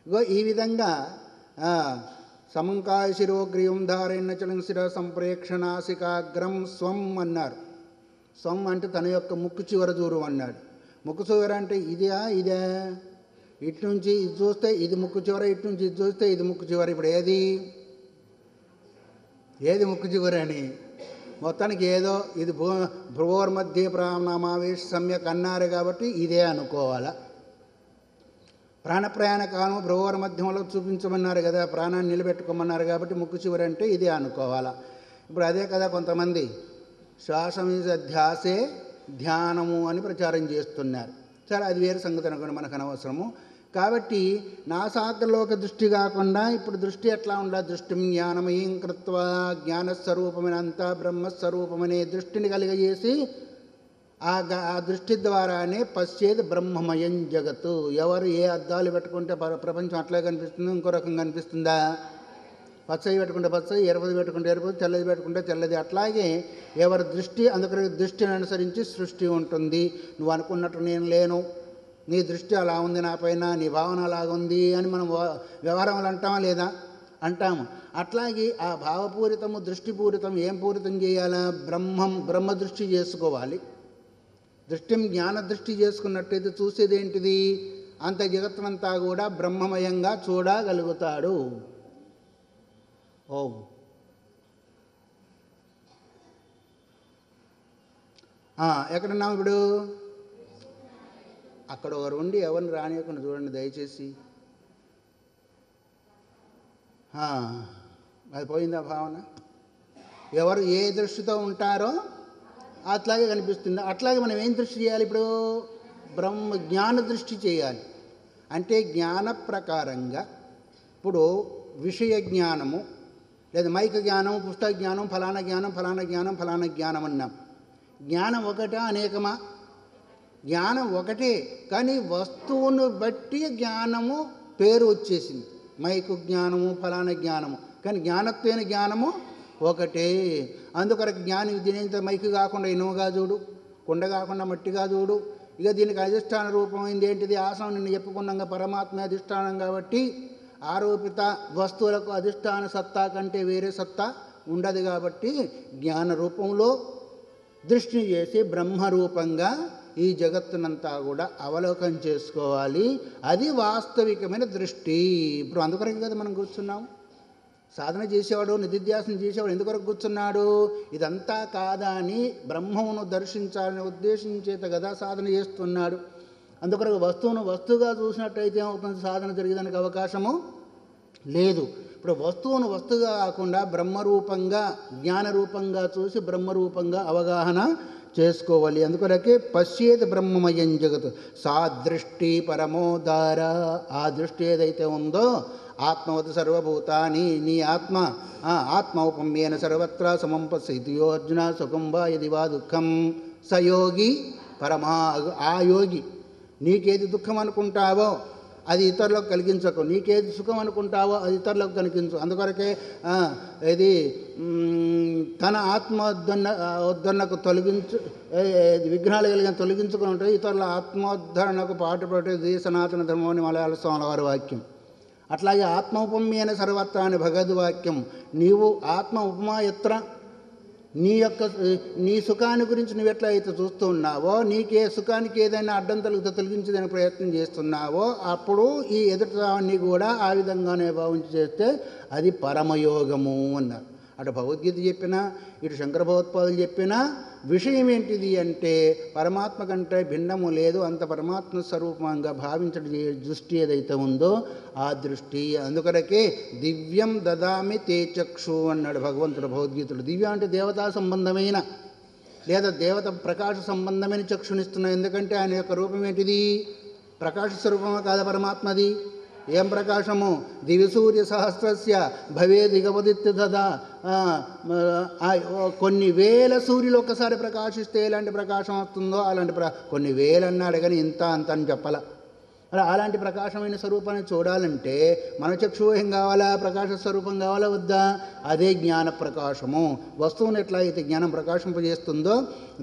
ఇగో ఈ విధంగా సమంకాయ శిరోగ్రీవం ధారణ్యచలం శిర సంప్రేక్షణాసికాగ్రం స్వం అన్నారు. స్వం అంటే తన యొక్క ముక్కు చివర దూరు అన్నాడు. ముక్కు చివర అంటే ఇదా, ఇటు నుంచి ఇది చూస్తే ఇది ముక్కు చివర, ఇటు నుంచి ఇది చూస్తే ఇది ముక్కు చివర. ఇప్పుడు ఏది ముక్కు చివర అని మొత్తానికి ఏదో ఇది భ్రువోర్మధ్య ప్రాణామావేశ సమ్యక్ అన్నారు కాబట్టి ఇదే అనుకోవాలా. ప్రాణప్రయాణ కాలం భ్రువోర్ మధ్యంలో చూపించమన్నారు కదా, ప్రాణాన్ని నిలబెట్టుకోమన్నారు కాబట్టి ముక్కు చివరి అంటే ఇదే అనుకోవాలా. ఇప్పుడు అదే కదా కొంతమంది శ్వాస మీద ధ్యాసే ధ్యానము అని ప్రచారం చేస్తున్నారు. సరే, అది వేరే సంగతి అనుకోండి, మనకు అనవసరము. కాబట్టి నాసాగ్రలోక దృష్టి కాకుండా ఇప్పుడు దృష్టి ఎట్లా ఉండాలి? దృష్టిం జ్ఞానమయం కృత్వా, జ్ఞానస్వరూపమైనంత బ్రహ్మస్వరూపమనే దృష్టిని కలిగజేసి ఆ దృష్టి ద్వారానే పశ్చేది బ్రహ్మమయం జగత్తు. ఎవరు ఏ అద్దాలు పెట్టుకుంటే ప్రపంచం అట్లే కనిపిస్తుందో ఇంకో రకంగా కనిపిస్తుందా? పచ్చవి పెట్టుకుంటే పచ్చవి, ఎరుపది పెట్టుకుంటే ఎరుపది, తెల్లది పెట్టుకుంటే తెల్లది. అట్లాగే ఎవరి దృష్టి, అందుకని దృష్టిని అనుసరించి సృష్టి ఉంటుంది. నువ్వు అనుకున్నట్టు నేను లేను, నీ దృష్టి అలా ఉంది నా పైన, నీ భావన అలాగుంది అని మనం వ్యవహారంలో అంటామా లేదా? అంటాము. అట్లాగే ఆ భావపూరితము, దృష్టిపూరితం ఏం పూరితం చేయాలా? బ్రహ్మ దృష్టి చేసుకోవాలి. దృష్టిం జ్ఞాన దృష్టి చేసుకున్నట్టయితే చూసేది ఏంటిది? అంత జగత్తునంతా కూడా బ్రహ్మమయంగా చూడగలుగుతాడు. ఓం. ఎక్కడున్నాం ఇప్పుడు? అక్కడ ఒకరు ఉండి ఎవరిని రానియకుండా చూడండి దయచేసి. ఆ, అది పోయిందా భావన? ఎవరు ఏ దృష్టితో ఉంటారో అట్లాగే కనిపిస్తుంది. అట్లాగే మనం ఏం దృష్టి చేయాలి? ఇప్పుడు జ్ఞాన దృష్టి చేయాలి. అంటే జ్ఞాన ప్రకారంగా ఇప్పుడు విషయ జ్ఞానము లేదా మైక జ్ఞానం, పుస్తక జ్ఞానం, ఫలానా జ్ఞానం, ఫలానా జ్ఞానం, ఫలానా జ్ఞానం అన్నాం. జ్ఞానం ఒకటా అనేకమా? జ్ఞానం ఒకటే, కానీ వస్తువును బట్టి జ్ఞానము పేరు వచ్చేసింది. మైకు జ్ఞానము, ఫలానా జ్ఞానము, కానీ జ్ఞానత్వైన జ్ఞానము ఒకటే. అందుకొరకు జ్ఞాని దీనింత మైకు కాకుండా ఇనుముగా చూడు, కుండ కాకుండా మట్టిగా చూడు. ఇక దీనికి అధిష్టాన రూపమైంది ఏంటిది? ఆసం నిన్ను చెప్పుకున్నాక పరమాత్మ అధిష్టానం కాబట్టి ఆరోపిత వస్తువులకు అధిష్టాన సత్తా కంటే వేరే సత్తా ఉండదు. కాబట్టి జ్ఞాన రూపంలో దృష్టిని చేసి బ్రహ్మరూపంగా ఈ జగత్తునంతా కూడా అవలోకనం చేసుకోవాలి. అది వాస్తవికమైన దృష్టి. ఇప్పుడు అందుకొరకు కదా మనం కూర్చున్నాం. సాధన చేసేవాడు, నిధిధ్యాసన చేసేవాడు ఎందుకొరకు కూర్చున్నాడు? ఇదంతా కాదా అని బ్రహ్మమును దర్శించాలనే ఉద్దేశం చేత కదా సాధన చేస్తున్నాడు. అందుకొరకు వస్తువును వస్తువుగా చూసినట్టయితే ఏమవుతుంది? సాధన జరిగేదానికి అవకాశము లేదు. ఇప్పుడు వస్తువును వస్తువుగా కాకుండా బ్రహ్మరూపంగా, జ్ఞానరూపంగా చూసి బ్రహ్మరూపంగా అవగాహన చేసుకోవాలి. అందుకొరకే పశ్యేత్ బ్రహ్మమయం జగత్ సా దృష్టి పరమోదార. ఆ దృష్టి ఏదైతే ఉందో ఆత్మవత్ సర్వభూతాని, నీ ఆత్మ ఆత్మౌపమ్యేన సర్వత్రా సమం పశ్యతియో అర్జున సుఖం వా యది వా దుఃఖం సయోగి పరమా. ఆ యోగి నీకేది దుఃఖం అనుకుంటావో అది ఇతరులకు కలిగించకు, నీకేది సుఖం అనుకుంటావో అది ఇతరులకు కలిగించు. అందుకొరకే ఇది తన ఆత్మ ఉద్ధరణకు తొలగించు, విఘ్నాలు కలిగిన తొలగించుకుని ఉంటుంది. ఇతరుల ఆత్మోద్ధరణకు పాటుపడేది సనాతన ధర్మం అని మలయాళ స్వామి వారి వాక్యం. అట్లాగే ఆత్మ ఉపమ్యేన సర్వత్రా అని భగవద్వాక్యం. నీవు ఆత్మ ఉపమా ఎత్ర, నీ సుఖాన్ని గురించి నువ్వు ఎట్లా అయితే చూస్తూ ఉన్నావో, నీకే సుఖానికి ఏదైనా అడ్డం తొలగించదని ప్రయత్నం చేస్తున్నావో, అప్పుడు ఈ ఎదుటివాన్ని కూడా ఆ విధంగానే భావించి చేస్తే అది పరమయోగము అన్నారు. అటు భగవద్గీత చెప్పినా, ఇటు శంకర భగవత్పాదులు చెప్పినా విషయం ఏంటిది అంటే పరమాత్మ కంటే భిన్నము లేదు. అంత పరమాత్మ స్వరూపంగా భావించడం దృష్టి ఏదైతే ఉందో ఆ దృష్టి. అందుకొరకే దివ్యం దదామి తే చక్షు అన్నాడు భగవంతుడు భగవద్గీతలు. దివ్యం అంటే దేవతా సంబంధమైన లేదా దేవత ప్రకాశ సంబంధమైన చక్షునిస్తున్నాయి. ఎందుకంటే ఆయన యొక్క రూపం ఏంటిది? ప్రకాశ స్వరూపమా కాదా పరమాత్మది? ఏం ప్రకాశము? దివి సూర్య సహస్రస్య భవే దిగవదిత్య దదా. కొన్ని వేల సూర్యులు ఒక్కసారి ప్రకాశిస్తే ఎలాంటి ప్రకాశం వస్తుందో అలాంటి కొన్ని వేలు అన్నాడు, కానీ ఇంత అంత అని చెప్పాల. అలాంటి ప్రకాశమైన స్వరూపాన్ని చూడాలంటే మన చక్షువు ఏం కావాలా? ప్రకాశ స్వరూపం కావాలా వద్దా? అదే జ్ఞాన ప్రకాశము. వస్తువును ఎట్లా అయితే జ్ఞానం ప్రకాశింపజేస్తుందో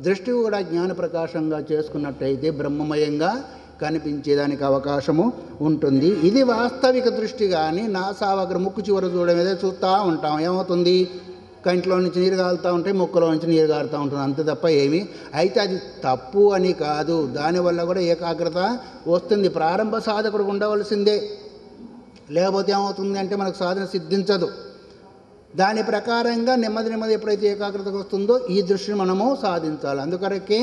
దృష్టి కూడా జ్ఞాన ప్రకాశంగా చేసుకున్నట్టయితే బ్రహ్మమయంగా కనిపించేదానికి అవకాశము ఉంటుంది. ఇది వాస్తవిక దృష్టి. కానీ నాసావగ్ర ముక్కు చివర చూడడం ఏదో చూస్తూ ఉంటాం. ఏమవుతుంది? కంట్లో నుంచి నీరు కాలుతూ ఉంటే ముక్కులో నుంచి నీరు కారుతూ ఉంటుంది, అంతే తప్ప ఏమి. అయితే అది తప్పు అని కాదు, దానివల్ల కూడా ఏకాగ్రత వస్తుంది. ప్రారంభ సాధకుడు ఉండవలసిందే, లేకపోతే ఏమవుతుంది అంటే మనకు సాధన సిద్ధించదు. దాని ప్రకారంగా నెమ్మది నెమ్మది ఎప్పుడైతే ఏకాగ్రతకు వస్తుందో ఈ దృష్టిని మనము సాధించాలి. అందుకొరకే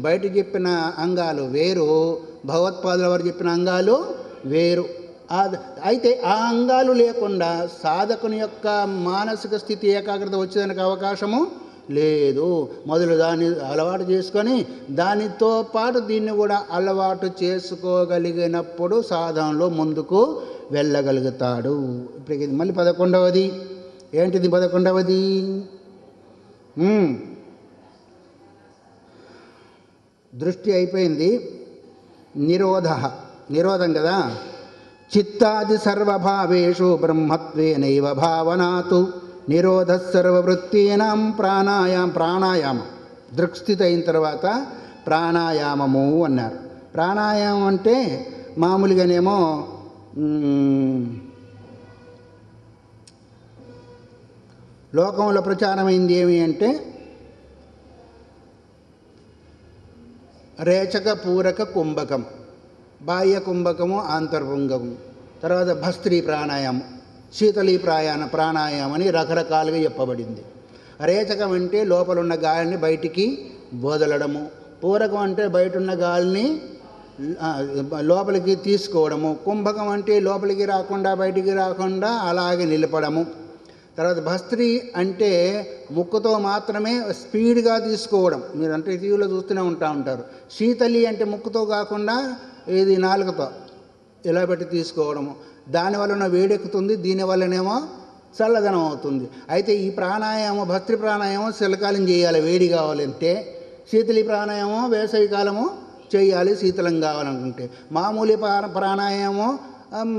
బయట చెప్పిన అంగాలు వేరు, భగవత్పాదుల వారు చెప్పిన అంగాలు వేరు. అయితే ఆ అంగాలు లేకుండా సాధకుని యొక్క మానసిక స్థితి ఏకాగ్రత వచ్చేదానికి అవకాశము లేదు. మొదలు దాన్ని అలవాటు చేసుకొని దానితో పాటు దీన్ని కూడా అలవాటు చేసుకోగలిగినప్పుడు సాధనలో ముందుకు వెళ్ళగలుగుతాడు. ఇప్పుడు ఇది మళ్ళీ 11వది ఏంటిది? 11వది దృష్టి అయిపోయింది. నిరోధం కదా. చిత్తాది సర్వభావేషు బ్రహ్మత్వేనైవ భావనాతు నిరోధ సర్వవృత్తీనాం ప్రాణాయామం. దృక్స్థితి అయిన తర్వాత ప్రాణాయామము అన్నారు. ప్రాణాయామం అంటే మామూలుగానేమో లోకంలో ప్రచారమైంది ఏమి అంటే రేచక పూరక కుంభకం, బాహ్య కుంభకము ఆంతర్పుంగము, తర్వాత భస్త్రీ ప్రాణాయామం, శీతళీ ప్రాణాయామం అని రకరకాలుగా చెప్పబడింది. రేచకం అంటే లోపలున్న గాలిని బయటికి వదలడము, పూరకం అంటే బయట ఉన్న గాలిని లోపలికి తీసుకోవడము. కుంభకం అంటే లోపలికి రాకుండా బయటికి రాకుండా అలాగే నిలపడము. తర్వాత భస్త్రి అంటే ముక్కుతో మాత్రమే స్పీడ్గా తీసుకోవడం. మీరు అంటే టీవీలో చూస్తూనే ఉంటారు. శీతలి అంటే ముక్కుతో కాకుండా ఇది నాలుకతో ఇలా పెట్టి తీసుకోవడము. దానివలన వేడెక్కుతుంది, దీనివల్లనేమో చల్లదనం అవుతుంది. అయితే ఈ ప్రాణాయామం భస్త్రి ప్రాణాయామం చలికాలం చేయాలి వేడి కావాలంటే, శీతలి ప్రాణాయామం వేసవి కాలము చేయాలి శీతలం కావాలనుకుంటే. మామూలు ప్రాణాయామం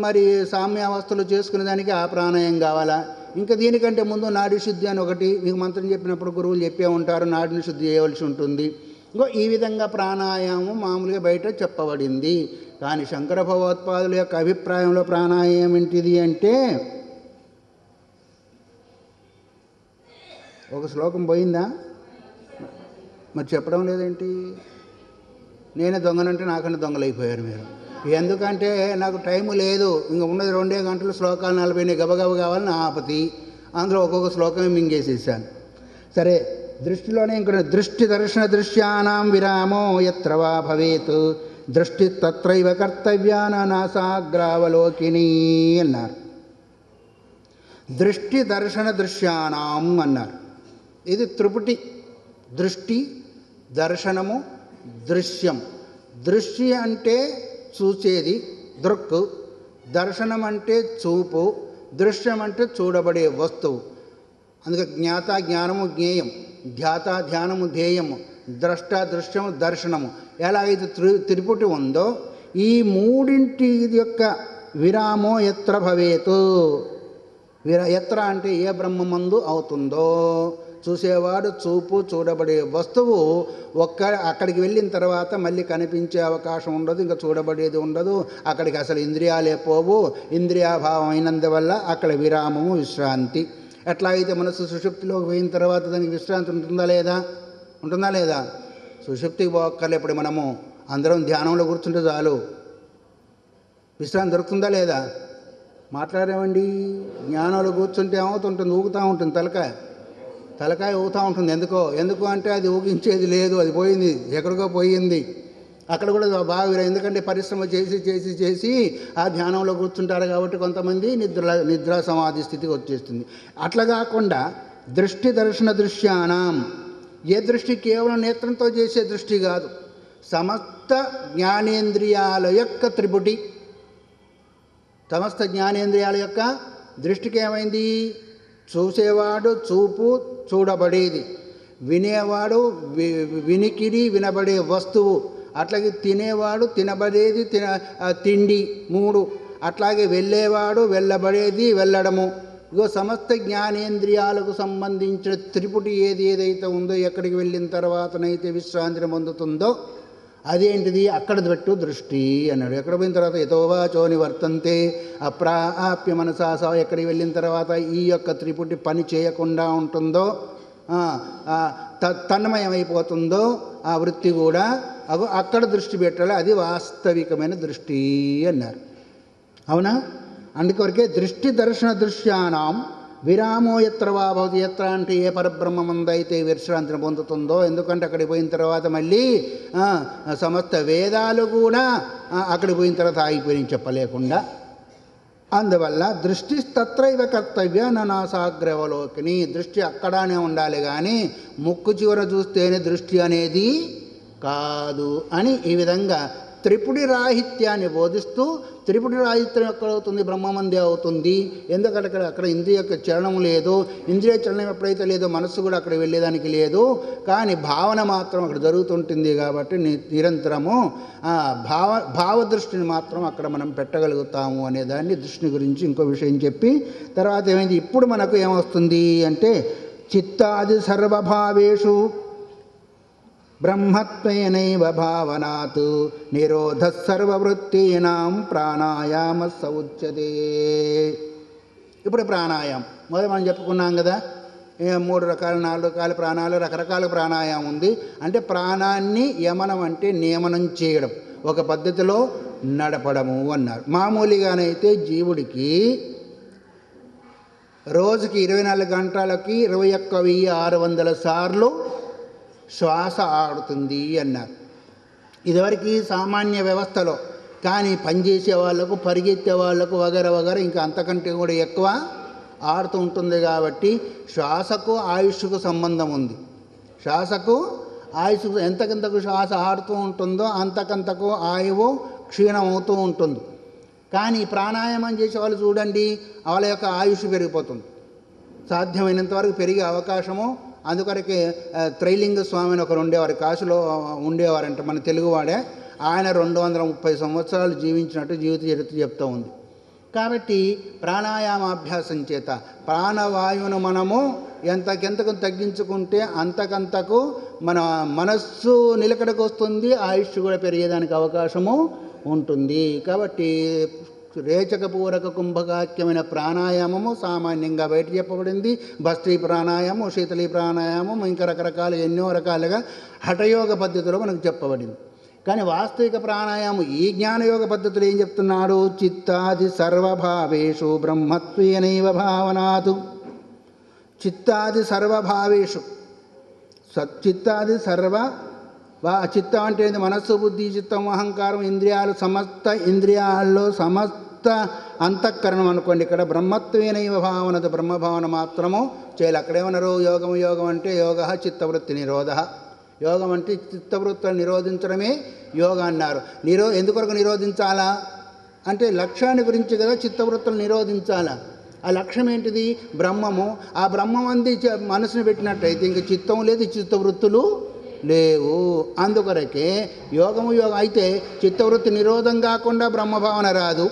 మరి సామ్యావస్థలు చేసుకునే దానికి ఆ ప్రాణాయామం కావాలా. ఇంకా దీనికంటే ముందు నాడీ శుద్ధి అని ఒకటి మీకు మంత్రం చెప్పినప్పుడు గురువులు చెప్పే ఉంటారు, నాడిని శుద్ధి చేయవలసి ఉంటుంది. ఇంకో ఈ విధంగా ప్రాణాయామం మామూలుగా బయట చెప్పబడింది. కానీ శంకర భగవత్పాదుల యొక్క అభిప్రాయంలో ప్రాణాయామం ఏంటిది అంటే, ఒక శ్లోకం పోయిందా మరి చెప్పడం లేదేంటి? నేనే దొంగనంటే నాకంటే దొంగలైపోయారు మీరు. ఎందుకంటే నాకు టైము లేదు, ఇంకా ఉన్నది 2 గంటలు, శ్లోకాలు 40 గబగబ కావాలని ఆపతి. అందులో ఒక్కొక్క శ్లోకమే మింగేసేసాను. సరే, దృష్టిలోనే ఇంకొక దృష్టి దర్శన దృశ్యానాం విరామో ఎత్ర వా భవేత్ దృష్టి తత్రైవ కర్తవ్యాన నాసాగ్రావలోకిని అన్నారు. దృష్టి దర్శన దృశ్యానాం అన్నారు. ఇది త్రిపుటి. దృష్టి, దర్శనము, దృశ్యం. దృష్టి అంటే చూసేది, దృక్కు. దర్శనం అంటే చూపు, దృశ్యం అంటే చూడబడే వస్తువు. అందుకే జ్ఞాత జ్ఞానము జ్ఞేయం, ధ్యాత ధ్యానము ధ్యేయము, ద్రష్ట దృశ్యము దర్శనము. ఎలాగైతే త్రిపుటి ఉందో ఈ మూడింటి యొక్క విరామో ఎత్ర భవేతు. ఎత్ర అంటే ఏ బ్రహ్మమందు అవుతుందో. చూసేవాడు చూపు, చూడబడే వస్తువు అక్కడికి వెళ్ళిన తర్వాత మళ్ళీ కనిపించే అవకాశం ఉండదు, ఇంకా చూడబడేది ఉండదు. అక్కడికి అసలు ఇంద్రియాలే పోవు. ఇంద్రియాభావం అయినందువల్ల అక్కడ విరామము, విశ్రాంతి. ఎట్లా అయితే మనసు సుషుప్తిలోకి పోయిన తర్వాత దానికి విశ్రాంతి ఉంటుందా లేదా? ఉంటుందా లేదా? సుషుప్తికి పోక్కర్లే. ఇప్పుడు మనము అందరం ధ్యానంలో కూర్చుంటే చాలు, విశ్రాంతి దొరుకుతుందా లేదా? మాట్లాడేవండి. జ్ఞానంలో కూర్చుంటే ఏమవుతుంటుంది? ఊగుతూ ఉంటుంది తలకాయ ఊగుతూ ఉంటుంది. ఎందుకు అంటే అది ఊగించేది లేదు, అది పోయింది, ఎక్కడికో పోయింది. అక్కడ కూడా బాగా, ఎందుకంటే పరిశ్రమ చేసి ఆ ధ్యానంలో కూర్చుంటారు కాబట్టి కొంతమంది నిద్రా సమాధి స్థితికి వచ్చేస్తుంది. అట్లా కాకుండా దృష్టి దర్శన దృశ్యానాం, ఏ దృష్టి కేవలం నేత్రంతో చేసే దృష్టి కాదు, సమస్త జ్ఞానేంద్రియాల యొక్క త్రిపుటి. సమస్త జ్ఞానేంద్రియాల యొక్క దృష్టికి ఏమైంది? చూసేవాడు చూపు, చూడబడేది. వినేవాడు వినికిడి, వినబడే వస్తువు. అట్లాగే తినేవాడు తినబడేది, తిండి 3. అట్లాగే వెళ్ళేవాడు వెళ్ళబడేది, వెళ్ళడము. ఇగో సమస్త జ్ఞానేంద్రియాలకు సంబంధించిన త్రిపుటి ఏదైతే ఉందో, ఎక్కడికి వెళ్ళిన తర్వాతనైతే విశ్రాంతిని పొందుతుందో అదేంటిది? అక్కడ పెట్టు దృష్టి అన్నాడు. ఎక్కడ పోయిన తర్వాత యతోవాచో నివర్తంతే అప్రాప్య మనసాస, ఎక్కడికి వెళ్ళిన తర్వాత ఈ యొక్క త్రిపుటి పని చేయకుండా ఉంటుందో, తన్మయమైపోతుందో ఆ వృత్తి కూడా, అక్కడ దృష్టి పెట్టాలి. అది వాస్తవికమైన దృష్టి అన్నారు. అవునా? అందుకొరకే దృష్టి దర్శన దృశ్యానాం విరామో ఎత్ర వా భవతి. ఎత్ర అంటే ఏ పరబ్రహ్మమందైతే విశ్రాంతిని పొందుతుందో. ఎందుకంటే అక్కడికి పోయిన తర్వాత మళ్ళీ సమస్త వేదాలు కూడా అక్కడికి పోయిన తర్వాత ఆగిపోయి చెప్పలేకుండా. అందువల్ల దృష్టి తత్రైవ కర్తవ్య నాసాగ్రవలోకిని. దృష్టి అక్కడనే ఉండాలి కానీ ముక్కు చివర చూస్తేనే దృష్టి అనేది కాదు అని ఈ విధంగా త్రిపుడి రాహిత్యాన్ని బోధిస్తూ, త్రిపుడి రాహిత్యం ఎక్కడవుతుంది? బ్రహ్మమందే అవుతుంది. ఎందుకంటే అక్కడ ఇంద్రియ యొక్క చలనం లేదు. ఇంద్రియ చలనం ఎప్పుడైతే లేదో మనస్సు కూడా అక్కడ వెళ్ళేదానికి లేదు. కానీ భావన మాత్రం అక్కడ జరుగుతుంటుంది. కాబట్టి నిరంతరము భావదృష్టిని మాత్రం అక్కడ మనం పెట్టగలుగుతాము అనేదాన్ని దృష్టి గురించి ఇంకో విషయం చెప్పి తర్వాత ఏమైంది? ఇప్పుడు మనకు ఏమొస్తుంది అంటే చిత్తాది సర్వభావేషు బ్రహ్మత్వేనైవ భావనాత్ నిరోధ సర్వవృత్తీనాం ప్రాణాయామ సౌచ్యతే. ఇప్పుడు ప్రాణాయామం మొదలు మనం చెప్పుకున్నాం కదా, 3 రకాల 4 రకాల ప్రాణాలు, రకరకాల ప్రాణాయామం ఉంది. అంటే ప్రాణాన్ని యమనం అంటే నియమనం చేయడం, ఒక పద్ధతిలో నడపడము అన్నారు. మామూలుగానైతే జీవుడికి రోజుకి 24 గంటలకి 21,600 సార్లు శ్వాస ఆడుతుంది అన్నారు. ఇదివరకు సామాన్య వ్యవస్థలో, కానీ పనిచేసే వాళ్ళకు, పరిగెత్తే వాళ్ళకు వగర వగర ఇంకా అంతకంటే కూడా ఎక్కువ ఆడుతూ ఉంటుంది. కాబట్టి శ్వాసకు ఆయుష్కు సంబంధం ఉంది. శ్వాసకు ఆయుష్కు ఎంతకంతకు శ్వాస ఆడుతూ ఉంటుందో అంతకంతకు ఆయువు క్షీణమవుతూ ఉంటుంది. కానీ ప్రాణాయామం చేసే వాళ్ళు చూడండి, వాళ్ళ యొక్క ఆయుష్ పెరిగిపోతుంది, సాధ్యమైనంత వరకు పెరిగే అవకాశము. అందుకొరకే త్రైలింగ స్వామి అని ఒకరు ఉండేవారు, కాశీలో ఉండేవారంట, మన తెలుగువాడే. ఆయన 230 సంవత్సరాలు జీవించినట్టు జీవిత చరిత్ర చెప్తూ ఉంది. కాబట్టి ప్రాణాయామాభ్యాసం చేత ప్రాణవాయువును మనము ఎంతకెంతకు తగ్గించుకుంటే అంతకంతకు మన మనస్సు నిలకడకు వస్తుంది, ఆయుష్ కూడా పెరిగేదానికి అవకాశము ఉంటుంది. కాబట్టి రేచకపూరక కుంభకాఖ్యమైన ప్రాణాయామము సామాన్యంగా బయట చెప్పబడింది. భస్త్రీ ప్రాణాయామం, శీతళీ ప్రాణాయామం, ఇంకా రకరకాల ఎన్నో రకాలుగా హఠయోగ పద్ధతిలో మనకు చెప్పబడింది. కానీ వాస్తవిక ప్రాణాయామం ఈ జ్ఞానయోగ పద్ధతులు ఏం చెప్తున్నాడు? చిత్తాది సర్వభావేషు బ్రహ్మత్వేనైవ భావనాతు. చిత్తాది సర్వభావేషు, చిత్తాది చిత్తం అంటే ఏంటి? మనస్సు, బుద్ధి, చిత్తం, అహంకారం, ఇంద్రియాలు, సమస్త ఇంద్రియాల్లో సమస్త అంతఃకరణం అనుకోండి. ఇక్కడ బ్రహ్మత్వేనైవ భావనతు, బ్రహ్మభావన మాత్రము చేయాలి. అక్కడేమన్నారు? యోగం అంటే యోగ చిత్తవృత్తి నిరోధ. యోగం అంటే చిత్తవృత్తులను నిరోధించడమే యోగ అన్నారు. ఎందుకొరకు నిరోధించాలా అంటే లక్ష్యాన్ని గురించి కదా చిత్తవృత్తులను నిరోధించాలా. ఆ లక్ష్యం ఏంటిది? బ్రహ్మము. ఆ బ్రహ్మం అంది మనసుని పెట్టినట్టయితే ఇంక చిత్తం లేదు, చిత్తవృత్తులు లేవు. అందుకొరకే యోగం అయితే చిత్తవృత్తి నిరోధం కాకుండా బ్రహ్మభావన రాదు,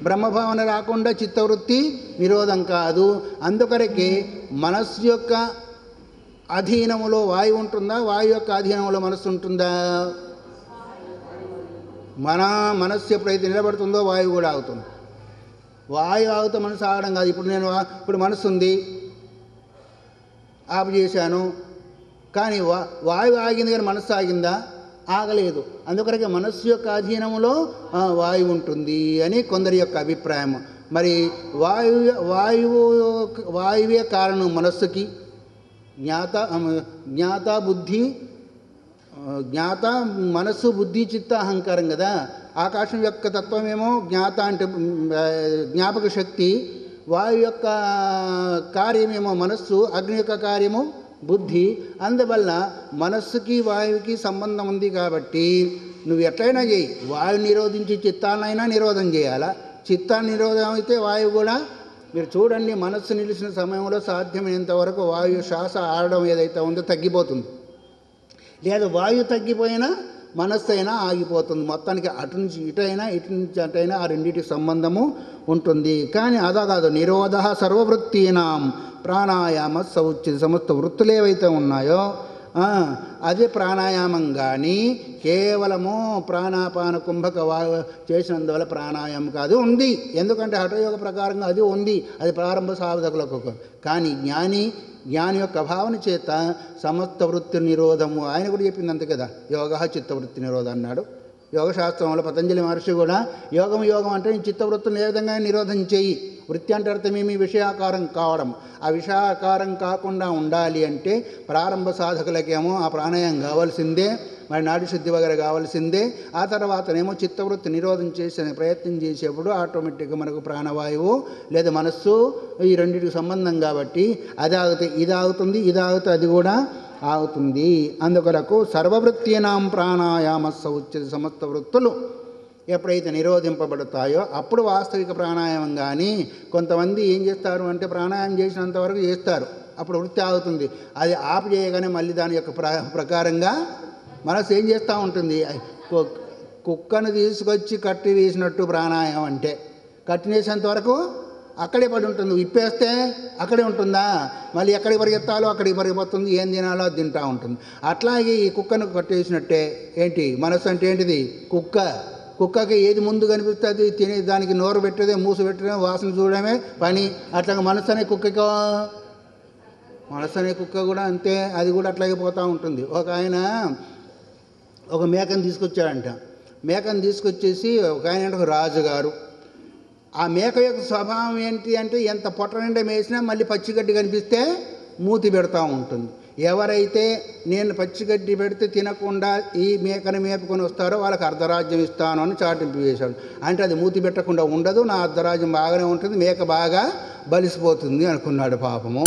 బ్రహ్మభావన రాకుండా చిత్తవృత్తి నిరోధం కాదు. అందుకొరకే మనస్సు యొక్క అధీనములో వాయువు ఉంటుందా, వాయువు యొక్క అధీనంలో మనస్సు ఉంటుందా? మన మనస్సు ఎప్పుడైతే నిలబడుతుందో వాయువు కూడా ఆగుతుంది. వాయువు ఆగితే మనసు ఆగడం కాదు. ఇప్పుడు మనస్సు ఉంది, ఆపు చేశాను, కానీ వాయువు ఆగింది కానీ మనస్సు ఆగిందా? ఆగలేదు. అందుకొరకే మనస్సు యొక్క అధీనంలో వాయువు ఉంటుంది అని కొందరి యొక్క అభిప్రాయం. మరి వాయువే కారణం మనస్సుకి. జ్ఞాత బుద్ధి, జ్ఞాత మనస్సు, బుద్ధి, చిత్త, అహంకారం కదా. ఆకాశం యొక్క తత్వమేమో జ్ఞాత అంటే జ్ఞాపక శక్తి, వాయు యొక్క కార్యమేమో మనస్సు, అగ్ని యొక్క కార్యము బుద్ధి. అందువల్ల మనస్సుకి వాయువుకి సంబంధం ఉంది. కాబట్టి నువ్వు ఎట్లయినా చేయి, వాయువు నిరోధించి చిత్తాన్నైనా నిరోధం చేయాలా. చిత్తాన్ని నిరోధం అయితే వాయువు కూడా. మీరు చూడండి, మనస్సు నిలిచిన సమయంలో సాధ్యమైనంత వరకు వాయు శ్వాస ఆడడం ఏదైతే ఉందో తగ్గిపోతుంది. లేదా వాయువు తగ్గిపోయినా మనస్సు అయినా ఆగిపోతుంది. మొత్తానికి అటు నుంచి ఇటైనా, ఇటు నుంచి అటైనా ఆ రెండింటికి సంబంధము ఉంటుంది. కానీ అదా కాదు. నిరోధ సర్వవృత్తీనాం ప్రాణాయామ సౌచ్యతి. సమస్త వృత్తులు ఏవైతే ఉన్నాయో అదే ప్రాణాయామం. కానీ కేవలము ప్రాణాపాన కుంభక చేసినందువల్ల ప్రాణాయామం కాదు, ఉంది. ఎందుకంటే హఠయోగ ప్రకారంగా అది ఉంది, అది ప్రారంభ సాధకులకు. కానీ జ్ఞాని యొక్క భావన చేత సమస్త వృత్తి నిరోధము ఆయన కూడా చెప్పింది అంతే కదా. యోగ చిత్తవృత్తి నిరోధం అన్నాడు. యోగశాస్త్రంలో పతంజలి మహర్షి కూడా యోగం అంటే చిత్తవృత్తులను ఏ విధంగా నిరోధం చేయి. వృత్తి అంటే అర్థమేమి? విషయాకారం కావడం. ఆ విషయాకారం కాకుండా ఉండాలి అంటే ప్రారంభ సాధకులకేమో ఆ ప్రాణాయామం కావాల్సిందే, మరి నాడి శుద్ధి వగర కావాల్సిందే. ఆ తర్వాతనేమో చిత్తవృత్తి నిరోధం చేసే ప్రయత్నం చేసేప్పుడు ఆటోమేటిక్గా మనకు ప్రాణవాయువు లేదా మనస్సు ఈ రెండింటికి సంబంధం కాబట్టి అది ఆగితే ఇది ఆగుతుంది, ఇది ఆగితే అది కూడా ఆగుతుంది. అందుకొరకు సర్వవృత్తీనాం ప్రాణాయామ సౌచ్యతి. సమస్త వృత్తులు ఎప్పుడైతే నిరోధింపబడతాయో అప్పుడు వాస్తవిక ప్రాణాయామం. కానీ కొంతమంది ఏం చేస్తారు అంటే ప్రాణాయామం చేసినంత వరకు చేస్తారు, అప్పుడు వృత్తి ఆగుతుంది. అది ఆపు చేయగానే మళ్ళీ దాని యొక్క ప్రకారంగా మనసు ఏం చేస్తూ ఉంటుంది? కుక్కను తీసుకొచ్చి కట్టి వేసినట్టు ప్రాణాయామం అంటే కట్టినేసేంత వరకు అక్కడే పడి ఉంటుంది. విప్పేస్తే అక్కడే ఉంటుందా? మళ్ళీ ఎక్కడికి పరిగెత్తాలో అక్కడికి పరిగెత్తుంది, ఏం తినాలో అది తింటూ ఉంటుంది. అట్లాగే ఈ కుక్కను కట్టేసినట్టే. ఏంటి మనసు అంటే ఏంటిది? కుక్కకి ఏది ముందు కనిపిస్తుంది తినే దానికి నోరు పెట్టేదే, మూసు పెట్టడమే, వాసన చూడడమే పని. అట్లాగే మనసు అనే కుక్క కూడా అంతే, అది కూడా అట్లాగే పోతూ ఉంటుంది. ఆయన ఒక మేకను తీసుకొచ్చాడంట. మేకను తీసుకొచ్చేసి ఒక ఆయన రాజుగారు, ఆ మేక యొక్క స్వభావం ఏంటి అంటే ఎంత పొట్ట నిండా మేసినా మళ్ళీ పచ్చిగడ్డి కనిపిస్తే మూతి పెడతా ఉంటుంది. ఎవరైతే నేను పచ్చిగడ్డి పెడితే తినకుండా ఈ మేకను మేపుకొని వస్తారో వాళ్ళకి అర్ధరాజ్యం ఇస్తాను అని చాటింపు చేశాడు. అంటే అది మూతి పెట్టకుండా ఉండదు, నా అర్ధరాజ్యం బాగానే ఉంటుంది, మేక బాగా బలిసిపోతుంది అనుకున్నాడు పాపము.